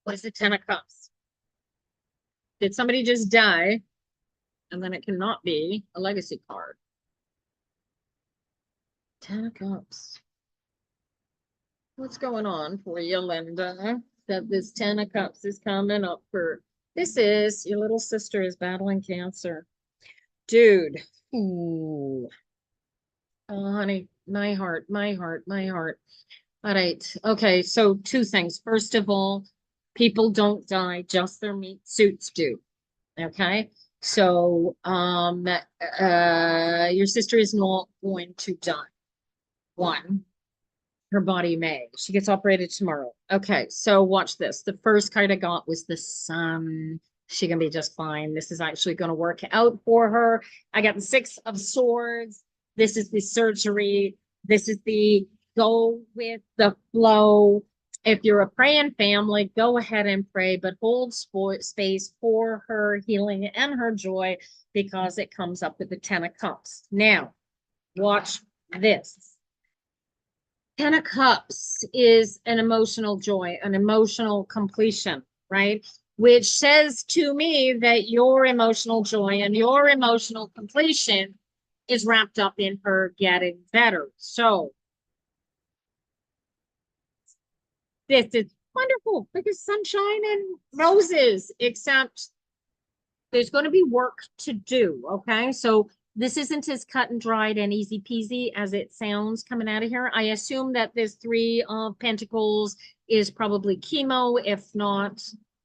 What is the 10 of cups? Did somebody just die? And then it cannot be a legacy card. 10 of cups. What's going on for you, Linda? That this 10 of Cups is coming up for, this is, your little sister is battling cancer. Dude. Ooh. Oh, honey, my heart, my heart, my heart. All right. Okay. So two things. First of all, people don't die, just their meat suits do. Okay. So, your sister is not going to die. One, her body may. She gets operated tomorrow. Okay. So watch this. The first card I got was the sun. She can be just fine. This is actually going to work out for her. I got the 6 of Swords. This is the surgery. This is the go with the flow. If you're a praying family, go ahead and pray, but hold space for her healing and her joy because it comes up with the 10 of Cups. Now, watch this. 10 of Cups is an emotional joy, an emotional completion, right? Which says to me that your emotional joy and your emotional completion is wrapped up in her getting better. So this is wonderful because sunshine and roses, except there's going to be work to do. Okay. So this isn't as cut and dried and easy peasy as it sounds coming out of here. I assume that this 3 of Pentacles is probably chemo, if not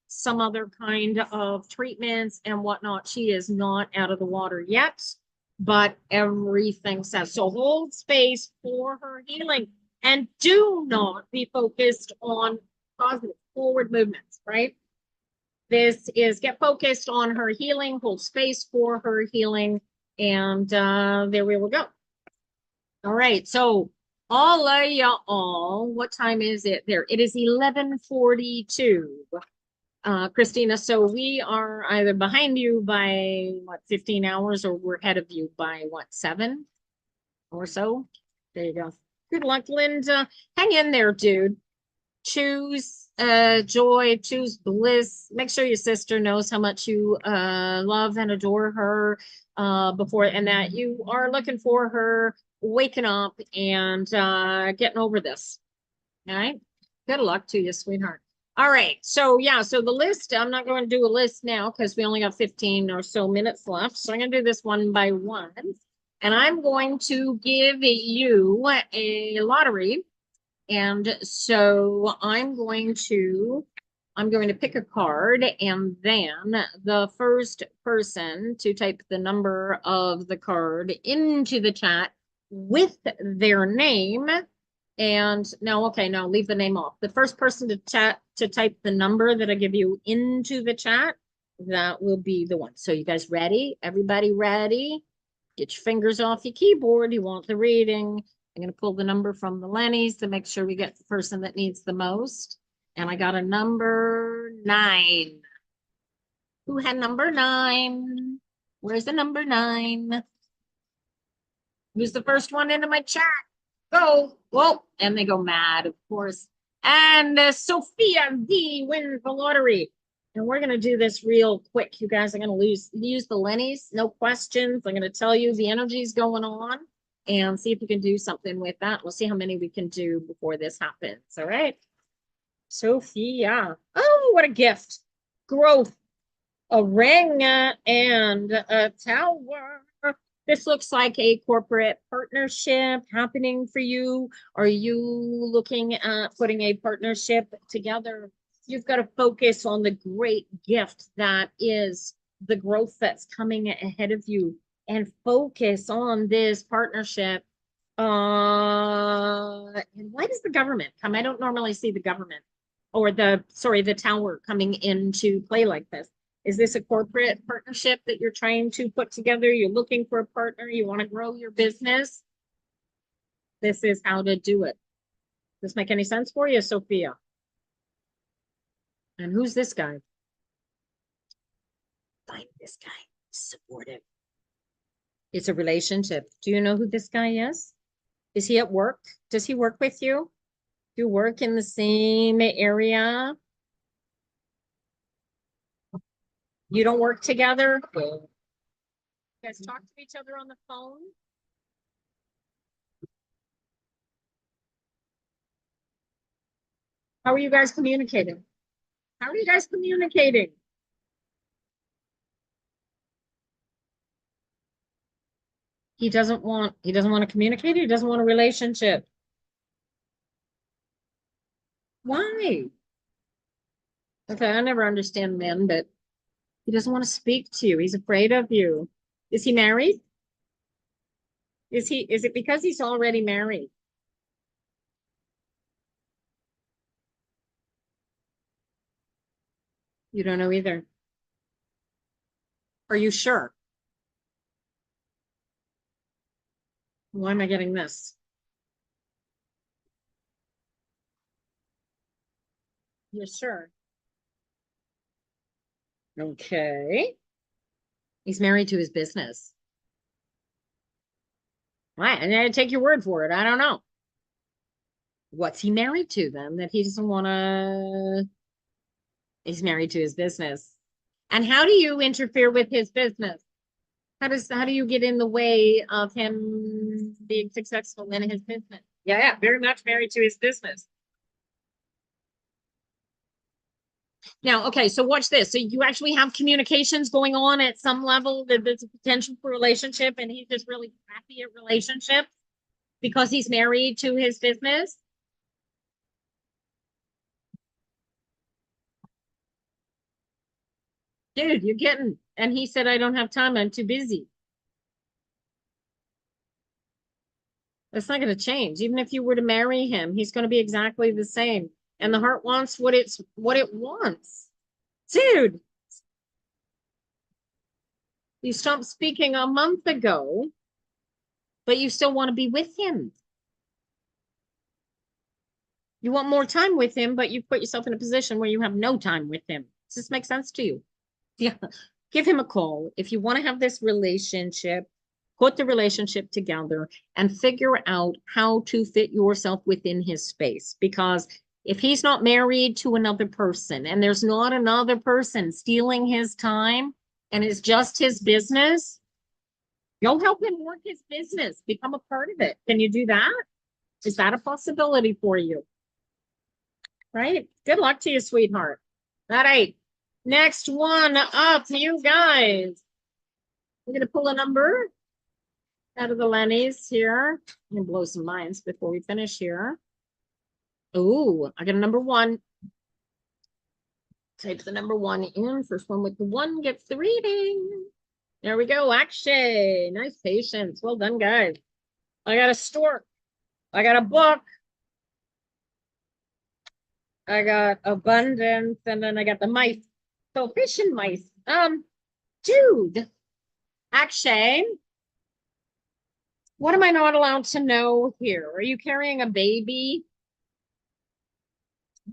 some other kind of treatments and whatnot. She is not out of the water yet, but everything says so. Hold space for her healing and do not be focused on positive forward movements, right? This is get focused on her healing, hold space for her healing, and there we will go. All right, so all of y'all, what time is it there? It is 11:42, Christina. So we are either behind you by what, 15 hours, or we're ahead of you by what, 7 or so? There you go. Good luck, Linda. Hang in there, dude. Choose joy, choose bliss. Make sure your sister knows how much you love and adore her before, and that you are looking for her waking up and getting over this. All right. Good luck to you, sweetheart. All right. So yeah, so the list, I'm not going to do a list now because we only got 15 or so minutes left. So I'm going to do this one by one. And I'm going to give you a lottery. And so I'm going to pick a card, and then the first person to type the number of the card into the chat with their name. And no, okay, no, leave the name off. The first person to type the number that I give you into the chat, that will be the one. So you guys ready? Everybody ready? Get your fingers off your keyboard. You want the reading. I'm going to pull the number from the Lennies to make sure we get the person that needs the most. And I got a number 9. Who had number 9? Where's the number 9? Who's the first one into my chat? Go. Whoa. And they go mad, of course. And Sophia D wins the lottery. And we're going to do this real quick, you guys. I'm going to use the Lennies. No questions. I'm going to tell you the energy's going on and see if we can do something with that. We'll see how many we can do before this happens. All right. Sophia. Oh, what a gift. Growth. A ring and a tower. This looks like a corporate partnership happening for you. Are you looking at putting a partnership together? You've got to focus on the great gift that is the growth that's coming ahead of you, and focus on this partnership. And why does the government come? I don't normally see the government or the tower coming into play like this. Is this a corporate partnership that you're trying to put together? You're looking for a partner. You want to grow your business. This is how to do it. Does this make any sense for you, Sophia? And who's this guy? Find this guy. Supportive. It's a relationship. Do you know who this guy is? Is he at work? Does he work with you? Do you work in the same area? You don't work together? You guys talk to each other on the phone? How are you guys communicating? How are you guys communicating? He doesn't want to communicate. He doesn't want a relationship. Why? Okay, I never understand men, but he doesn't want to speak to you. He's afraid of you. Is he married? Is it because he's already married? You don't know either. Are you sure? Why am I getting this? You're sure. Okay. He's married to his business. Right. And I take your word for it. I don't know. What's he married to then that he doesn't want to? He's married to his business. And how do you interfere with his business? How do you get in the way of him being successful in his business? Yeah, yeah, very much married to his business. Now, okay, so watch this. So you actually have communications going on at some level that there's a potential for a relationship, and he's just really crappy at relationships because he's married to his business. Dude, you're getting, and he said, I don't have time, I'm too busy. That's not going to change. Even if you were to marry him, he's going to be exactly the same. And the heart wants what it wants. Dude, you stopped speaking a month ago, but you still want to be with him. You want more time with him, but you put yourself in a position where you have no time with him. Does this make sense to you? Yeah. Give him a call. If you want to have this relationship, put the relationship together and figure out how to fit yourself within his space. Because if he's not married to another person and there's not another person stealing his time and it's just his business, you'll help him work his business, become a part of it. Can you do that? Is that a possibility for you? Right? Good luck to you, sweetheart. All right. Next one up, you guys. We're going to pull a number out of the Lennies here. I'm going to blow some minds before we finish here. Oh, I got a number one. Type the number one in. First one with the one gets the reading. There we go. Akshay. Nice patience. Well done, guys. I got a stork. I got a book. I got abundance. And then I got the mice. So fish and mice. Dude. Akshay. What am I not allowed to know here? Are you carrying a baby?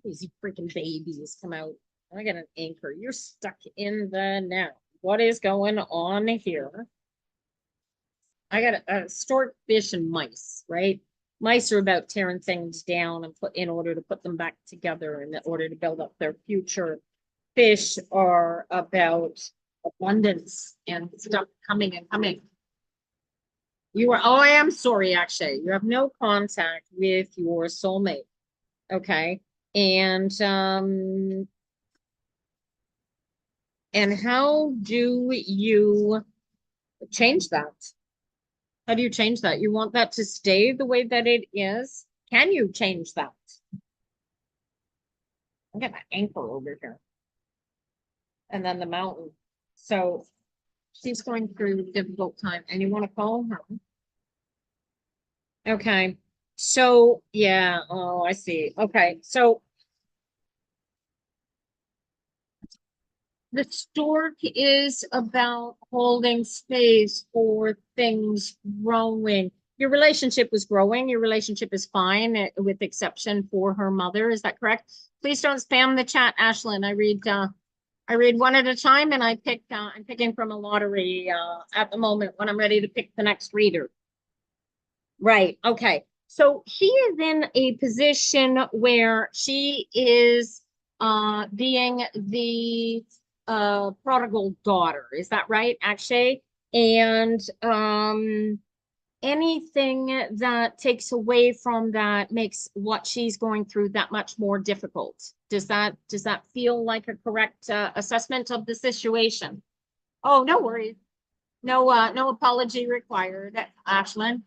These freaking babies come out. I got an anchor. You're stuck in the now. What is going on here? I got a stork, fish, and mice, right? Mice are about tearing things down and put in order to put them back together in order to build up their future. Fish are about abundance and stuff coming and coming. Oh, I am sorry, actually. You have no contact with your soulmate. Okay. And how do you change that? How do you change that? You want that to stay the way that it is? Can you change that? I got my ankle over here. And then the mountain. So she's going through a difficult time and you want to call her. Okay. So yeah, oh, I see. Okay. So the stork is about holding space for things growing. Your relationship was growing. Your relationship is fine, with exception for her mother. Is that correct? Please don't spam the chat, Ashlyn. I read one at a time, and I'm picking from a lottery at the moment when I'm ready to pick the next reader. Right. Okay. So she is in a position where she is being the prodigal daughter. Is that right, Akshay? And anything that takes away from that makes what she's going through that much more difficult. Does that feel like a correct assessment of the situation? Oh, no worries. No apology required, Ashlyn.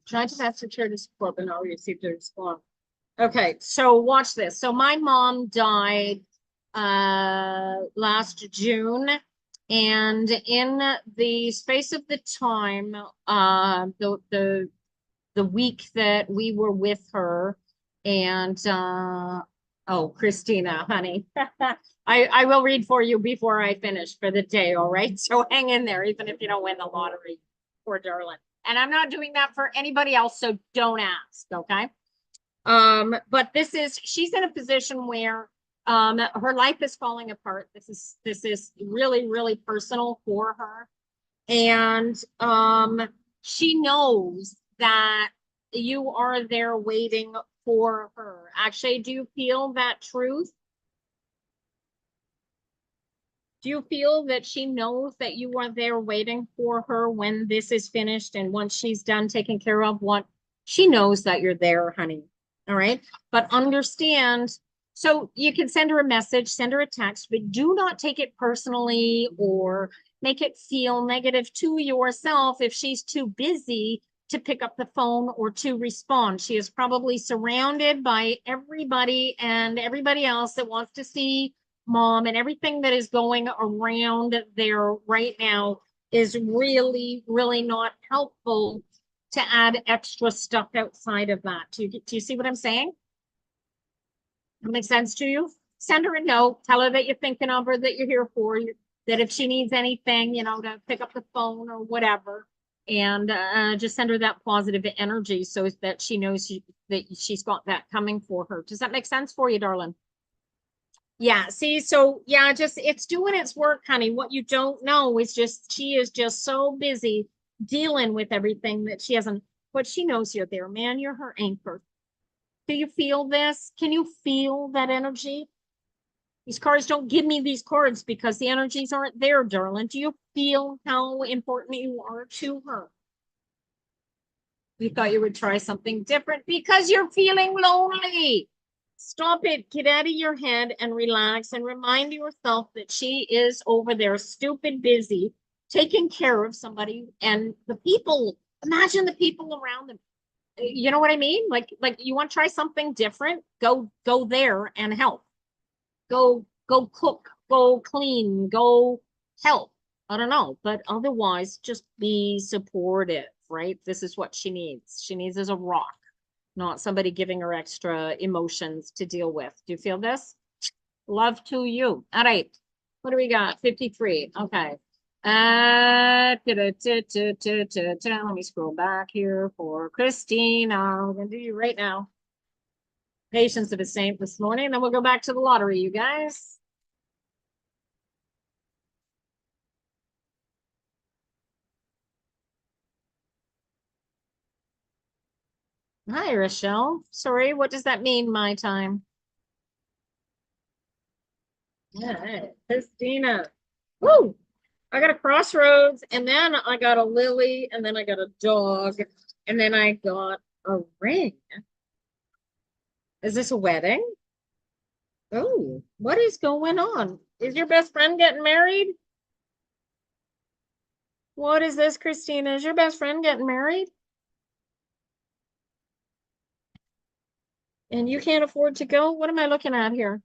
Try to message her to support, but not received a response. Okay, so watch this. So my mom died last June, and in the space of the time, the week that we were with her, and oh, Christina, honey, I will read for you before I finish for the day, all right? So hang in there, even if you don't win the lottery, poor darling. And I'm not doing that for anybody else, so don't ask, okay? But she's in a position where her life is falling apart. This is really, really personal for her. And she knows that you are there waiting for her. Actually, do you feel that truth? Do you feel that she knows that you are there waiting for her when this is finished and once she's done taking care of what she knows that you're there, honey? All right. But understand, so you can send her a message, send her a text, but do not take it personally or make it feel negative to yourself if she's too busy to pick up the phone or to respond. She is probably surrounded by everybody and everybody else that wants to see mom, and everything that is going around there right now is really, really not helpful to add extra stuff outside of that. Do you see what I'm saying? That makes sense to you? Send her a note, tell her that you're thinking of her, that you're here for you, that if she needs anything, to pick up the phone or whatever, and just send her that positive energy so that she knows that she's got that coming for her. Does that make sense for you, darling? Yeah, see, so yeah, just it's doing its work, honey. What you don't know is just she is just so busy dealing with everything that she hasn't, but she knows you're there, man. You're her anchor. Do you feel this? Can you feel that energy? These cards don't give me these cards because the energies aren't there, darling. Do you feel how important you are to her? We thought you would try something different because you're feeling lonely. Stop it. Get out of your head and relax and remind yourself that she is over there stupid busy taking care of somebody and the people. Imagine the people around them. You know what I mean? Like you want to try something different? Go there and help. Go cook, go clean, go help. I don't know, but otherwise just be supportive, right? This is what she needs. She needs is a rock, not somebody giving her extra emotions to deal with. Do you feel this? Love to you. All right. What do we got? 53. Okay. Let me scroll back here for Christine. I'm gonna do you right now. Patience of a saint this morning. Then we'll go back to the lottery, you guys. Hi, Rochelle. Sorry, what does that mean, my time? Yeah, Christina. Woo! I got a crossroads, and then I got a lily, and then I got a dog, and then I got a ring. Is this a wedding? Oh, what is going on? Is your best friend getting married? What is this, Christina? Is your best friend getting married? And you can't afford to go? What am I looking at here?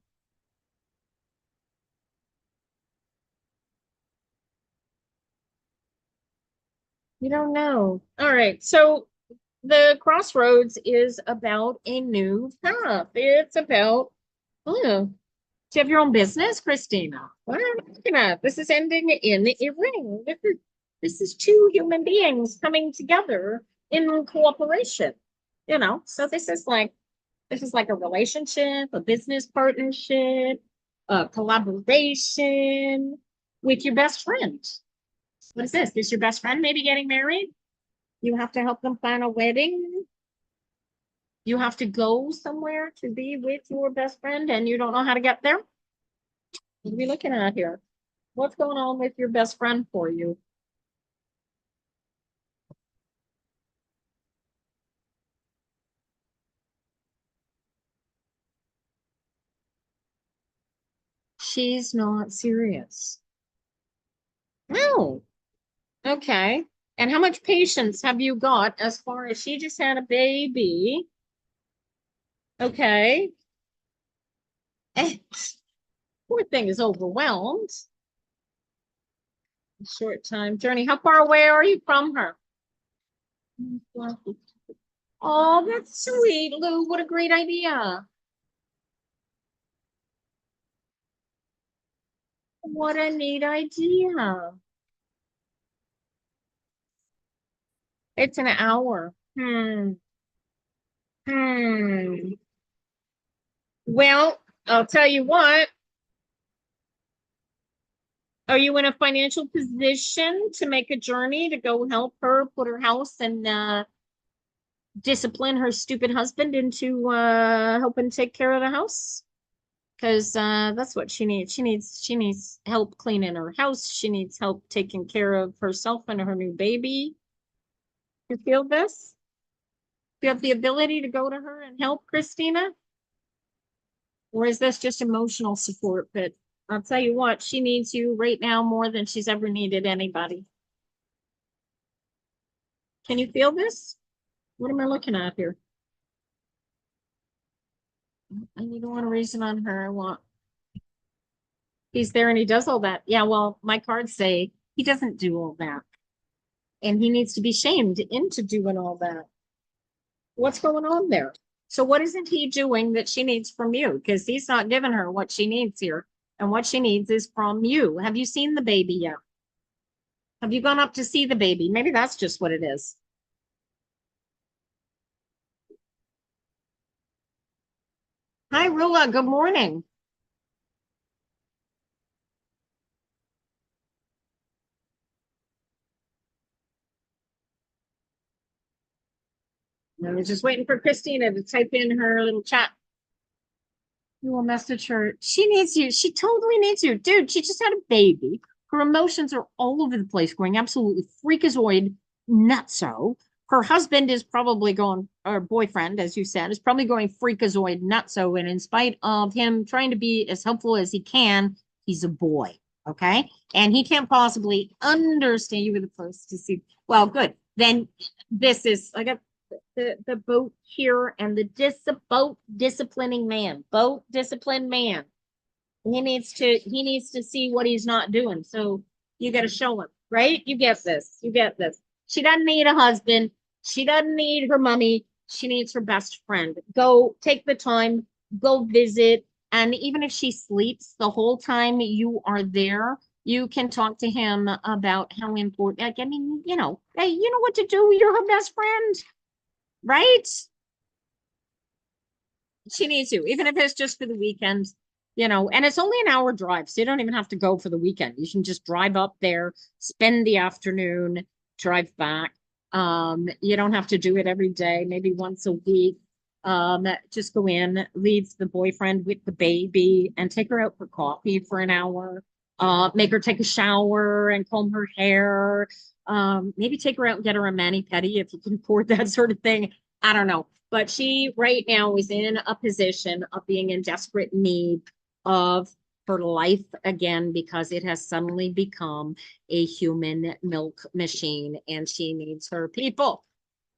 You don't know. All right. So the crossroads is about a new path. It's about, oh, do you have your own business, Christina? What am I looking at? This is ending in a ring. This is two human beings coming together in cooperation. So this is like a relationship, a business partnership, a collaboration with your best friend. What is this? Is your best friend maybe getting married? You have to help them plan a wedding. You have to go somewhere to be with your best friend and you don't know how to get there? What are we looking at here? What's going on with your best friend for you? She's not serious. No. Okay. And how much patience have you got as far as she just had a baby? Okay. Eh, poor thing is overwhelmed. Short time journey. How far away are you from her? Oh, that's sweet, Lou. What a great idea. What a neat idea. It's an hour. Hmm. Well, I'll tell you what. Are you in a financial position to make a journey to go help her put her house and discipline her stupid husband into helping take care of the house? Because that's what she needs. She needs help cleaning her house. She needs help taking care of herself and her new baby. You feel this? Do you have the ability to go to her and help, Christina? Or is this just emotional support? But I'll tell you what, she needs you right now more than she's ever needed anybody. Can you feel this? What am I looking at here? I need to want a reason on her. I want he's there and he does all that. Yeah, well, my cards say he doesn't do all that. And he needs to be shamed into doing all that. What's going on there? So what isn't he doing that she needs from you? Because he's not giving her what she needs here. And what she needs is from you. Have you seen the baby yet? Have you gone up to see the baby? Maybe that's just what it is. Hi, Rula. Good morning. I was just waiting for Christina to type in her little chat. You will message her. She needs you. She totally needs you. Dude, she just had a baby. Her emotions are all over the place, going absolutely freakazoid nutso. Her husband is probably going, or boyfriend, as you said, is probably going freakazoid nutso. And in spite of him trying to be as helpful as he can, he's a boy. Okay. And he can't possibly understand you were the first to see. Well, good. Then this is like a the boat here and the boat disciplining man, boat disciplined man. He needs to see what he's not doing. So you got to show him, right? You get this. You get this. She doesn't need a husband. She doesn't need her mommy. She needs her best friend. Go take the time, go visit. And even if she sleeps the whole time you are there, you can talk to him about how important, like, I mean, hey, you know what to do. You're her best friend, right? She needs you, even if it's just for the weekend, and it's only an hour drive, so you don't even have to go for the weekend. You can just drive up there, spend the afternoon, drive back. You don't have to do it every day, maybe once a week. Just go in, leave the boyfriend with the baby, and take her out for coffee for an hour. Make her take a shower and comb her hair. Maybe take her out and get her a mani-pedi if you can afford that sort of thing. I don't know. But she right now is in a position of being in desperate need of her life again because it has suddenly become a human milk machine and she needs her people.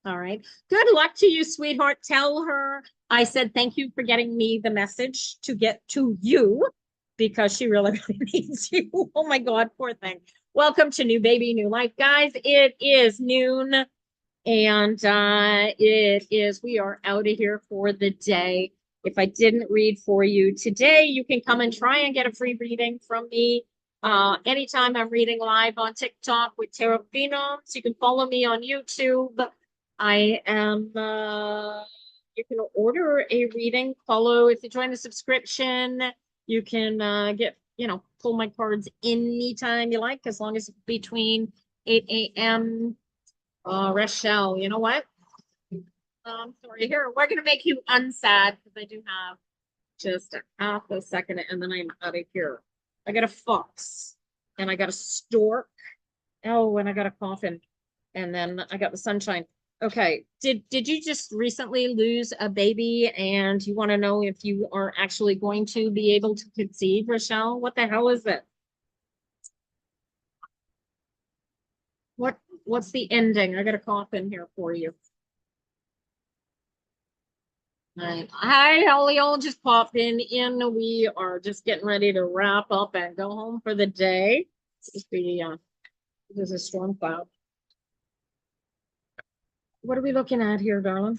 All right. Good luck to you, sweetheart. Tell her I said thank you for getting me the message to get to you because she really, really needs you. Oh my God, poor thing. Welcome to New Baby, New Life, guys. It is noon. And we are out of here for the day. If I didn't read for you today, you can come and try and get a free reading from me. Anytime I'm reading live on TikTok with Tarot Phenoms, you can follow me on YouTube. I am, you can order a reading, if you join the subscription, you can pull my cards anytime you like, as long as it's between 8 a.m. Rochelle, you know what? Sorry. Here, we're gonna make you unsad because I do have just a half a second and then I'm out of here. I got a fox and I got a stork. Oh, and I got a coffin. And then I got the sunshine. Okay. Did you just recently lose a baby and you want to know if you are actually going to be able to conceive, Rochelle? What the hell is it? What's the ending? I got a coffin here for you. Right. Hi, Holly. Just popped in. We are just getting ready to wrap up and go home for the day. There's a storm cloud. What are we looking at here, darling?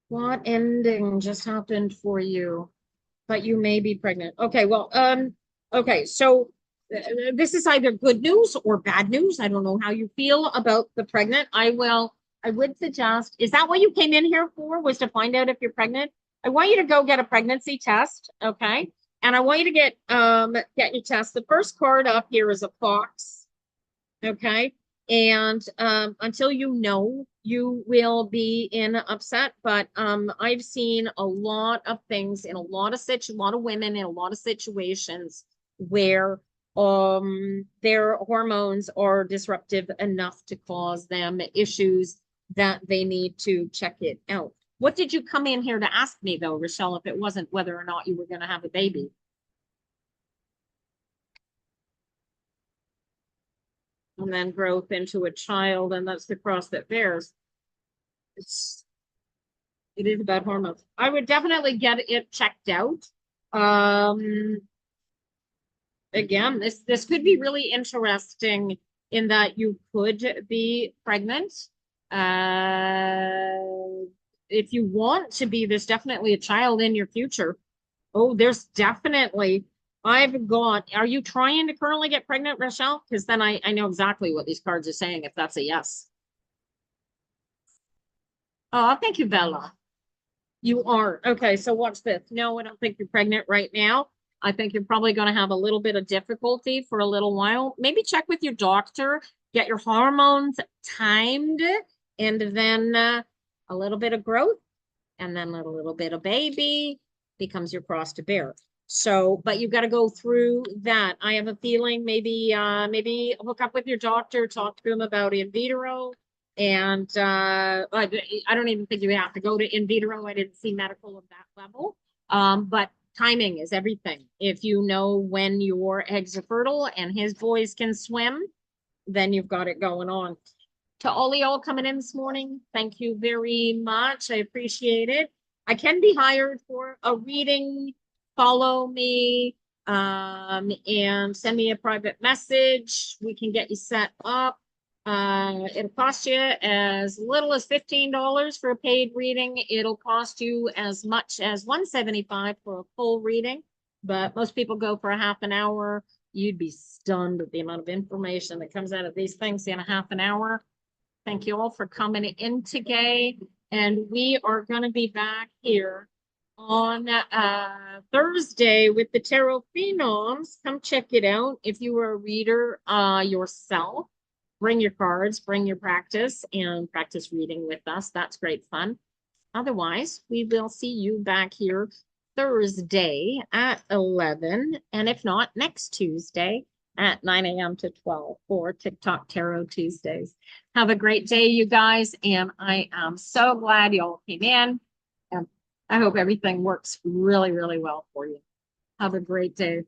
What ending just happened for you? But you may be pregnant. Okay, well, okay, so this is either good news or bad news. I don't know how you feel about the pregnant. I would suggest, is that what you came in here for? Was to find out if you're pregnant? I want you to go get a pregnancy test, okay? And I want you to get your test. The first card up here is a fox. Okay. And until you know, you will be in upset. But I've seen a lot of things in a lot of women in a lot of situations where their hormones are disruptive enough to cause them issues that they need to check it out. What did you come in here to ask me though, Rochelle, if it wasn't whether or not you were going to have a baby? And then growth into a child, and that's the cross that bears. It's it is about hormones. I would definitely get it checked out. Um, Again, this could be really interesting in that you could be pregnant. Uh, if you want to be, there's definitely a child in your future. Oh, there's definitely. I've got. Are you trying to currently get pregnant, Rochelle? Because then I know exactly what these cards are saying if that's a yes. Oh, thank you, Bella. You are. Okay, so watch this. No, I don't think you're pregnant right now. I think you're probably going to have a little bit of difficulty for a little while. Maybe check with your doctor, get your hormones timed, and then a little bit of growth, and then a little bit of baby becomes your cross to bear. So, but you've got to go through that. I have a feeling maybe hook up with your doctor, talk to him about in vitro, and I don't even think you have to go to in vitro. I didn't see medical of that level. But timing is everything. If you know when your eggs are fertile and his boys can swim, then you've got it going on. To all y'all coming in this morning, thank you very much. I appreciate it. I can be hired for a reading. Follow me and send me a private message. We can get you set up. It'll cost you as little as $15 for a paid reading. It'll cost you as much as $175 for a full reading, but most people go for a half an hour. You'd be stunned at the amount of information that comes out of these things in a half an hour. Thank you all for coming in today. And we are going to be back here on Thursday with the Tarot Phenoms. Come check it out. If you are a reader yourself, bring your cards, bring your practice, and practice reading with us. That's great fun. Otherwise, we will see you back here Thursday at 11. And if not, next Tuesday at 9 a.m. to 12 for TikTok Tarot Tuesdays. Have a great day, you guys. And I am so glad y'all came in. And I hope everything works really, really well for you. Have a great day.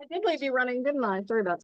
I did leave you running, didn't I? Sorry about that.